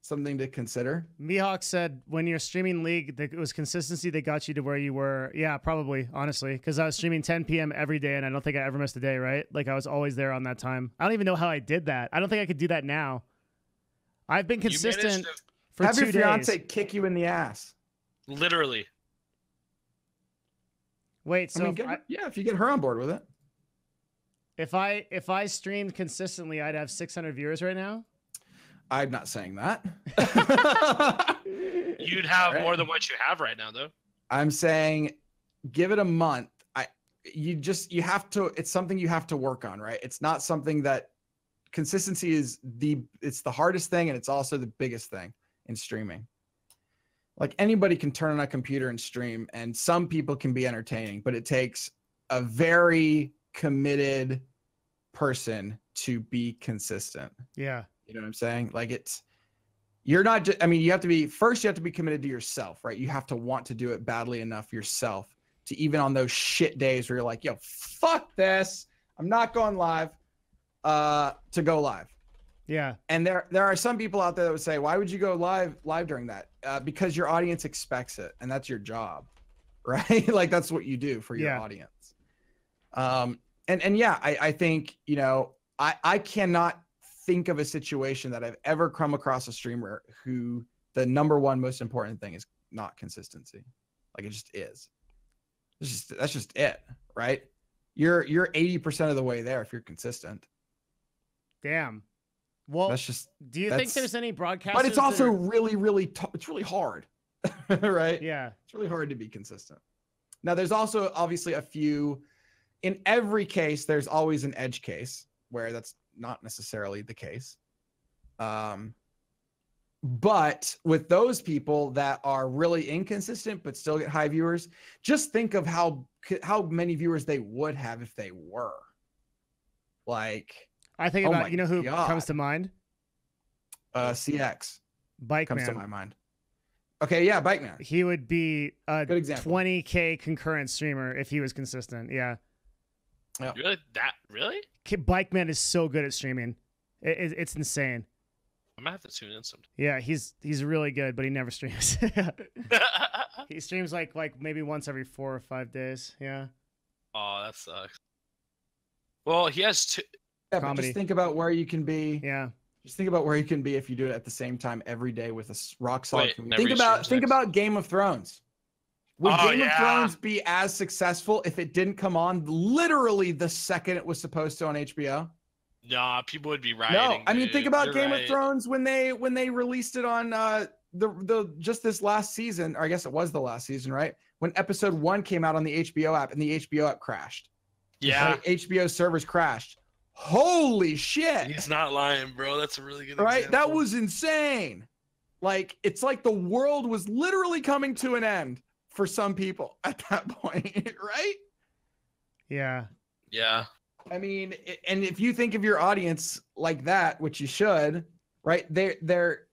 something to consider. Mihawk said when you're streaming League, it was consistency that got you to where you were. Yeah, probably, honestly, because I was streaming 10 p.m. every day, and I don't think I ever missed a day, right? Like, I was always there on that time. I don't even know how I did that. I don't think I could do that now. I've been consistent for 2 days. Have your fiance kick you in the ass. Literally. Wait, so if you get her on board with it. If I streamed consistently, I'd have 600 viewers right now. I'm not saying that. You'd have more than what you have right now, though. I'm saying give it a month. You have to, it's something you have to work on, right? It's not something that consistency it's the hardest thing, and it's also the biggest thing in streaming. Like, anybody can turn on a computer and stream, and some people can be entertaining, but it takes a very committed person to be consistent. Yeah. You know what I'm saying? Like, you're not just, I mean, you have to be committed to yourself, right? You have to want to do it badly enough yourself to, even on those shit days where you're like, yo, fuck this, I'm not going live, to go live. Yeah. And there are some people out there that would say, why would you go live during that? Because your audience expects it, and that's your job, right? Like, that's what you do for your audience. And yeah, I think, I cannot think of a situation that I've ever come across a streamer who the number one most important thing is not consistency. Like, it just is. That's just it, right? You're 80% of the way there if you're consistent. Damn. Well, do you think there's any broadcasters? But it's also really it's really hard, right? Yeah. It's really hard to be consistent. Now, there's also obviously a few, in every case, there's always an edge case where that's not necessarily the case. But with those people that are really inconsistent but still get high viewers, just think of how many viewers they would have if they were. Like, I think about, who comes to mind? CX Bike comes Man. to my mind. Okay, yeah, Bike Man. He would be a Good example. 20K concurrent streamer if he was consistent. Yeah. Yeah. Really? Bike Man is so good at streaming. It's insane. I might have to tune in sometime. Yeah, he's really good, but he never streams. He streams like maybe once every 4 or 5 days. Yeah. Oh, that sucks. Well, he has two. Yeah, but Comedy. just think about where you can be. Yeah. Just think about where you can be if you do it at the same time every day with a rock solid Wait, community. never Think about Game of Thrones. Would Game of Thrones be as successful if it didn't come on literally the second it was supposed to on HBO? Nah, people would be rioting. No, I mean dude. think about You're Game right. of Thrones when they released it on the just this last season, or I guess it was the last season, right? When episode 1 came out on the HBO app and the HBO app crashed. Yeah. Right? HBO servers crashed. Holy shit. He's not lying, bro. That's a really good Right? example. That was insane. Like, it's like the world was literally coming to an end for some people at that point, right? Yeah. Yeah. I mean, and if you think of your audience like that, which you should, right? They're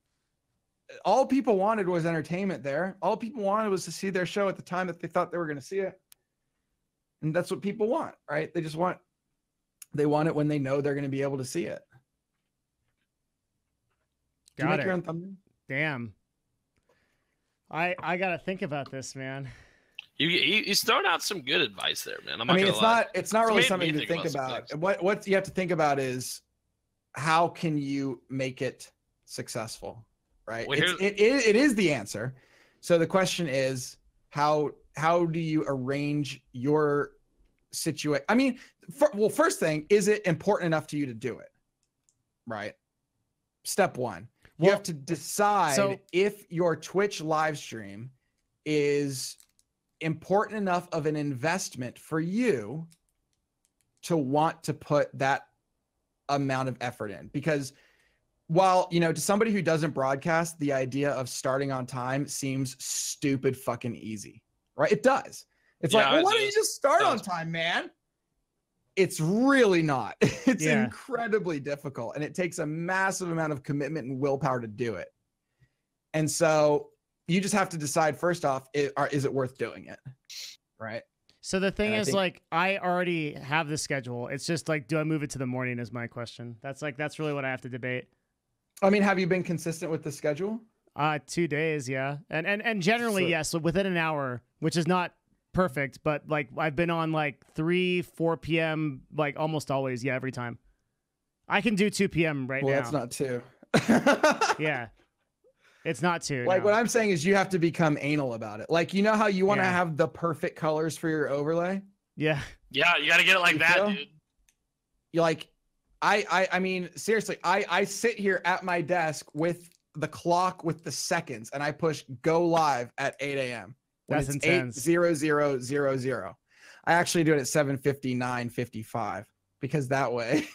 all people wanted was entertainment there. All people wanted was to see their show at the time that they thought they were going to see it. And that's what people want, right? They want it when they know they're going to be able to see it. Do you Got make your it. own thumbnail? Damn. I gotta think about this, man. He's thrown out some good advice there, man. I'm not I mean, gonna lie. it's not really made something me to think think about some about. What you have to think about is how can you make it successful, right? Well, it is the answer. So the question is how do you arrange your situation? I mean, first thing, is it important enough to you to do it? Right. Step one. You have to decide if your Twitch live stream is important enough of an investment for you to want to put that amount of effort in. Because while, to somebody who doesn't broadcast, the idea of starting on time seems stupid fucking easy, right? It does. It's like, well, why don't you just start on time, man? It's really not. It's incredibly difficult, and it takes a massive amount of commitment and willpower to do it. And so you just have to decide first off, is it worth doing it? Right. So the thing is, I already have the schedule. It's just like, do I move it to the morning is my question. That's really what I have to debate. I mean, have you been consistent with the schedule? 2 days, yeah. And generally, yes, so within an hour, which is not perfect, but like I've been on like 3-4 p.m. like almost always, every time. I can do 2 p.m. right now. Well, that's not 2. Yeah. It's not 2. Like what I'm saying is you have to become anal about it. Like, you know how you want to have the perfect colors for your overlay? Yeah. Yeah, you got to get it like that, dude. You're like, I mean, seriously, I sit here at my desk with the clock with the seconds and I push go live at 8 a.m. That's intense. 8:00:00. I actually do it at 7:59:55 because that way,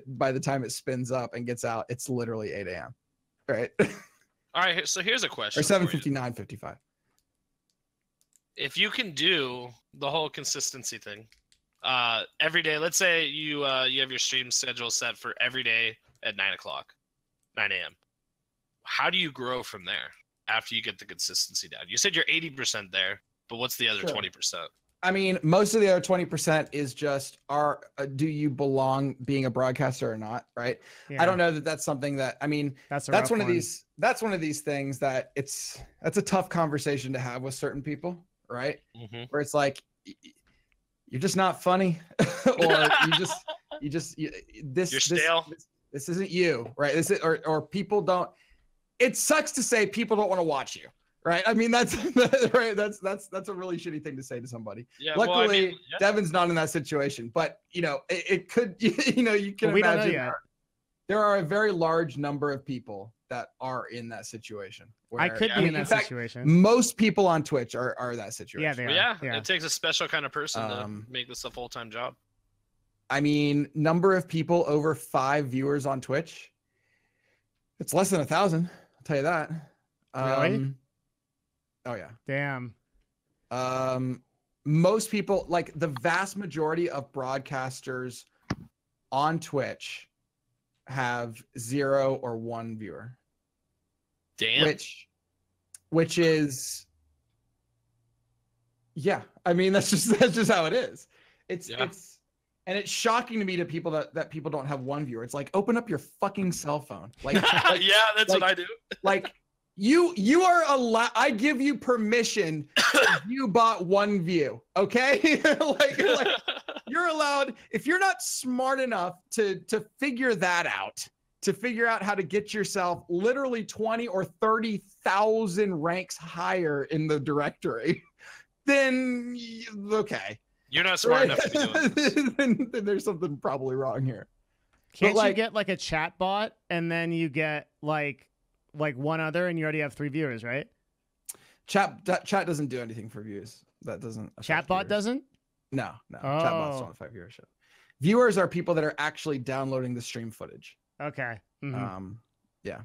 by the time it spins up and gets out, it's literally 8 a.m. Right? All right, so here's a question. Or 7:59:55. If you can do the whole consistency thing, every day, let's say you have your stream schedule set for every day at 9 a.m. How do you grow from there after you get the consistency down? You said you're 80% there, but what's the other 20%? I mean, most of the other 20% is just do you belong being a broadcaster or not, right? Yeah. I don't know that that's something that, I mean, that's one of these things that that's a tough conversation to have with certain people, right? Mm-hmm. Where it's like, you're just not funny or you're stale. This isn't you, right? Or people don't, it sucks to say people don't want to watch you. Right. I mean, that's right. That's a really shitty thing to say to somebody. Yeah, luckily, Devin's not in that situation, but it could, you can imagine there are a very large number of people that are in that situation. Where, I could be in that situation. Most people on Twitch are that situation. Yeah, they are. Yeah, it takes a special kind of person to make this a full-time job. I mean, number of people over 5 viewers on Twitch, it's less than 1,000. I'll tell you that. Really? Oh yeah. Damn. Most people, like the vast majority of broadcasters on Twitch have 0 or 1 viewer. Damn. Which which is, yeah, I mean, that's just how it is. It's and it's shocking to me to people that people don't have one viewer. It's like, open up your fucking cell phone. Like yeah, that's what I do. Like you are allowed, I give you permission if you bought one view, okay? like you're allowed, if you're not smart enough to figure that out, to figure out how to get yourself literally 20 or 30,000 ranks higher in the directory, then okay. You're not smart enough to be doing this. then there's something probably wrong here. Can't you get like a chat bot and then you get like one other and you already have 3 viewers, right? Chat doesn't do anything for views. That doesn't. Chatbot doesn't? No. Oh. Chatbots don't affect viewership. Viewers are people that are actually downloading the stream footage. Okay. Yeah.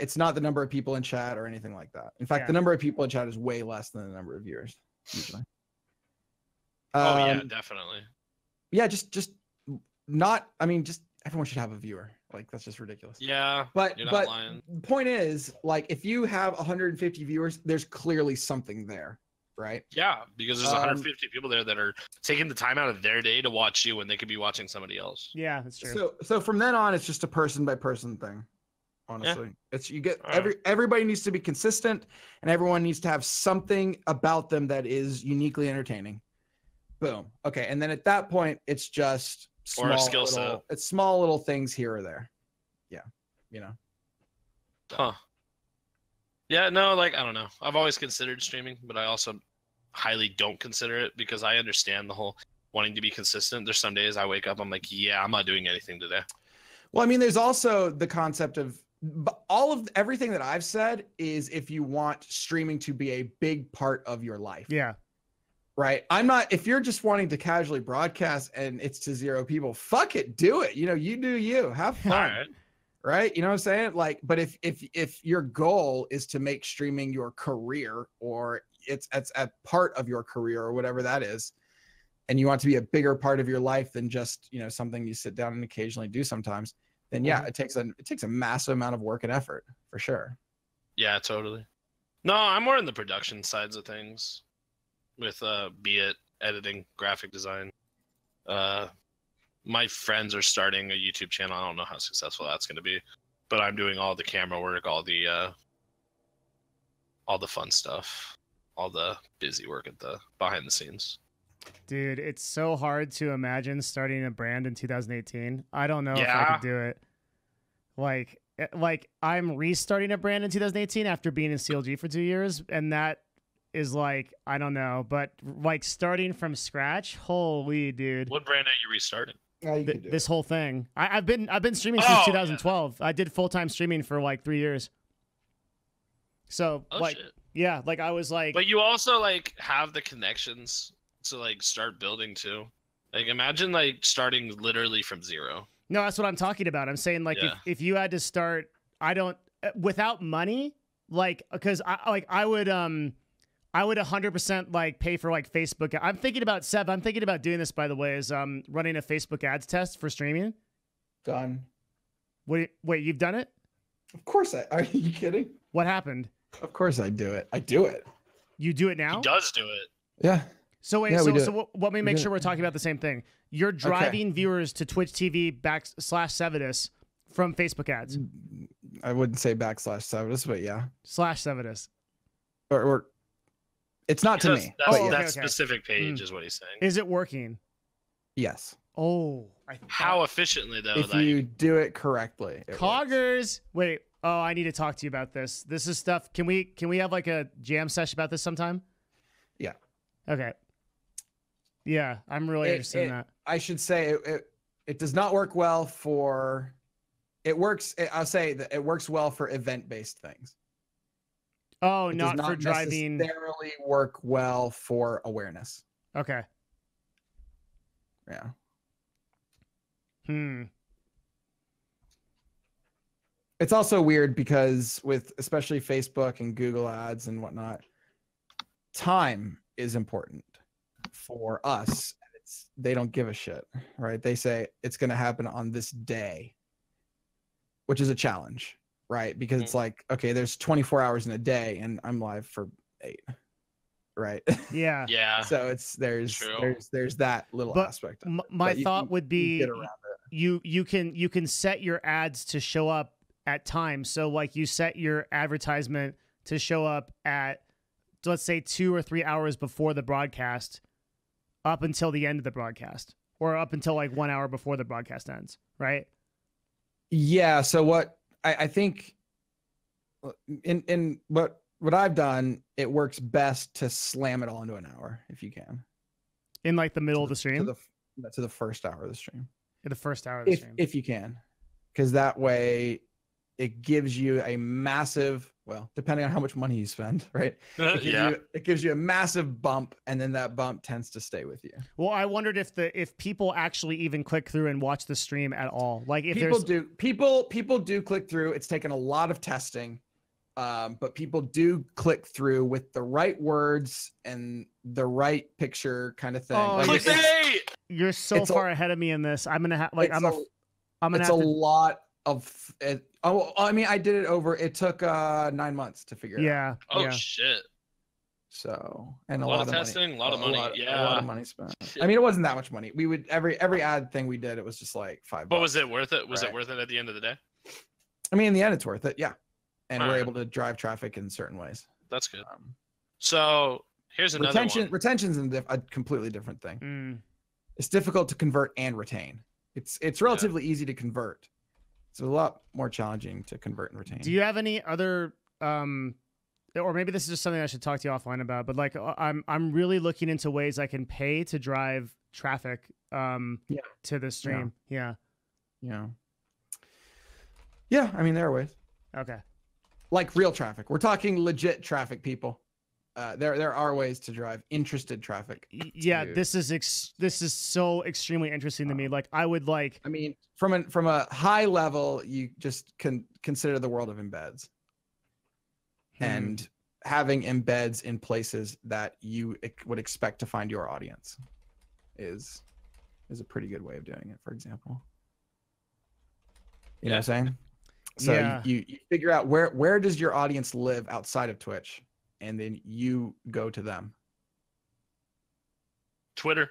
It's not the number of people in chat or anything like that. In fact, the number of people in chat is way less than the number of viewers usually. Yeah, definitely. Yeah, just not. I mean, just everyone should have a viewer. Like, that's just ridiculous. Yeah, but you're not lying. Point is, like, if you have 150 viewers, there's clearly something there, right? Yeah, because there's 150 people there that are taking the time out of their day to watch you when they could be watching somebody else. Yeah, that's true. So from then on, it's just a person by person thing. Honestly, it's you get everybody needs to be consistent, and everyone needs to have something about them that is uniquely entertaining. Boom. Okay, and then at that point, it's just or a skill set. It's small little things here or there. Yeah, you know. Huh. Yeah, no, like, I don't know. I've always considered streaming, but I also highly don't consider it because I understand the whole wanting to be consistent. There's some days I wake up, I'm like, yeah, I'm not doing anything today. Well, I mean, there's also the concept of everything that I've said is if you want streaming to be a big part of your life. Yeah. Right. I'm not, if you're just wanting to casually broadcast and it's to 0 people, fuck it, do it. You know, you do you, have fun. Right. You know what I'm saying? Like, but if your goal is to make streaming your career, or it's a part of your career or whatever that is, and you want to be a bigger part of your life than just, you know, something you sit down and occasionally do sometimes, then yeah, it takes a massive amount of work and effort for sure. Yeah, totally. No, I'm more in the production sides of things with be it editing, graphic design. My friends are starting a YouTube channel. I don't know how successful that's going to be, but I'm doing all the camera work, all the fun stuff, all the busy work at the behind the scenes. Dude, it's so hard to imagine starting a brand in 2018. I don't know if I could do it. Like I'm restarting a brand in 2018 after being in CLG for 2 years, and that is like, I don't know, but like starting from scratch, holy dude. What brand are you restarting? This whole thing. I've been streaming since 2012. Yeah. I did full-time streaming for like 3 years. So shit. Yeah, like I was like. But you also like have the connections to like start building too. Like imagine like starting literally from 0. No, that's what I'm talking about. I'm saying like if you had to start, without money, like because I would 100% like pay for like Facebook. I'm thinking about doing this, by the way, is running a Facebook ads test for streaming. Done. Wait, you've done it? Of course are you kidding? What happened? Of course I do it. I do it. You do it now? He does do it. Yeah. So wait, so let me make sure we're talking about the same thing. You're driving viewers to Twitch TV /Sevadus from Facebook ads. I wouldn't say /Sevadus, but yeah. /Sevadus. Or it's not to me. That specific page is what he's saying. Is it working? Yes. Oh. How efficiently though? If you do it correctly. Coggers. Wait. Oh, I need to talk to you about this. This is stuff. Can we have like a jam session about this sometime? Yeah. Okay. Yeah, I'm really interested in that. I should say it does not work well for. I'll say that it works well for event-based things. Oh, it not does for driving. Necessarily work well for awareness. Okay. Yeah. It's also weird because with especially Facebook and Google ads and whatnot, time is important for us. They don't give a shit, right? They say it's going to happen on this day, which is a challenge. right? Because it's like, okay, there's 24 hours in a day and I'm live for 8, right? Yeah. Yeah. So there's that little But aspect of it. my But you thought can- would you be get around it. you can set your ads to show up at times. So like you set your advertisement to show up at, let's say, 2 or 3 hours before the broadcast, up until the end of the broadcast, or up until like 1 hour before the broadcast ends, right? Yeah. So what I think in what I've done, it works best to slam it all into an hour if you can. In like the middle of the stream, to the first hour of the stream. in the first hour of the stream. If you can, because that way it gives you a massive, well, depending on how much money you spend, right? It gives you a massive bump, and then that bump tends to stay with you. Well, I wondered if people actually even click through and watch the stream at all. Like if people do click through. It's taken a lot of testing, but people do click through with the right words and the right picture kind of thing. Oh, like you're so far ahead of me in this. I'm gonna have like I'm gonna. It's have a to, lot of it. Oh, I mean, I did it over. It took 9 months to figure it out. Yeah. Oh yeah. shit. So, and a lot lot of testing, a lot of money. A lot of money spent. I mean, it wasn't that much money. We would every ad thing we did, it was just like $5. But was it worth it? Was it worth it at the end of the day? I mean, in the end, it's worth it. Yeah, and we're Alright. able to drive traffic in certain ways. That's good. So here's another one. Retention's a completely different thing. Mm. It's difficult to convert and retain. It's relatively easy to convert. It's a lot more challenging to convert and retain. Do you have any other or maybe this is just something I should talk to you offline about, but like I'm really looking into ways I can pay to drive traffic to the stream. Yeah. I mean, there are ways. Okay. Like real traffic. We're talking legit traffic, people. There are ways to drive interested traffic. Yeah, this is so extremely interesting to me. Like I would like. I mean, from a high level, you just can consider the world of embeds, and having embeds in places that you would expect to find your audience is a pretty good way of doing it. For example, you know what I'm saying? So you figure out where does your audience live outside of Twitch, and then you go to them. Twitter.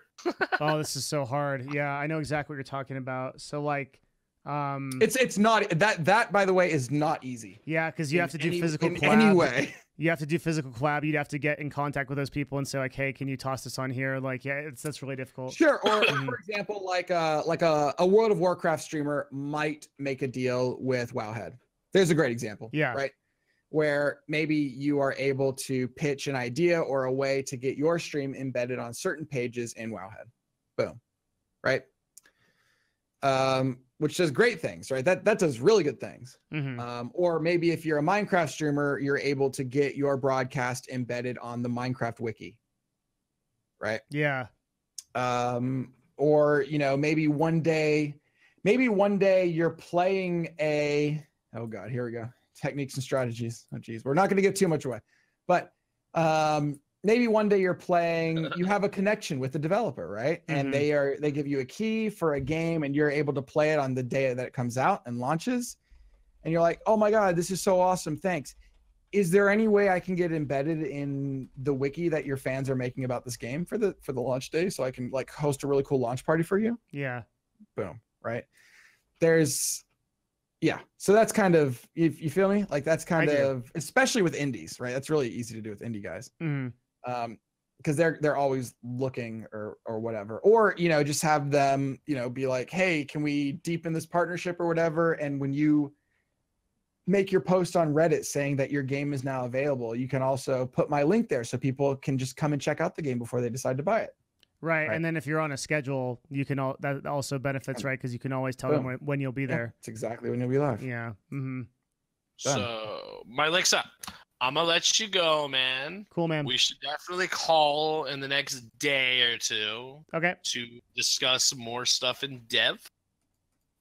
Oh, this is so hard. Yeah, I know exactly what you're talking about. So like, it's not that by the way is not easy. Yeah, because you have to do physical collab. Anyway, you have to do physical collab. You'd have to get in contact with those people and say like, hey, can you toss this on here? Like, yeah, that's really difficult. Sure. Or for example, like a World of Warcraft streamer might make a deal with Wowhead. There's a great example. Yeah. Right. Where maybe you are able to pitch an idea or a way to get your stream embedded on certain pages in Wowhead. Boom. Right. Which does great things, right? That does really good things. Or maybe if you're a Minecraft streamer, you're able to get your broadcast embedded on the Minecraft wiki. Right. Yeah. Or, maybe one day you're playing oh God, here we go. Techniques and strategies. Oh geez, we're not going to give too much away, but maybe one day you have a connection with the developer, right? And they give you a key for a game, and you're able to play it on the day that it comes out and launches, and you're like, oh my God, this is so awesome, thanks. Is there any way I can get embedded in the wiki that your fans are making about this game for the launch day, so I can like host a really cool launch party for you? Yeah. Boom. Right. So that's kind of, you feel me? Like that's kind of, especially with indies, right? That's really easy to do with indie guys. Because they're always looking or whatever, or just have them be like, hey, can we deepen this partnership or whatever? And when you make your post on Reddit saying that your game is now available, you can also put my link there so people can just come and check out the game before they decide to buy it. Right. And then if you're on a schedule, you can that also benefits, right? Because you can always tell them when you'll be there. It's exactly when you'll be live. Yeah. So, Mylixia, I'm gonna let you go, man. Cool, man. We should definitely call in the next day or two. Okay. To discuss more stuff in dev.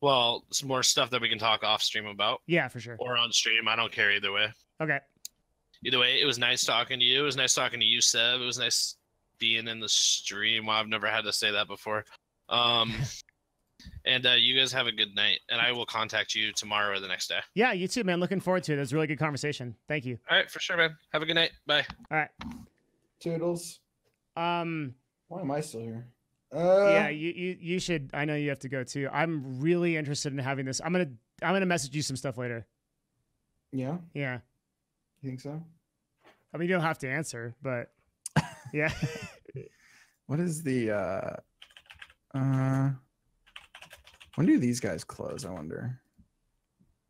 Well, some more stuff that we can talk off stream about. Yeah, for sure. Or on stream. I don't care either way. Okay. Either way, it was nice talking to you. It was nice talking to you, Seb. It was nice being in the stream. Well, I've never had to say that before. And you guys have a good night. And I will contact you tomorrow or the next day. Yeah, you too, man. Looking forward to it. It was a really good conversation. Thank you. All right, for sure, man. Have a good night. Bye. All right. Toodles. Why am I still here? Yeah, you should. I know you have to go too. I'm really interested in having this. I'm gonna message you some stuff later. Yeah. Yeah. You think so? I mean, you don't have to answer, but yeah. What is the when do these guys close? I wonder.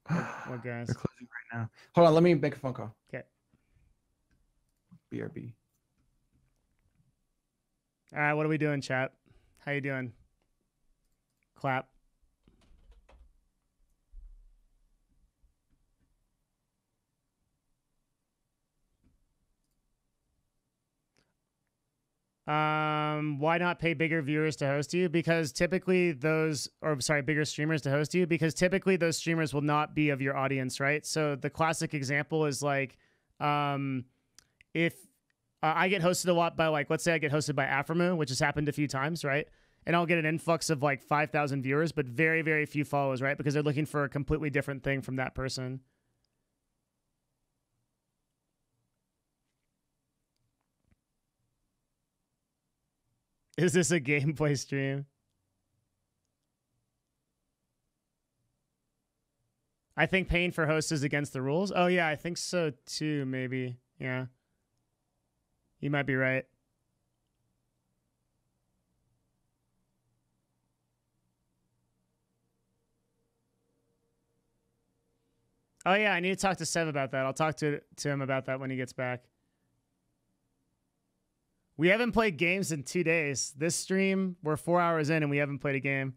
What guys? They're closing right now. Hold on, let me make a phone call. Okay. BRB. All right, what are we doing, chat? How you doing? Clap. Why not pay bigger viewers to host you? Because typically bigger streamers to host you, because typically those streamers will not be of your audience, right? So the classic example is like, if I get hosted a lot by, like, let's say I get hosted by Aframu, which has happened a few times, right? And I'll get an influx of like 5,000 viewers, but very, very few followers, right? Because they're looking for a completely different thing from that person. Is this a gameplay stream? I think paying for hosts is against the rules. Oh, yeah, I think so too, maybe. Yeah. You might be right. Oh, yeah, I need to talk to Sev about that. I'll talk to him about that when he gets back. We haven't played games in 2 days. This stream, we're 4 hours in and we haven't played a game.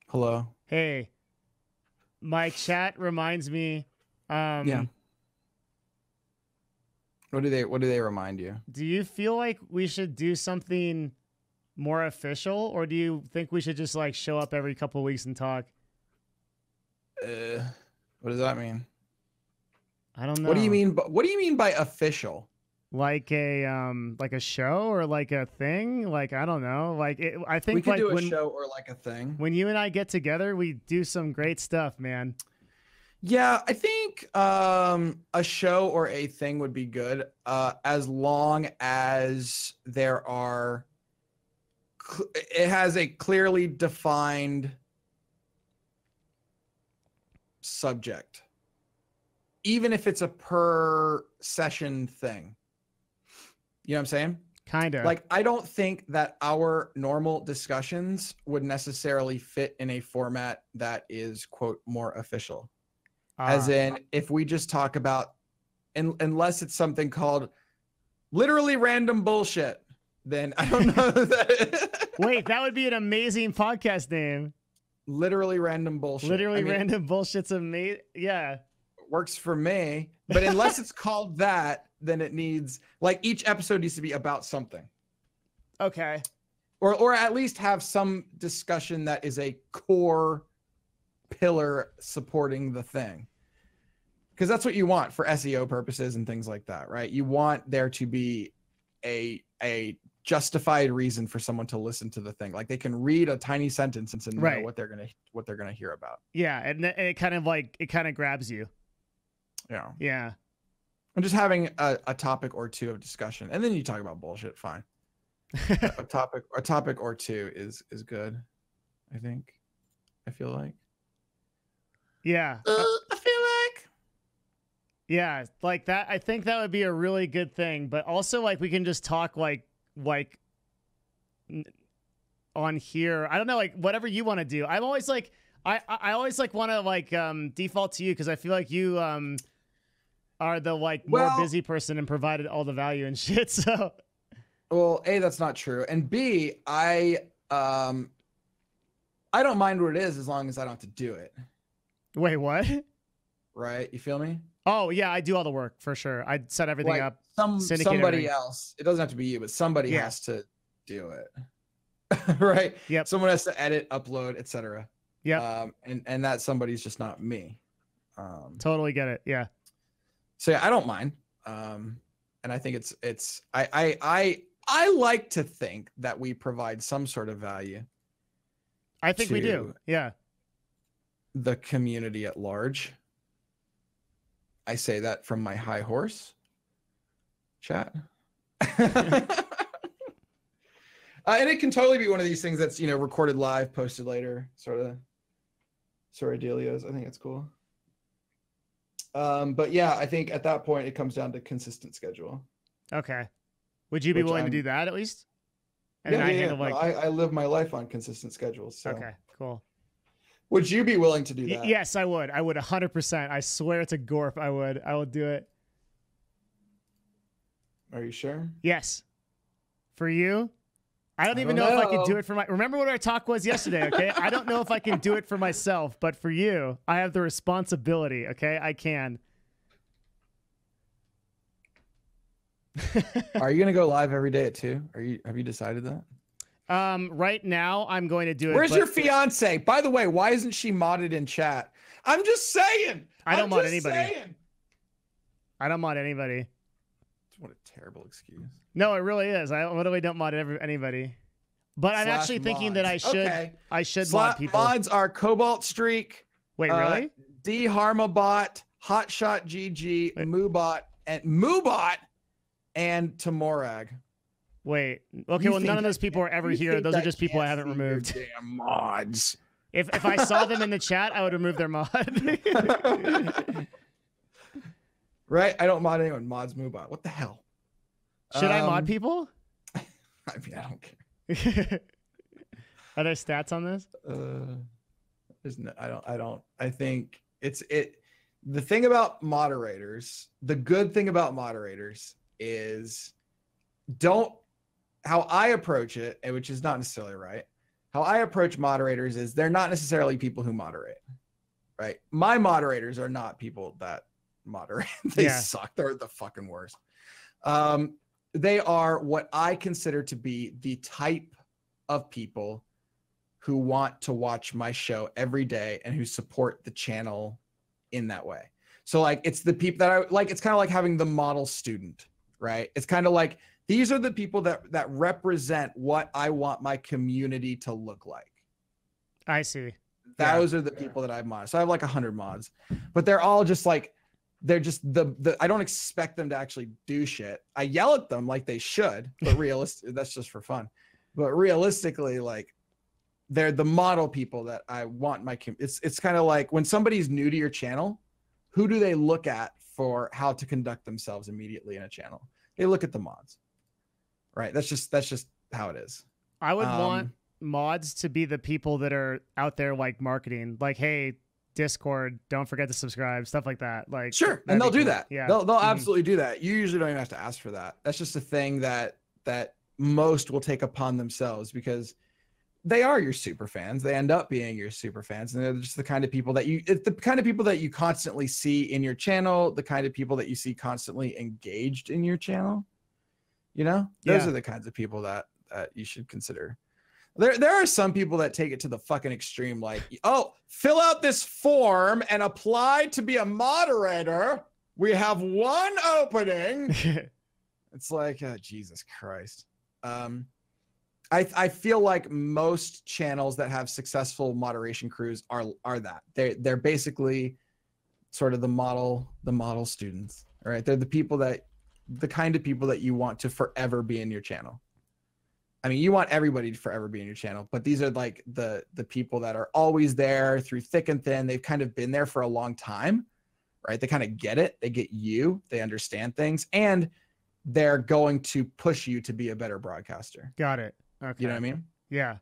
Hello. Hey, my chat reminds me. Yeah. What do they remind you? Do you feel like we should do something more official, or do you think we should just like show up every couple of weeks and talk? What does that mean? I don't know. What do you mean? What do you mean by official? Like a show or like a thing? Like, I don't know. Like I think we could like do a show or like a thing. When you and I get together, we do some great stuff, man. Yeah, I think a show or a thing would be good, as long as it has a clearly defined subject, even if it's a per session thing. You know what I'm saying? Kind of. Like, I don't think that our normal discussions would necessarily fit in a format that is, quote, more official. As in, if we just talk about, unless it's something called literally random bullshit, then I don't know. Wait, that would be an amazing podcast name. Literally random bullshit. Literally random bullshit's amazing. Yeah. Works for me. But unless it's called that, then it needs, like, each episode needs to be about something. Okay. Or at least have some discussion that is a core pillar supporting the thing. Because that's what you want for SEO purposes and things like that, right? You want there to be a justified reason for someone to listen to the thing. Like, they can read a tiny sentence and know what they're gonna hear about. Yeah, and it kind of grabs you. Yeah. Yeah. I'm just having a topic or two of discussion, and then you talk about bullshit. Fine. a topic or two is good. I think. I feel like. Yeah. I feel like. Yeah, like that. I think that would be a really good thing, but also like we can just talk like on here. I don't know, like whatever you want to do. I'm always like I always like want to like default to you because I feel like you are the like more busy person and provided all the value and shit. So, well, A, that's not true, and B, I don't mind what it is as long as I don't have to do it. Wait, what? Right? You feel me? Oh yeah, I do all the work for sure. I set everything up. Somebody everything. else. It doesn't have to be you, but somebody has to do it. Right? Yep. Someone has to edit, upload, etc. Yeah. And that somebody's just not me. Totally get it. Yeah. So yeah, I don't mind. And I think it's I I like to think that we provide some sort of value. I think we do. Yeah. The community at large. I say that from my high horse. Chat. And it can totally be one of these things that's, you know, recorded live, posted later, sort of dealios. I think it's cool. But yeah, I think at that point it comes down to consistent schedule. Okay. Would you be willing to do that at least? And yeah. I live my life on consistent schedules. So. Okay, cool. Would you be willing to do that? Yes, I would. I would 100%. I swear to Gorp, I would. I will do it. Are you sure? Yes. For you? I don't even know if I can do it for remember what our talk was yesterday, okay? I don't know if I can do it for myself, but for you, I have the responsibility, okay? I can. Are you going to go live every day at 2? Have you decided that? Right now I'm going to do it. Where's your fiance? By the way, why isn't she modded in chat? I'm just saying. I don't mod anybody. I don't mod anybody. What a terrible excuse. No, it really is. I literally don't mod anybody. But I'm actually thinking that I should. Okay. I should mod people. Mods are Cobalt Streak. Wait, really? D Harmabot, Hotshot GG, Moobot, and Tamorag. Wait. Okay. Well, none of those people are ever here. Those are just people I haven't removed. Damn mods. If I saw them in the chat, I would remove their mod. Right? I don't mod anyone. Mods Moobot. What the hell? Should I mod people? I mean, I don't care. Are there stats on this? There's no, I don't. I think the thing about moderators, the good thing about moderators is how I approach it, which is not necessarily right. How I approach moderators is they're not necessarily people who moderate, right? My moderators are not people that moderate. They suck. They're the fucking worst. They are what I consider to be the type of people who want to watch my show every day and who support the channel in that way. So like, it's the people that I like, it's kind of like having the model student, right? It's kind of like, these are the people that represent what I want my community to look like. I see. Those are the people that I've modded. So I have like 100 mods, but they're all just like, they're just I don't expect them to actually do shit. I yell at them like they should, but that's just for fun. But realistically, like they're the model people that I want my, it's kind of like when somebody's new to your channel, who do they look at for how to conduct themselves immediately in a channel? They look at the mods, right? That's just how it is. I would want mods to be the people that are out there like marketing, like, hey, Discord, don't forget to subscribe, stuff like that. Like, sure, and they'll do that. Yeah, they'll absolutely do that. You usually don't even have to ask for that. That's just a thing that most will take upon themselves because they are your super fans. They end up being your super fans, and they're just the kind of people that it's the kind of people that you constantly see in your channel, the kind of people that you see constantly engaged in your channel. You know, those are the kinds of people that you should consider. There are some people that take it to the fucking extreme, like, oh, fill out this form and apply to be a moderator. We have one opening. It's like, oh, Jesus Christ. I feel like most channels that have successful moderation crews are that. They're basically sort of the model students, right? They're the kind of people that you want to forever be in your channel. I mean, you want everybody to forever be in your channel, but these are like the people that are always there through thick and thin. They've kind of been there for a long time, right? They kind of get it. They get you. They understand things, and they're going to push you to be a better broadcaster. Got it. Okay. You know what I mean? Yeah.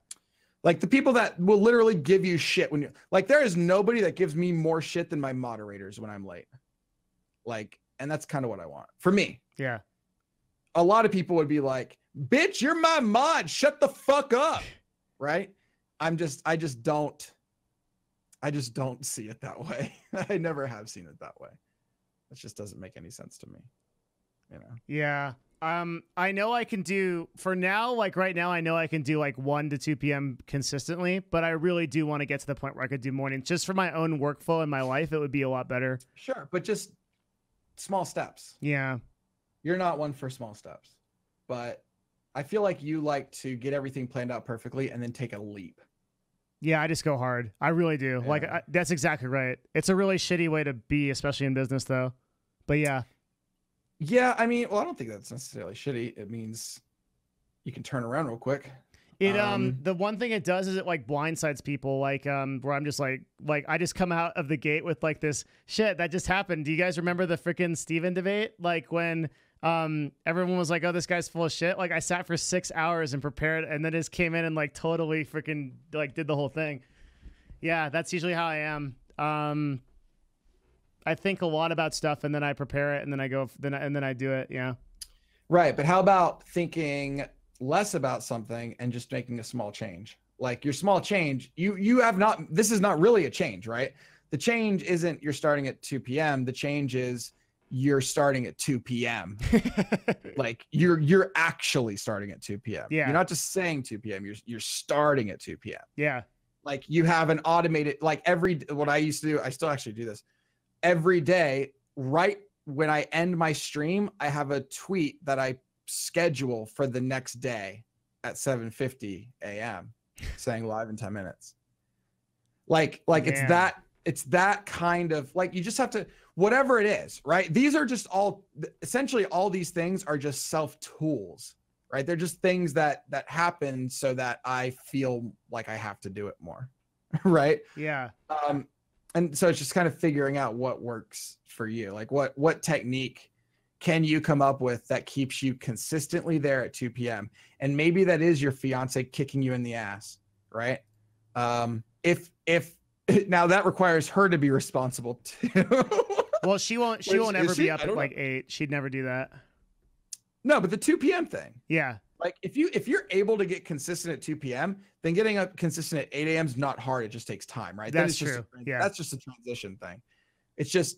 Like the people that will literally give you shit when you like, there is nobody that gives me more shit than my moderators when I'm late. Like, and that's kind of what I want for me. Yeah. A lot of people would be like, bitch, you're my mod. Shut the fuck up. Right. I just don't see it that way. I never have seen it that way. It just doesn't make any sense to me. You know? Yeah. I know I can do for now, like right now, I know I can do like 1 to 2 p.m. consistently, but I really do want to get to the point where I could do morning just for my own workflow in my life. It would be a lot better. Sure. But just small steps. Yeah. You're not one for small steps, but I feel like you like to get everything planned out perfectly and then take a leap. Yeah, I just go hard. I really do. Yeah. Like, that's exactly right. It's a really shitty way to be, especially in business, though. But yeah. Yeah, I mean, well, I don't think that's necessarily shitty. It means you can turn around real quick. It the one thing it does is it like blindsides people, like where I'm just like I just come out of the gate with like this shit that just happened. Do you guys remember the freaking Steven debate? Like when everyone was like, oh, this guy's full of shit. Like I sat for 6 hours and prepared and then just came in and like totally freaking like did the whole thing. Yeah, that's usually how I am. I think a lot about stuff and then I prepare it and then I go and then I do it. Yeah. Right. But how about thinking less about something and just making a small change? Like your small change, you have not, this is not really a change, right? The change isn't you're starting at 2 p.m. The change is you're starting at 2 p.m. Like you're actually starting at 2 p.m. Yeah. You're not just saying 2 p.m. You're starting at 2 p.m. Yeah. Like you have an automated, like what I used to do, I still actually do this every day. Right when I end my stream, I have a tweet that I schedule for the next day at 7:50 a.m. saying live in 10 minutes. Like it's that kind of, like, you just have to, whatever it is, right? These are just essentially all these things are just self tools, right? They're just things that happen so that I feel like I have to do it more. Right. Yeah. And so it's just kind of figuring out what works for you. Like what technique can you come up with that keeps you consistently there at 2 p.m.? And maybe that is your fiance kicking you in the ass, right? If now that requires her to be responsible too. Well, she won't ever be up at like 8. She'd never do that. No, but the 2 p.m. thing. Yeah. Like if you're able to get consistent at 2 p.m., then getting up consistent at 8 a.m. is not hard. It just takes time, right? That's true. Yeah. That's just a transition thing. It's just,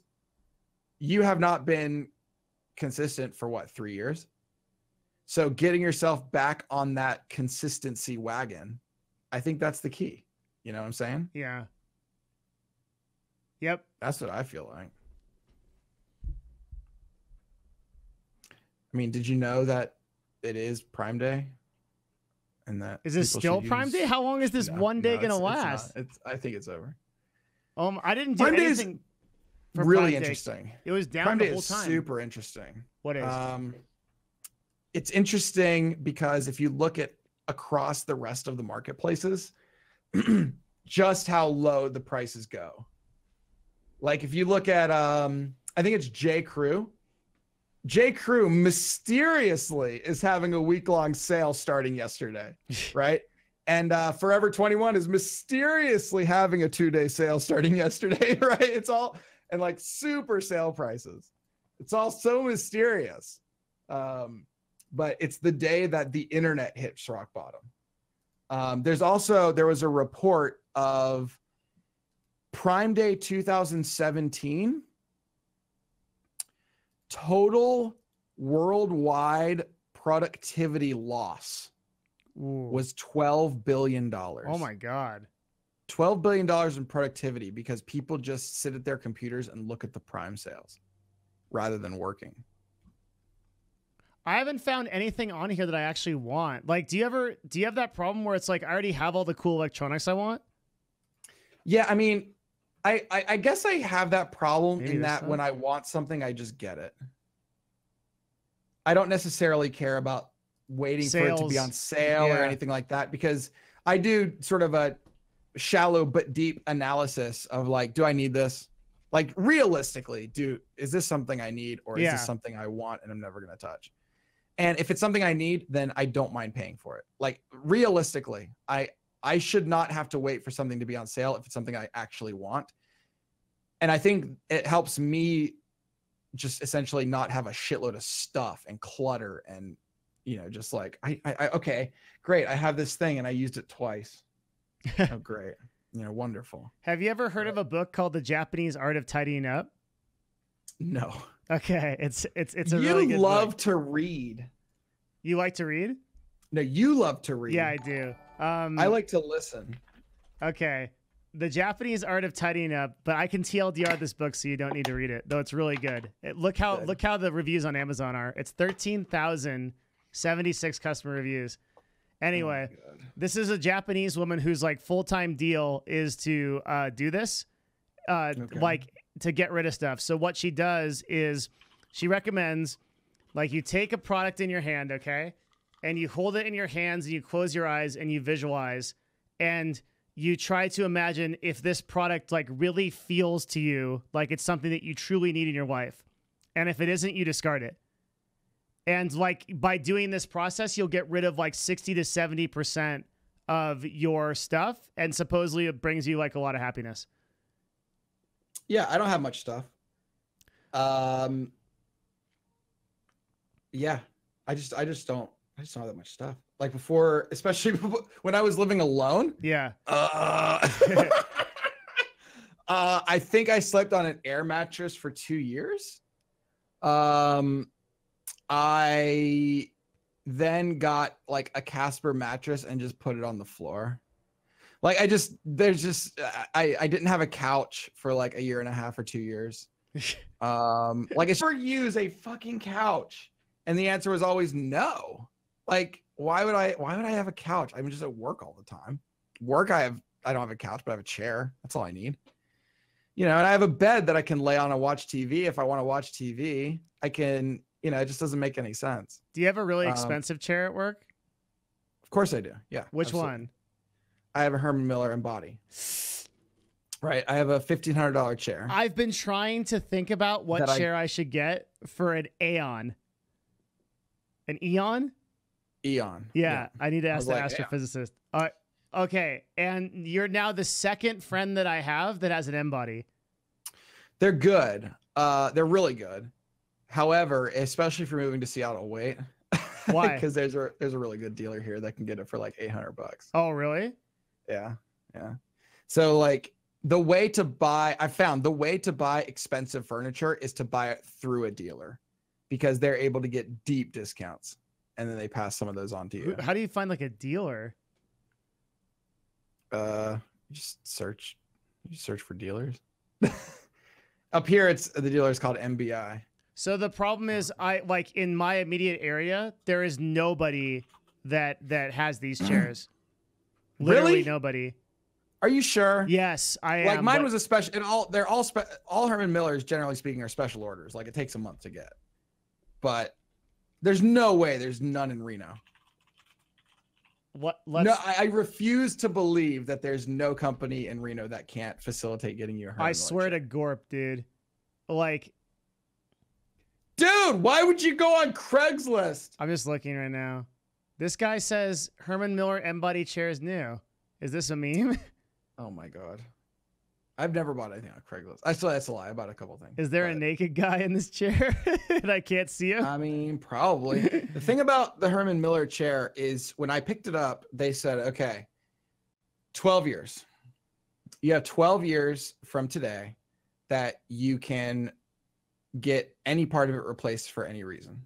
you have not been consistent for what, 3 years? So getting yourself back on that consistency wagon, I think that's the key. You know what I'm saying? Yeah. Yep. That's what I feel like. I mean, did you know that it is Prime Day? And that is this still Prime Day? How long is this one day gonna last? I think it's over. I didn't do anything. Really interesting. It was down Prime the Day whole is time. super interesting. What is? It's interesting because if you look at across the rest of the marketplaces, just how low the prices go. Like if you look at, I think it's J. Crew. J. Crew mysteriously is having a week-long sale starting yesterday, right? And Forever 21 is mysteriously having a 2-day sale starting yesterday, right? It's all, and like super sale prices. It's all so mysterious. But it's the day that the internet hits rock bottom. There was a report of Prime Day 2017. Total worldwide productivity loss was $12 billion. Oh my God. $12 billion in productivity because people just sit at their computers and look at the Prime sales rather than working. I haven't found anything on here that I actually want. Like, do you have that problem where it's like, I already have all the cool electronics I want? Yeah. I mean, I guess I have that problem in that stuff? when I want something, I just get it. I don't necessarily care about waiting for it to be on sale or anything like that, because I do sort of a shallow but deep analysis of like, do I need this? Like realistically, is this something I need, or is this something I want and I'm never going to touch? And if it's something I need, then I don't mind paying for it. Like realistically, I should not have to wait for something to be on sale if it's something I actually want. And I think it helps me just essentially not have a shitload of stuff and clutter and, just like, okay, great. I have this thing and I used it twice. Oh, great. Wonderful. Have you ever heard of a book called The Japanese Art of Tidying Up? No. Okay. It's a really good You love book. to read. You like to read? No, you love to read. Yeah, I do. I like to listen. Okay. The Japanese Art of Tidying Up, but I can TLDR this book so you don't need to read it, though it's really good. Look how the reviews on Amazon are. It's 13,000 76 customer reviews. Anyway, Oh my God. this is a Japanese woman whose like full-time deal is to do this, like to get rid of stuff. So what she does is she recommends, like, you take a product in your hand, okay, and you hold it in your hands and you close your eyes and you visualize and you try to imagine if this product like really feels to you like it's something that you truly need in your life. And if it isn't, you discard it. And like by doing this process, you'll get rid of like 60 to 70% of your stuff. And supposedly it brings you like a lot of happiness. Yeah, I don't have much stuff. Yeah, I just don't have that much stuff. Like before, especially when I was living alone. Yeah. I think I slept on an air mattress for 2 years. I then got like a Casper mattress and just put it on the floor. Like I didn't have a couch for like a year and a half or 2 years. Like I never use a fucking couch. And the answer was always no. Like, why would I have a couch? I'm just at work all the time. I don't have a couch, but I have a chair. That's all I need. You know, and I have a bed that I can lay on and watch TV. If I want to watch TV, I can, you know, it just doesn't make any sense. Do you have a really expensive chair at work? Of course I do. Yeah. Which absolutely. one? I have a Herman Miller Embody. Right. I have a $1,500 chair. I've been trying to think about what chair I should get for an Aeon. An Eon? Eon. Yeah, I need to ask the like, astrophysicist. Okay, and you're now the second friend that I have that has an M-body. They're good. They're really good. However, especially if you're moving to Seattle, wait. Why? Because there's a really good dealer here that can get it for like $800. Oh, really? Yeah. So like I found the way to buy expensive furniture is to buy it through a dealer because they're able to get deep discounts and then they pass some of those on to you. How do you find like a dealer? You just search for dealers. Up here, the dealer is called MBI. So the problem is, in my immediate area, there is nobody that has these chairs. Literally Really? nobody. Are you sure? Yes, I am. Like mine was a special, and all Herman Millers, generally speaking, are special orders. Like it takes a month to get, but there's no way there's none in Reno. No, I refuse to believe that there's no company in Reno that can't facilitate getting you a Herman Miller swear chair. to Gorp, dude. Like, dude, why would you go on Craigslist? I'm just looking right now. This guy says Herman Miller M-body chair is new. Is this a meme? Oh my God. I've never bought anything on Craigslist. That's a lie. I bought a couple things. Is there a naked guy in this chair and I can't see him? I mean, probably. The thing about the Herman Miller chair is when I picked it up, they said, okay, 12 years. You have 12 years from today that you can get any part of it replaced for any reason.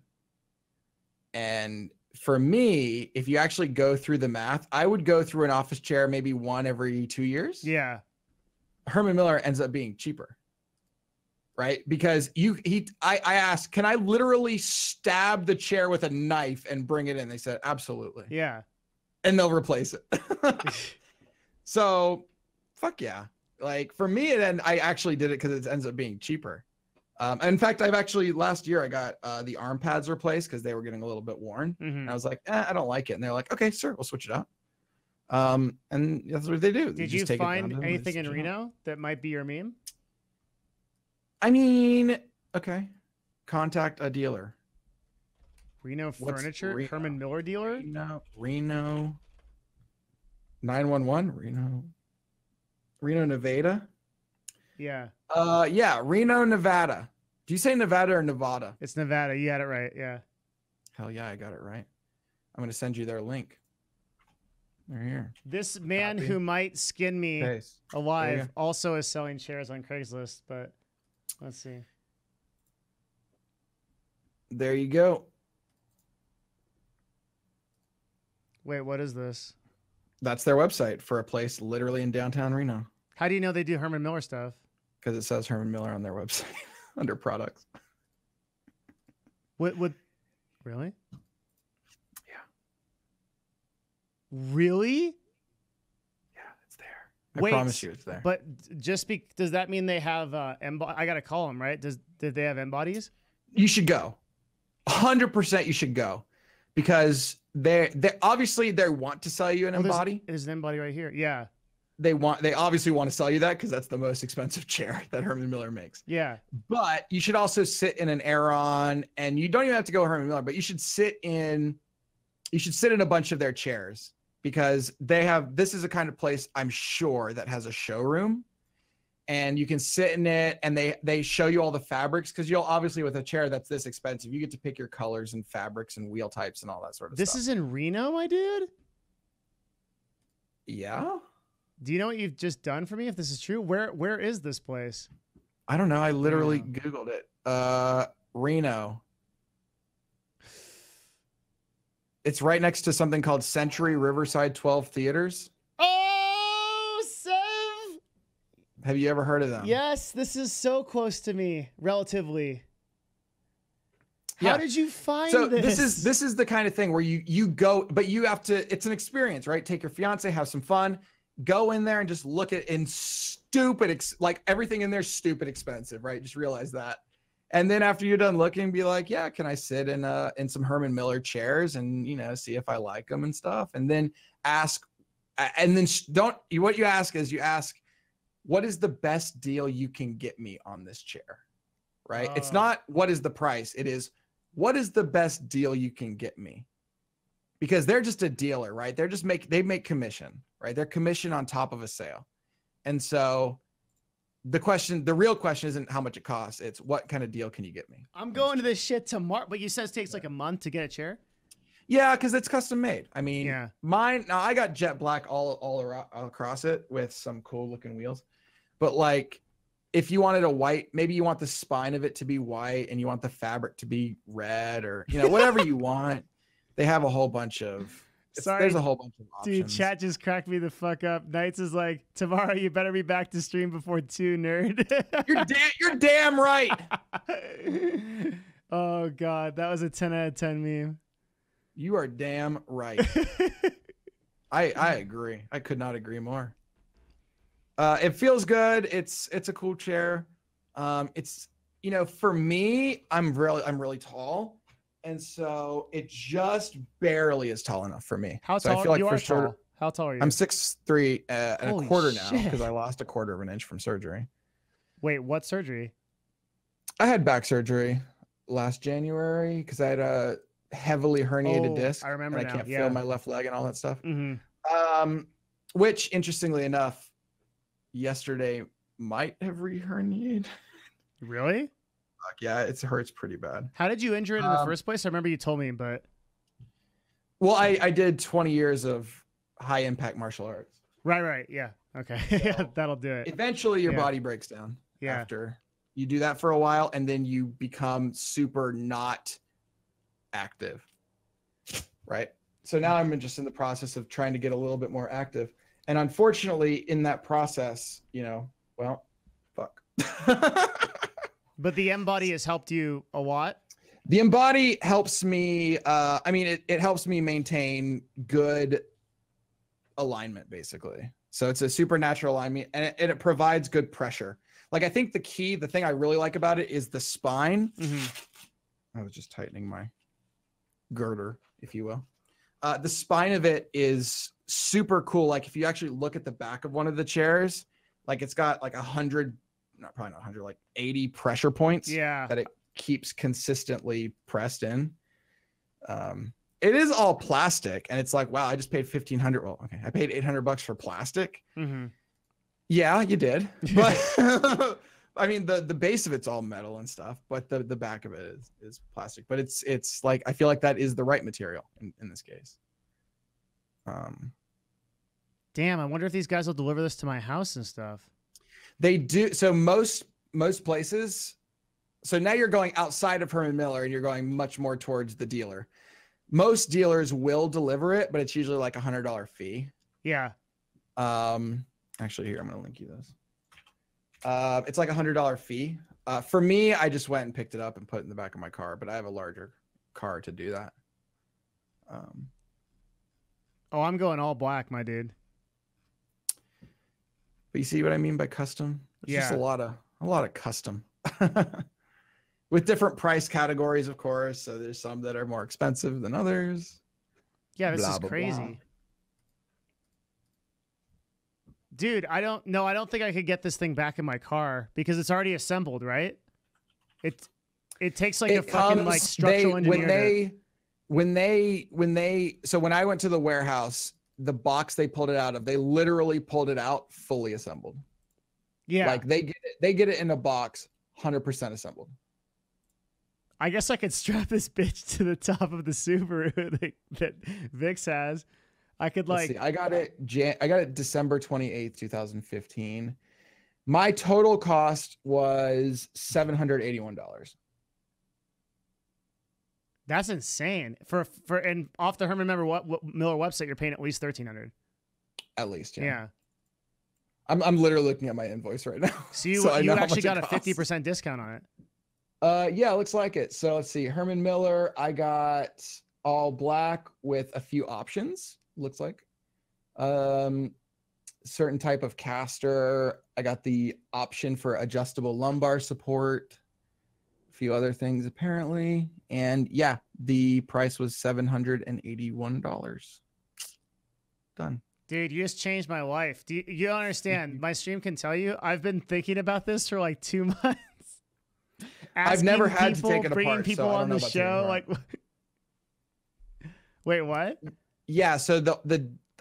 And for me, if you actually go through the math, I would go through an office chair maybe one every 2 years. Yeah. Herman Miller ends up being cheaper, right? Because I asked, can I literally stab the chair with a knife and bring it in? They said, absolutely. Yeah. And they'll replace it. So fuck yeah. Like for me, then I actually did it because it ends up being cheaper. In fact, last year I got the arm pads replaced because they were getting a little bit worn. Mm-hmm. And I was like, I don't like it. And they're like, okay, sir, we'll switch it out. And that's what they do. Did you find anything in Reno that might be your meme? I mean, okay. Contact a dealer. Reno Furniture? Reno? Herman Miller dealer? Reno 911, Reno, Nevada. Yeah. Yeah, Reno, Nevada. Do you say Nevada or Nevada? It's Nevada. You had it right. Yeah. Hell yeah, I got it right. I'm going to send you their link. They're here. This man Copy. who might skin me Paste. alive also is selling chairs on Craigslist, but let's see. There you go. Wait, what is this? That's their website for a place literally in downtown Reno. How do you know they do Herman Miller stuff? Because it says Herman Miller on their website under products. What really? Really? Yeah, it's there. I Wait, promise you it's there. But does that mean they have I gotta call them, right? Did they have M bodies? You should go. 100% you should go, because they obviously they want to sell you an embody. There's an embody right here. Yeah. They obviously want to sell you that because that's the most expensive chair that Herman Miller makes. Yeah. But you should also sit in an Aeron, and you don't even have to go Herman Miller, but you should sit in a bunch of their chairs, because this is a kind of place I'm sure that has a showroom, and you can sit in it, and they show you all the fabrics, because you'll obviously, with a chair that's this expensive, you get to pick your colors and fabrics and wheel types and all that sort of stuff. This is in Reno, my dude? Yeah. Do you know what you've just done for me, if this is true? Where is this place? I don't know. I literally Googled it. Reno. It's right next to something called Century Riverside 12 Theaters. Oh, Sev! Have you ever heard of them? Yes, this is so close to me, relatively. How did you find this? This is the kind of thing where you go, but you have to, it's an experience, right? Take your fiance, have some fun, go in there and just look at like everything in there is stupid expensive, right? Just realize that. And then after you're done looking, be like, yeah, can I sit in some Herman Miller chairs and, see if I like them and stuff. And then ask, and then what you ask is what is the best deal you can get me on this chair? Right. It's not what is the price. It is, what is the best deal you can get me? Because they're just a dealer, right? They make commission, right? They're commission on top of a sale. And so the real question isn't how much it costs. It's what kind of deal can you get me? I'm going to this shit tomorrow, but you said it takes like a month to get a chair? Yeah, because it's custom made. I mean, yeah. Mine, now I got jet black all across it with some cool looking wheels. But like, if you wanted a white, maybe you want the spine of it to be white and you want the fabric to be red, or, whatever you want. They have a whole bunch of, there's a whole bunch of options. Dude, chat just cracked me the fuck up. Knights is like, tomorrow you better be back to stream before 2, nerd. You're damn right. Oh God, that was a 10 out of 10 meme. You are damn right. I agree. I could not agree more. It feels good. It's a cool chair. It's, for me, I'm really tall. And so it just barely is tall enough for me. How tall? So I feel like you for are sure. tall. How tall are you? I'm 6'3" and Holy a quarter now, shit. because I lost a quarter of an inch from surgery. Wait, what surgery? I had back surgery last January because I had a heavily herniated disc. I remember and now. I can't feel my left leg and all that stuff. Mm-hmm. Which, interestingly enough, yesterday might have re-herniated. Really? Yeah, it hurts pretty bad. How did you injure it in the first place? I remember you told me, but. Well, I did 20 years of high impact martial arts. Right. Yeah. Okay. So that'll do it. Eventually your body breaks down after you do that for a while, and then you become super not active. Right. So now I'm just in the process of trying to get a little bit more active. And unfortunately in that process, well, fuck. But the M body has helped you a lot. The embody helps me. It helps me maintain good alignment, basically. So it's a supernatural alignment, and it provides good pressure. Like, I think the thing I really like about it is the spine. Mm-hmm. I was just tightening my girder, if you will. The spine of it is super cool. Like, if you actually look at the back of one of the chairs, like, it's got like 100, probably not 100, like 80 pressure points. Yeah. That it keeps consistently pressed in. It is all plastic, and it's like, wow, I just paid $1,500. Well, okay, I paid $800 for plastic. Mm-hmm. Yeah, you did. But I mean, the base of it's all metal and stuff, but the back of it is plastic. But it's like, I feel like that is the right material in this case. Damn, I wonder if these guys will deliver this to my house and stuff. They do. So most places. So now you're going outside of Herman Miller and you're going much more towards the dealer. Most dealers will deliver it, but it's usually like $100 fee. Yeah. Actually, here, I'm going to link you this. It's like $100 fee. For me, I just went and picked it up and put it in the back of my car, but I have a larger car to do that. Oh, I'm going all black, my dude. But you see what I mean by custom? It's just a lot of custom. With different price categories, of course. So there's some that are more expensive than others. Yeah, this is crazy. Blah. Dude, I don't think I could get this thing back in my car because it's already assembled, right? It takes like a fucking like structural engineer. When I went to the warehouse, the box they pulled it out of, they literally pulled it out fully assembled. Yeah. Like they get it in a box 100% assembled. I guess I could strap this bitch to the top of the Subaru that Vix has. I could like. I got it December 28th, 2015. My total cost was $781. That's insane. And off the Herman Miller website, you're paying at least $1,300. At least, yeah. Yeah. I'm literally looking at my invoice right now. So you actually got a 50% discount on it. Yeah, looks like it. So let's see. Herman Miller, I got all black with a few options, looks like. Certain type of caster. I got the option for adjustable lumbar support. A few other things apparently. And yeah, the price was $781. Done. Dude, you just changed my life. You don't understand. My stream can tell you, I've been thinking about this for like 2 months. I've never had to take it bringing apart. People so on the show, like, wait, what? Yeah. So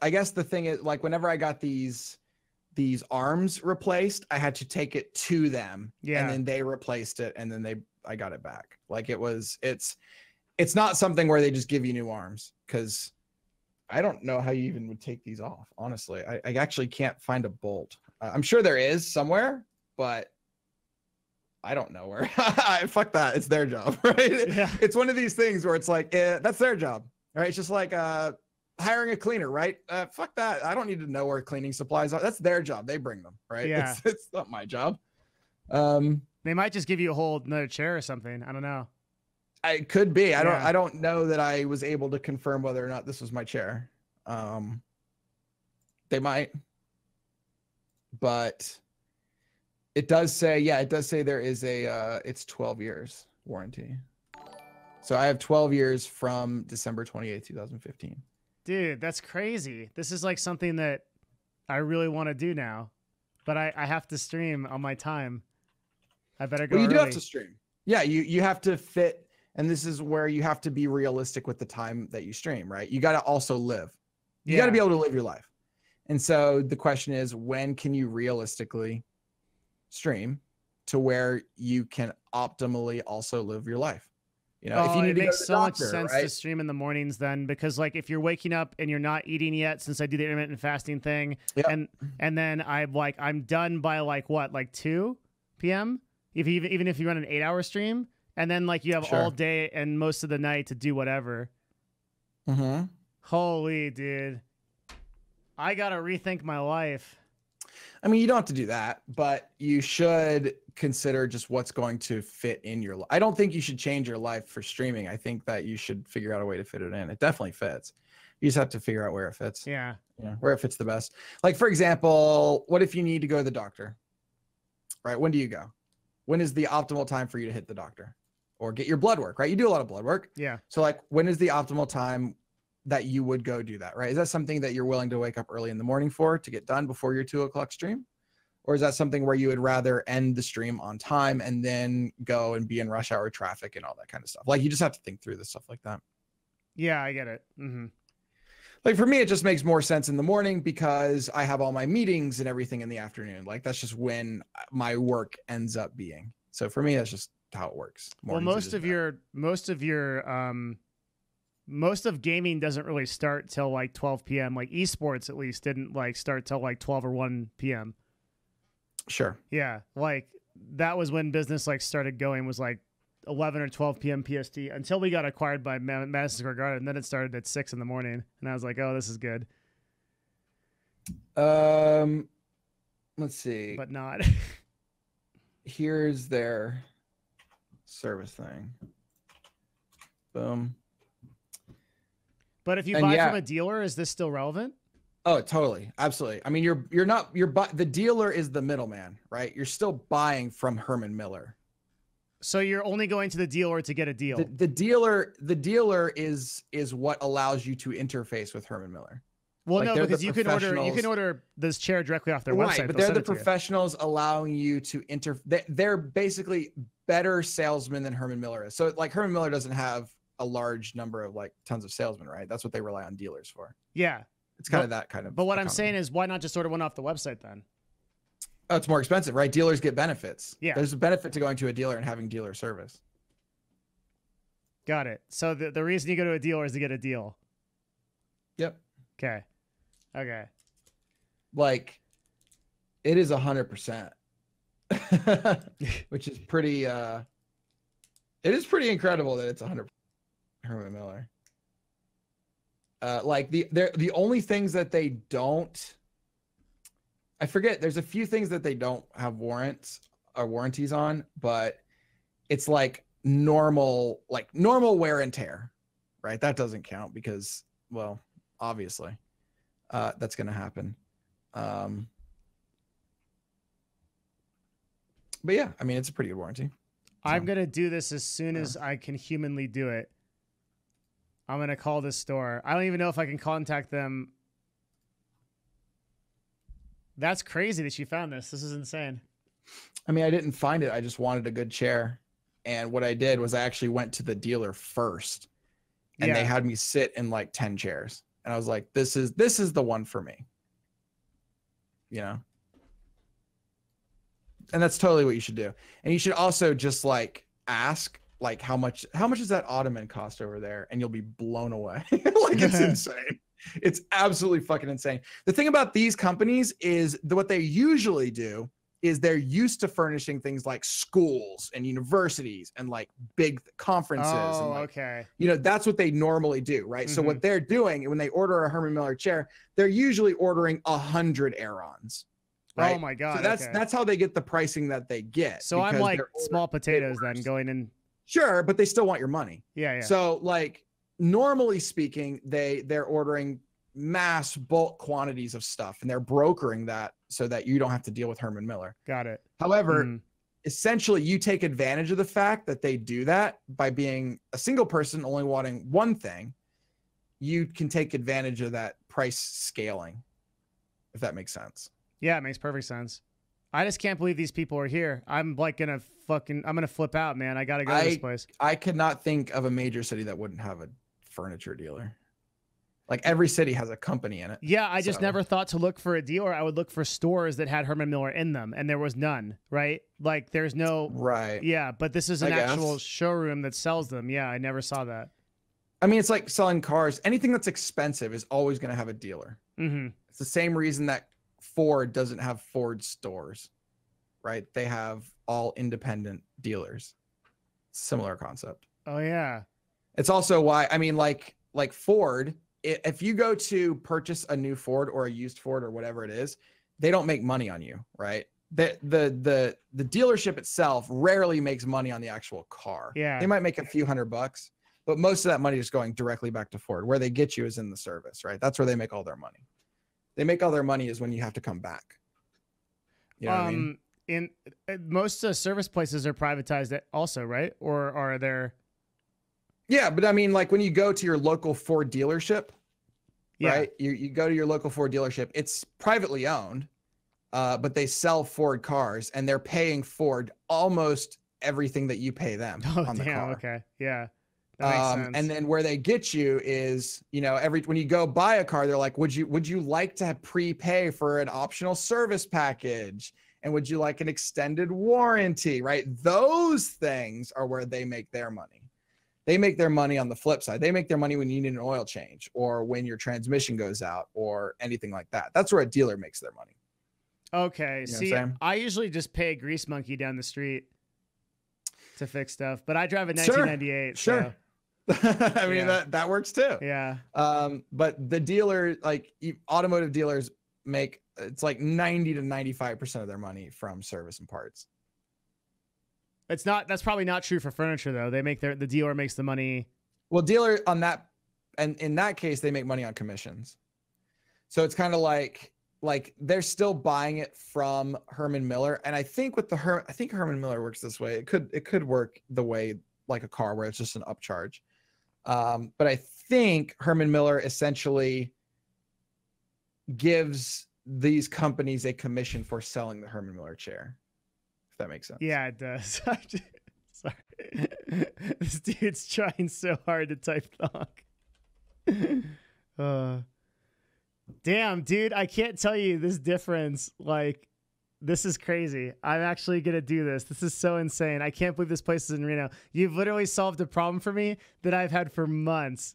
I guess the thing is, like, whenever I got these arms replaced, I had to take it to them, and then they replaced it, and then I got it back. Like it's not something where they just give you new arms, because I don't know how you even would take these off. Honestly, I actually can't find a bolt. I'm sure there is somewhere, but I don't know where. Fuck that. It's their job, right? Yeah. It's one of these things where it's like, that's their job, right? It's just like hiring a cleaner, right? Fuck that. I don't need to know where cleaning supplies are. That's their job. They bring them, right? Yeah. It's not my job. They might just give you another chair or something. I don't know. It could be. I don't know that I was able to confirm whether or not this was my chair. They might, but it does say there is it's 12 years warranty. So I have 12 years from December 28th, 2015. Dude, that's crazy. This is like something that I really want to do now, but I have to stream on my time. I better go Well, you early. do have to stream. Yeah, you have to fit, and this is where you have to be realistic with the time that you stream, right? You got to also live. You got to be able to live your life. And so the question is, when can you realistically stream to where you can optimally also live your life? You know, if you need to makes go to the so doctor, much sense right? to stream in the mornings then, because like if you're waking up and you're not eating yet, since I do the intermittent fasting thing, and then I'm done by like 2 p.m. Even if you run an 8-hour stream, and then like you have all day and most of the night to do whatever. Mm-hmm. Holy dude, I gotta rethink my life. I mean, you don't have to do that, but you should consider just what's going to fit in your life. I don't think you should change your life for streaming. I think that you should figure out a way to fit it in. It definitely fits. You just have to figure out where it fits. Yeah. Where it fits the best. Like, for example, what if you need to go to the doctor? Right? When do you go? When is the optimal time for you to hit the doctor or get your blood work, right? You do a lot of blood work. Yeah. So like, when is the optimal time that you would go do that, right? Is that something that you're willing to wake up early in the morning for to get done before your 2 o'clock stream? Or is that something where you would rather end the stream on time and then go and be in rush hour traffic and all that kind of stuff? Like, you just have to think through this stuff like that. Yeah, I get it. Mm-hmm. Like, for me, it just makes more sense in the morning because I have all my meetings and everything in the afternoon. Like, that's just when my work ends up being. So for me, that's just how it works. Well, most of gaming doesn't really start till like 12 p.m. Like esports, at least, didn't like start till like 12 or 1 p.m. Sure. Yeah, like that was when business like started going, was like 11 or 12 p.m. PST, until we got acquired by Madison Square Garden, and then it started at 6 in the morning, and I was like, oh, this is good. Let's see. But not. Here's their service thing. Boom. But if you And buy yeah. from a dealer, is this still relevant? Oh, totally. Absolutely. I mean, the dealer is the middleman, right? You're still buying from Herman Miller. So you're only going to the dealer to get a deal. The dealer is what allows you to interface with Herman Miller. Well, Like, no, they're because the you can order this chair directly off their website. But They'll they're send the it to you. professionals allowing you to they're basically better salesmen than Herman Miller is. So like Herman Miller doesn't have a large number of like tons of salesmen, right? That's what they rely on dealers for. Yeah. It's kind of that kind of. But what I'm economy. saying is, why not just order one off the website then? Oh, it's more expensive, right? Dealers get benefits. Yeah. There's a benefit to going to a dealer and having dealer service. Got it. So the reason you go to a dealer is to get a deal. Yep. Okay. Okay. Like, it is 100%, which is pretty. It is pretty incredible that it's 100% Herman Miller. Like the only things that they don't. I forget. There's a few things that they don't have warranties on, but it's like normal wear and tear, right? That doesn't count because, well, obviously, that's going to happen. But yeah, I mean, it's a pretty good warranty. I'm going to do this as soon as I can humanly do it. I'm going to call this store. I don't even know if I can contact them. That's crazy that you found this. This is insane. I mean, I didn't find it. I just wanted a good chair. And what I did was I actually went to the dealer first, and they had me sit in like 10 chairs. And I was like, this is the one for me. You know? And that's totally what you should do. And you should also just like ask, like, how much does that ottoman cost over there? And you'll be blown away. Like, it's insane. It's absolutely fucking insane. The thing about these companies is what they usually do is they're used to furnishing things like schools and universities and like big conferences. Oh, and like, okay. you know, that's what they normally do, right? Mm-hmm. So what they're doing when they order a Herman Miller chair, they're usually ordering 100 Aerons. Right? Oh my God. So that's how they get the pricing that they get. So I'm like small potatoes then going in. Sure, but they still want your money. Yeah. So like normally speaking, they're ordering mass bulk quantities of stuff and they're brokering that so that you don't have to deal with Herman Miller. Got it. However, essentially you take advantage of the fact that they do that by being a single person only wanting one thing. You can take advantage of that price scaling, if that makes sense. Yeah, it makes perfect sense. I just can't believe these people are here. I'm like I'm gonna flip out, man. I gotta go to this place. I could not think of a major city that wouldn't have a furniture dealer. Like every city has a company in it. Yeah, I just never thought to look for a dealer. I would look for stores that had Herman Miller in them, and there was none, right? Like there's no. Right. Yeah, but this is an actual showroom that sells them. Yeah, I never saw that. I mean, it's like selling cars. Anything that's expensive is always going to have a dealer. Mm-hmm. It's the same reason that Ford doesn't have Ford stores, right? They have all independent dealers. Similar concept. Oh yeah. It's also why, I mean, like Ford, if you go to purchase a new Ford or a used Ford or whatever it is, they don't make money on you, right? The dealership itself rarely makes money on the actual car. Yeah. They might make a few $100, but most of that money is going directly back to Ford. Where they get you is in the service, right? That's where they make all their money. They make all their money is when you have to come back. You know what I mean? In most service places are privatized also, right? Or are there? Yeah, but I mean, like when you go to your local Ford dealership, right? You go to your local Ford dealership. It's privately owned, but they sell Ford cars, and they're paying Ford almost everything that you pay them on the car. Okay, yeah. That makes sense. And then where they get you is, you know, when you go buy a car, they're like, would you like to prepay for an optional service package? And would you like an extended warranty, right? Those things are where they make their money. They make their money on the flip side. They make their money when you need an oil change or when your transmission goes out or anything like that. That's where a dealer makes their money. Okay. See, I usually just pay a grease monkey down the street to fix stuff, but I drive a 1998. Sure. So. I mean, that works too. Yeah. But the dealer, like automotive dealers make, it's like 90 to 95% of their money from service and parts. That's probably not true for furniture though. The dealer makes the money. Well, dealer on that and in that case, they make money on commissions. So it's kind of like they're still buying it from Herman Miller. And I think with I think Herman Miller works this way. It could work the way like a car where it's just an upcharge. But I think Herman Miller essentially gives these companies a commission for selling the Herman Miller chair. If that makes sense. Yeah, it does. Sorry. This dude's trying so hard to type thonk. Damn, dude, I can't tell you this difference. Like, this is crazy. I'm actually going to do this. This is so insane. I can't believe this place is in Reno. You've literally solved a problem for me that I've had for months.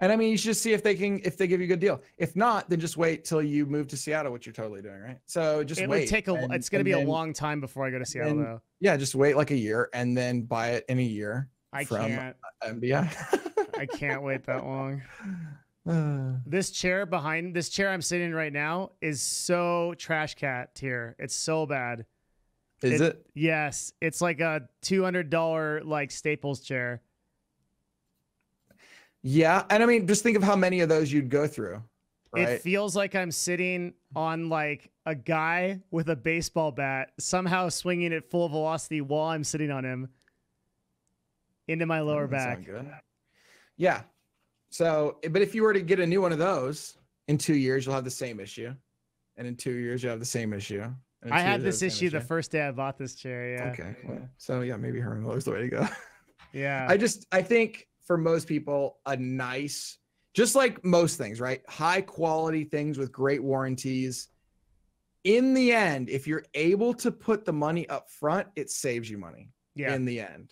And I mean, you should just see if they give you a good deal. If not, then just wait till you move to Seattle, which you're totally doing, right? So just wait. Would take it's going to be a long time before I go to Seattle, though. Yeah, just wait like a year and then buy it in a year. I can't. MBI. I can't wait that long. This chair I'm sitting in right now is so trash cat tier. It's so bad. Is it? Yes. It's like a $200 like Staples chair. Yeah. And I mean, just think of how many of those you'd go through. Right? It feels like I'm sitting on like a guy with a baseball bat, somehow swinging it full velocity while I'm sitting on him into my lower back. Good. Yeah. So, but if you were to get a new one of those in 2 years, you'll have the same issue. And in 2 years, you'll have the same issue. I had this issue the first day I bought this chair. Yeah. Okay. Cool. So yeah, maybe Herman Miller's the way to go. Yeah. I think for most people, just like most things, right? High quality things with great warranties. In the end, if you're able to put the money up front, it saves you money. Yeah. In the end.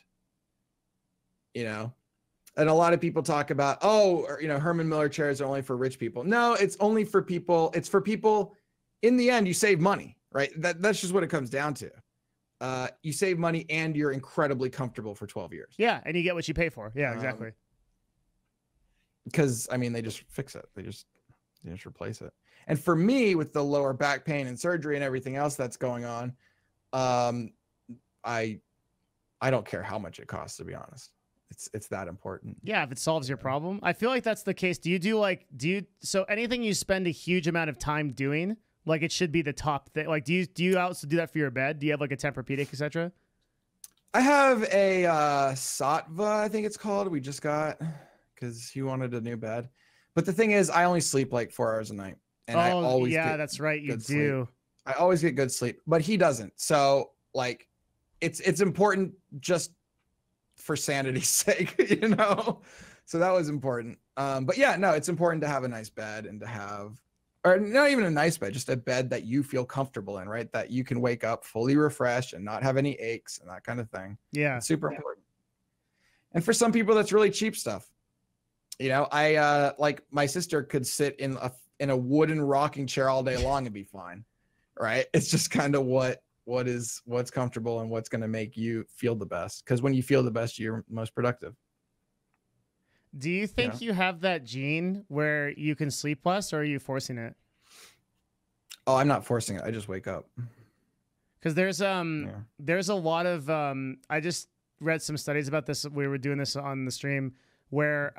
You know? And a lot of people talk about, Herman Miller chairs are only for rich people. No, it's only for people. It's for people. In the end, you save money, right? That's just what it comes down to. You save money and you're incredibly comfortable for 12 years. Yeah, and you get what you pay for. Yeah, exactly. Because I mean, they just fix it. They just replace it. And for me, with the lower back pain and surgery and everything else that's going on, I don't care how much it costs, to be honest. It's that important. Yeah, if it solves your problem. I feel like that's the case. So anything you spend a huge amount of time doing, like it should be the top thing. Like, do you also do that for your bed? Do you have like a Tempur-Pedic, etc.? I have a Sattva, I think it's called. We just got because he wanted a new bed. But the thing is, I only sleep like 4 hours a night, and I always that's right, you do. Sleep. I always get good sleep, but he doesn't. So like, it's important just for sanity's sake, you know? So that was important. But yeah, no, it's important to have a nice bed and to have, or not even a nice bed, just a bed that you feel comfortable in, right? That you can wake up fully refreshed and not have any aches and that kind of thing. Yeah. It's super important. And for some people, that's really cheap stuff. You know, I like my sister could sit in a wooden rocking chair all day long and be fine, right? It's just kind of what's comfortable and what's going to make you feel the best. Because when you feel the best, you're most productive. Do you think you have that gene where you can sleep less, or are you forcing it? Oh, I'm not forcing it. I just wake up. Because there's a lot of I just read some studies about this. We were doing this on the stream where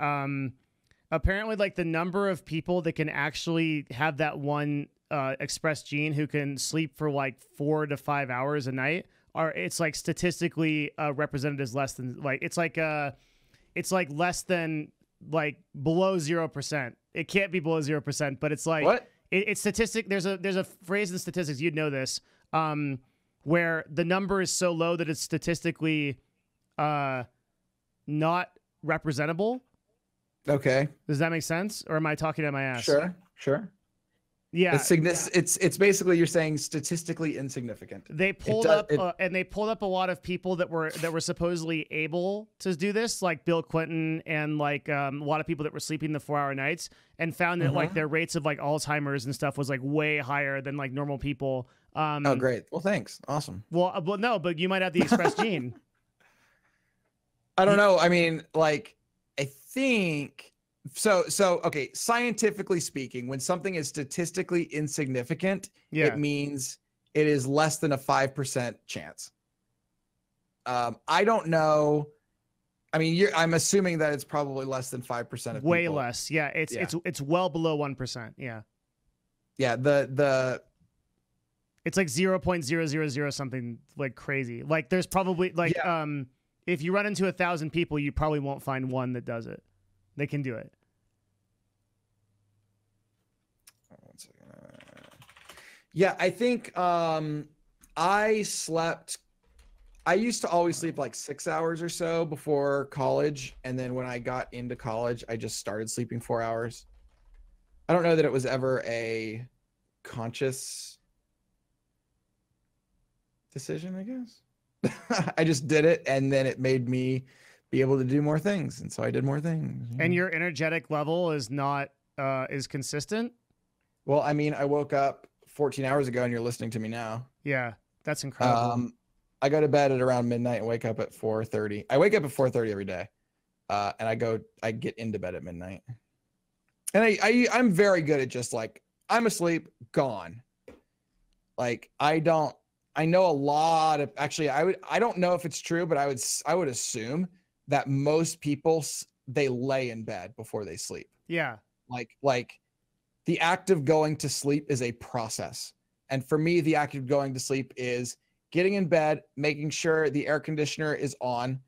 apparently like the number of people that can actually have that one express gene who can sleep for like 4 to 5 hours a night it's like statistically represented as less than like it's like less than like below 0%. It can't be below 0%, but it's like what? It's statistic. There's a phrase in statistics, you'd know this, where the number is so low that it's statistically not representable. Okay. Does that make sense? Or am I talking out my ass? Sure. Yeah. It's basically you're saying statistically insignificant. They pulled up a lot of people that were supposedly able to do this, like Bill Clinton and like a lot of people that were sleeping the 4-hour nights, and found that like their rates of like Alzheimer's and stuff was like way higher than like normal people. Oh, great. Well, thanks. Awesome. Well, no, but you might have the express gene. I don't know. I mean, like, I think so. Okay. Scientifically speaking, when something is statistically insignificant, it means it is less than a 5% chance. I don't know I mean, I'm assuming that it's probably less than 5% of Way people. less. Yeah, it's well below 1%. Yeah. Yeah, It's like 0.000 something, like crazy. Like there's probably like if you run into 1,000 people, you probably won't find one that does it. They can do it. Yeah, I think I used to always sleep like 6 hours or so before college, and then when I got into college, I just started sleeping 4 hours. I don't know that it was ever a conscious decision, I guess. I just did it, and then it made me be able to do more things, and so I did more things. And your energetic level is not is consistent? Well, I mean, I woke up 14 hours ago, and you're listening to me now. Yeah, that's incredible. I go to bed at around midnight and wake up at 4:30. I wake up at 4:30 every day, and I get into bed at midnight. And I'm very good at just like, I'm asleep, gone. Like I know a lot of, actually, I don't know if it's true, but I would assume that most people, they lay in bed before they sleep. Yeah. Like the act of going to sleep is a process. And for me, the act of going to sleep is getting in bed, making sure the air conditioner is on,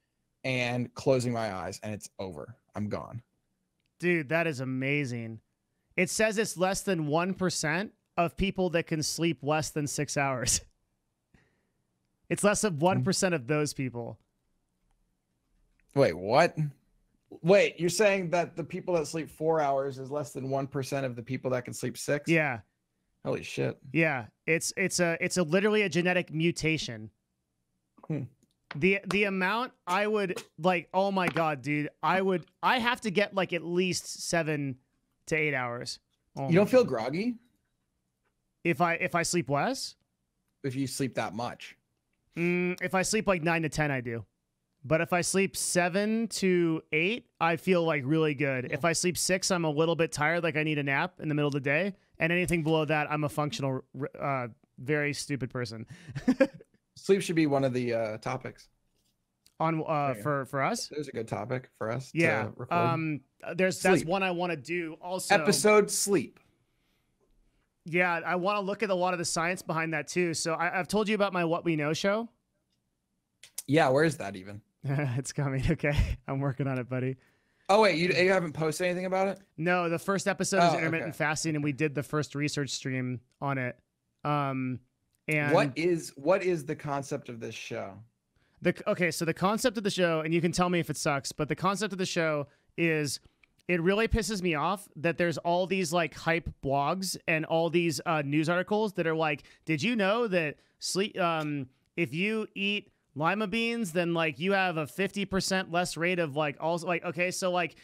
and closing my eyes, and it's over. I'm gone. Dude, that is amazing. It says it's less than 1% of people that can sleep less than 6 hours. It's less than 1% of those people. Wait, what? Wait, you're saying that the people that sleep 4 hours is less than 1% of the people that can sleep 6? Yeah. Holy shit. Yeah. It's literally a genetic mutation. The amount I would like, oh my God, dude, I have to get like at least 7 to 8 hours. Oh, you don't feel groggy? If I sleep less? If you sleep that much? If I sleep like 9 to 10, I do. But if I sleep 7 to 8, I feel like really good. If I sleep 6, I'm a little bit tired, like I need a nap in the middle of the day. And anything below that, I'm a functional, very stupid person. Sleep should be one of the topics. On for us? There's a good topic for us. Yeah. To record. That's one I want to do also. Episode sleep. Yeah, I want to look at a lot of the science behind that too. So I've told you about my What We Know show. Yeah, where is that even? It's coming. Okay, I'm working on it, buddy. Oh wait, you haven't posted anything about it? No, the first episode is intermittent fasting, and we did the first research stream on it. And what is the concept of this show? So the concept of the show, and you can tell me if it sucks, but the concept of the show is, it really pisses me off that there's all these like hype blogs and all these news articles that are like, did you know that if you eat lima beans, then like you have a 50% less rate of like, also like, okay, so like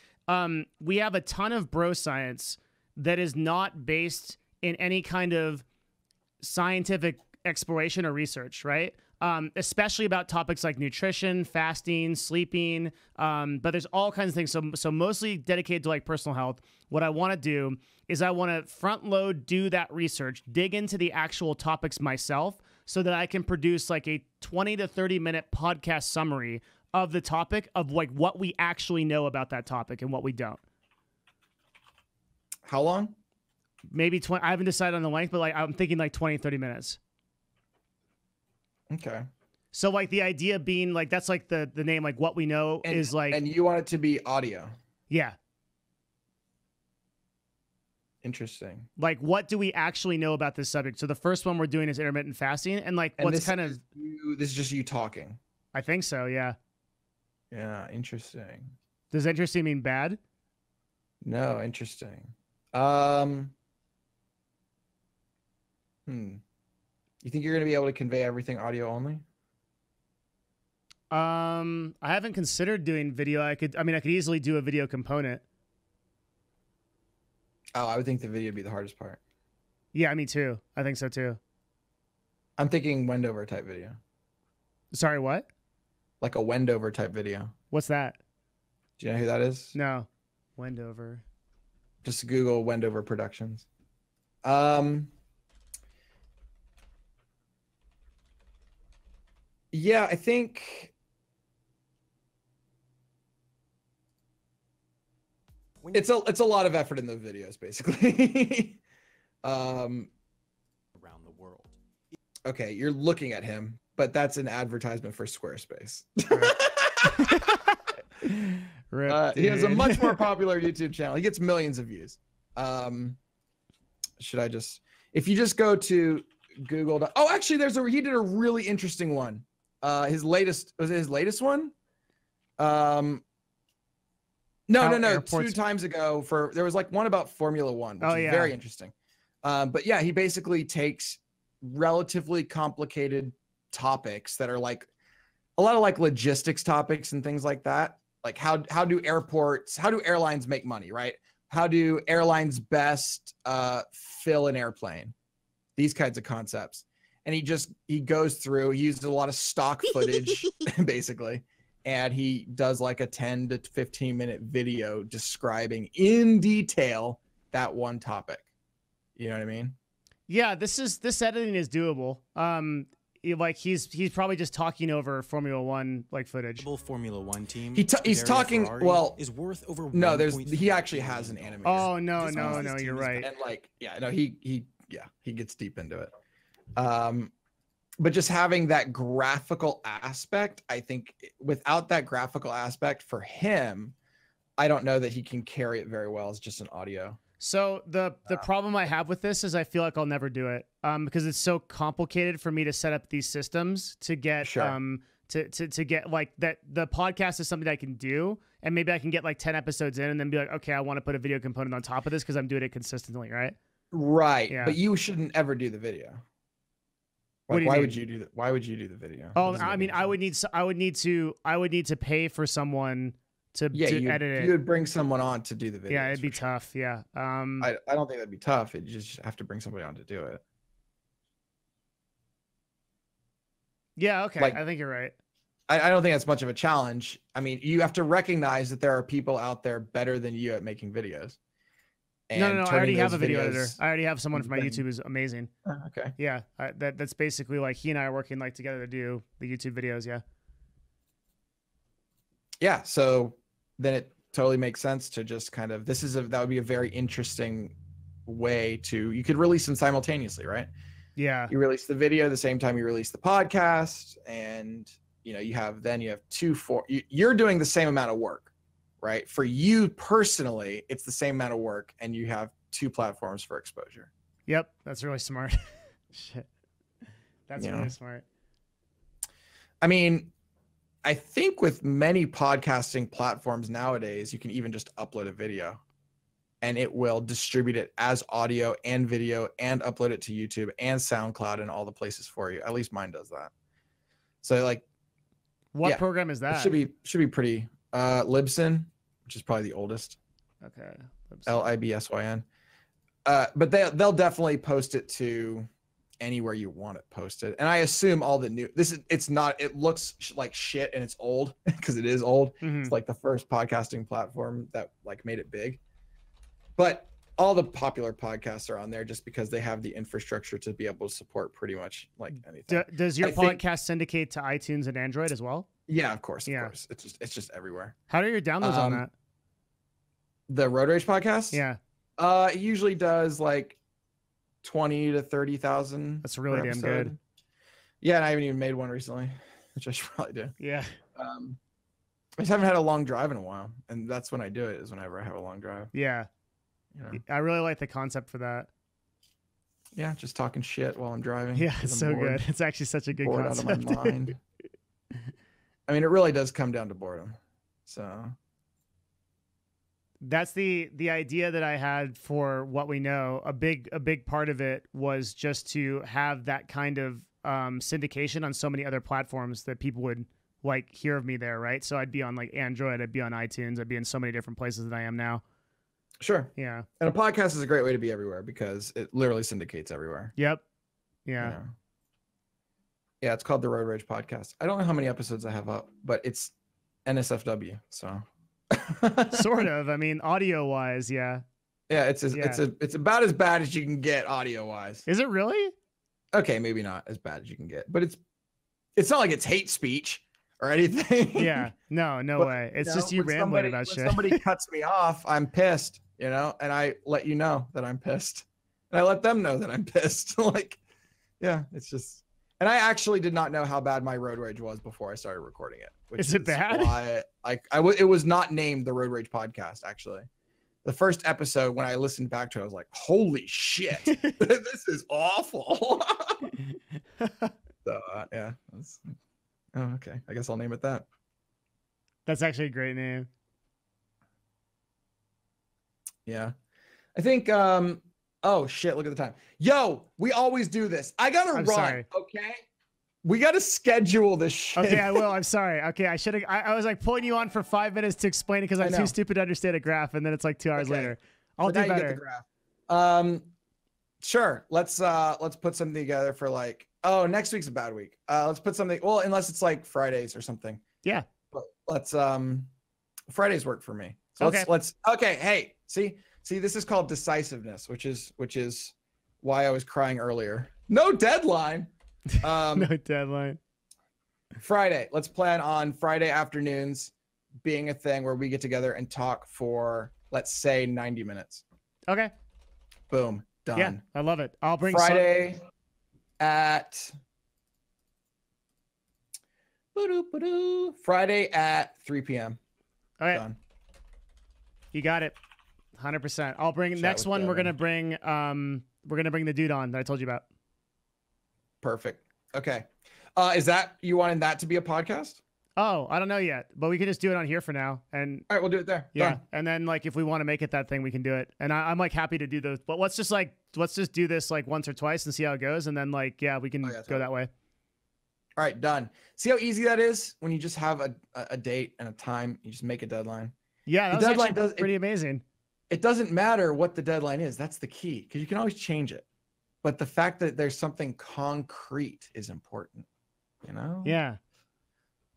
we have a ton of bro science that is not based in any kind of scientific exploration or research, right? Especially about topics like nutrition, fasting, sleeping, but there's all kinds of things. So mostly dedicated to like personal health. What I want to do is I want to front load, do that research, dig into the actual topics myself so that I can produce like a 20 to 30 minute podcast summary of the topic of like what we actually know about that topic and what we don't. How long? Maybe 20. I haven't decided on the length, but like I'm thinking like 20, 30 minutes. Okay. So like the idea being like, that's like the name, like What We Know is like. And you want it to be audio. Yeah. Interesting. Like, what do we actually know about this subject? So the first one we're doing is intermittent fasting, and like what's this kind of this is just you talking. I think so, yeah. Yeah, interesting. Does interesting mean bad? No, interesting. You think you're going to be able to convey everything audio only? I haven't considered doing video. I could easily do a video component. Oh, I would think the video would be the hardest part. Yeah, me too. I think so too. I'm thinking Wendover type video. Sorry, what? Like a Wendover type video. What's that? Do you know who that is? No. Wendover. Just Google Wendover Productions. Yeah, I think It's a lot of effort in those videos, basically. Around the world. Okay, you're looking at him, but that's an advertisement for Squarespace. Rip, He has a dude. much more popular YouTube channel. He gets millions of views. If you just go to Google. Oh, actually, he did a really interesting one. Was it his latest one? No. Airports. 2 times ago there was like one about Formula One, which is very interesting. But yeah, he basically takes relatively complicated topics that are like a lot of like logistics topics and things like that. Like how do airlines make money, right? How do airlines best fill an airplane? These kinds of concepts. And he goes through, he uses a lot of stock footage basically. And he does like a 10 to 15 minute video describing in detail that one topic. You know what I mean? Yeah, this editing is doable. He's probably just talking over Formula One like footage. Formula One team. He's talking. Well, is worth over. No, he actually has an animator. Oh no, you're right. And he gets deep into it. But just having that graphical aspect, I think without that graphical aspect for him, I don't know that he can carry it very well as just an audio. So the problem I have with this is I feel like I'll never do it because it's so complicated for me to set up these systems to get to get like that. The podcast is something I can do, and maybe I can get like 10 episodes in and then be like, okay, I want to put a video component on top of this because I'm doing it consistently, right? Right. Yeah. But you shouldn't ever do the video. Like, why would you do that? Why would you do the video? Oh, I mean, I would need to pay for someone to edit it. You would bring someone on to do the video. Yeah, it'd be tough. Yeah. I don't think that'd be tough. You just have to bring somebody on to do it. Yeah. Okay. Like, I think you're right. I don't think that's much of a challenge. I mean, you have to recognize that there are people out there better than you at making videos. No. I already have a video editor. I already have someone for my YouTube who's amazing. Okay. Yeah. That's basically like he and I are working like together to do the YouTube videos. Yeah. Yeah. So then it totally makes sense to just kind of, that would be a very interesting way you could release them simultaneously, right? Yeah. You release the video the same time you release the podcast, and you have you're doing the same amount of work, right? For you personally, it's the same amount of work, and you have 2 platforms for exposure. Yep. That's really smart. Shit. That's really smart. I mean, I think with many podcasting platforms nowadays, you can even just upload a video and it will distribute it as audio and video and upload it to YouTube and SoundCloud and all the places for you. At least mine does that. So like, what program is that? It should be pretty, Libsyn, which is probably the oldest. Okay. Libsyn. But they'll definitely post it to anywhere you want it posted. And I assume all the new, it looks like shit and it's old because it is old. Mm-hmm. It's like the first podcasting platform that like made it big. But all the popular podcasts are on there just because they have the infrastructure to be able to support pretty much like anything. Does your podcast syndicate to iTunes and Android as well? Yeah, of course. Of course. It's just everywhere. How do your downloads on that? The Road Rage podcast? Yeah. It usually does like 20 to 30,000. That's really damn good. Yeah, and I haven't even made one recently, which I should probably do. Yeah. I just haven't had a long drive in a while, and that's when I do it, is whenever I have a long drive. Yeah. I really like the concept for that. Yeah, just talking shit while I'm driving. Yeah, it's so good. It's actually such a good concept. Out of my mind. I mean, it really does come down to boredom. So that's the idea that I had for What We Know. A big part of it was just to have that kind of syndication on so many other platforms that people would like hear of me there, right? So I'd be on like Android, I'd be on iTunes, I'd be in so many different places than I am now. Sure. Yeah. And a podcast is a great way to be everywhere because it literally syndicates everywhere. Yep. Yeah. Yeah, it's called the Road Rage Podcast. I don't know how many episodes I have up, but it's NSFW, so sort of. I mean, audio wise, yeah. Yeah, it's about as bad as you can get audio wise. Is it really? Okay, maybe not as bad as you can get, but it's not like it's hate speech or anything. Yeah. No But, way. It's know, just you when rambling somebody- about when shit. somebody cuts me off, I'm pissed, and I let you know that I'm pissed, and I let them know that I'm pissed. Like, yeah, it's just. And I actually did not know how bad my road rage was before I started recording it. Which Is it bad? Why, it was not named the Road Rage Podcast. Actually, the first episode when I listened back to it, I was like, "Holy shit, this is awful." So yeah. Oh, okay. I guess I'll name it that. That's actually a great name. Yeah. I think oh shit, look at the time. Yo, we always do this. I gotta I'm run. sorry. Okay. We gotta schedule this shit. Okay, I will. I'm sorry. Okay, I should have. I was like pulling you on for 5 minutes to explain it because I I'm know. too stupid to understand a graph, and then it's like 2 hours Okay. later. I'll So do now you get better. the graph. Sure. Let's put something together for like, oh, next week's a bad week. Let's put something, well, unless it's like Fridays or something. Yeah. But let's Fridays work for me. So Okay. let's okay, hey, see, this is called decisiveness, which is why I was crying earlier. No deadline. No deadline. Friday. Let's plan on Friday afternoons being a thing where we get together and talk for, let's say, 90 minutes. Okay. Boom. Done. Yeah, I love it. I'll bring Friday Friday at 3 p.m. All right, Done. you got it. 100%. I'll bring Chat next with one. We're Devin. gonna bring the dude on that I told you about. Perfect. Okay. Is that you wanted that to be a podcast? Oh, I don't know yet, but we can just do it on here for now. And All right, we'll do it there. yeah, Done. and then like if we want to make it that thing, we can do it. And I'm like happy to do those. But let's just do this like once or twice and see how it goes. And then like we can yeah, go totally. that way. All right, done. See how easy that is when you just have a date and a time. You just make a deadline. Yeah, that The was deadline actually pretty amazing. It doesn't matter what the deadline is. That's the key, because you can always change it. But the fact that there's something concrete is important. You know? Yeah.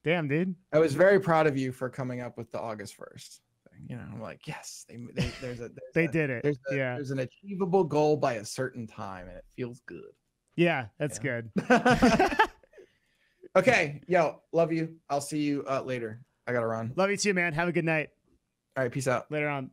Damn, dude. I was very proud of you for coming up with the August 1st thing. You know, I'm like, yes, They did it. Yeah. There's an achievable goal by a certain time, and it feels good. Yeah, that's Yeah. good. Okay, yo, love you. I'll see you later. I gotta run. Love you too, man. Have a good night. All right, peace out. Later on.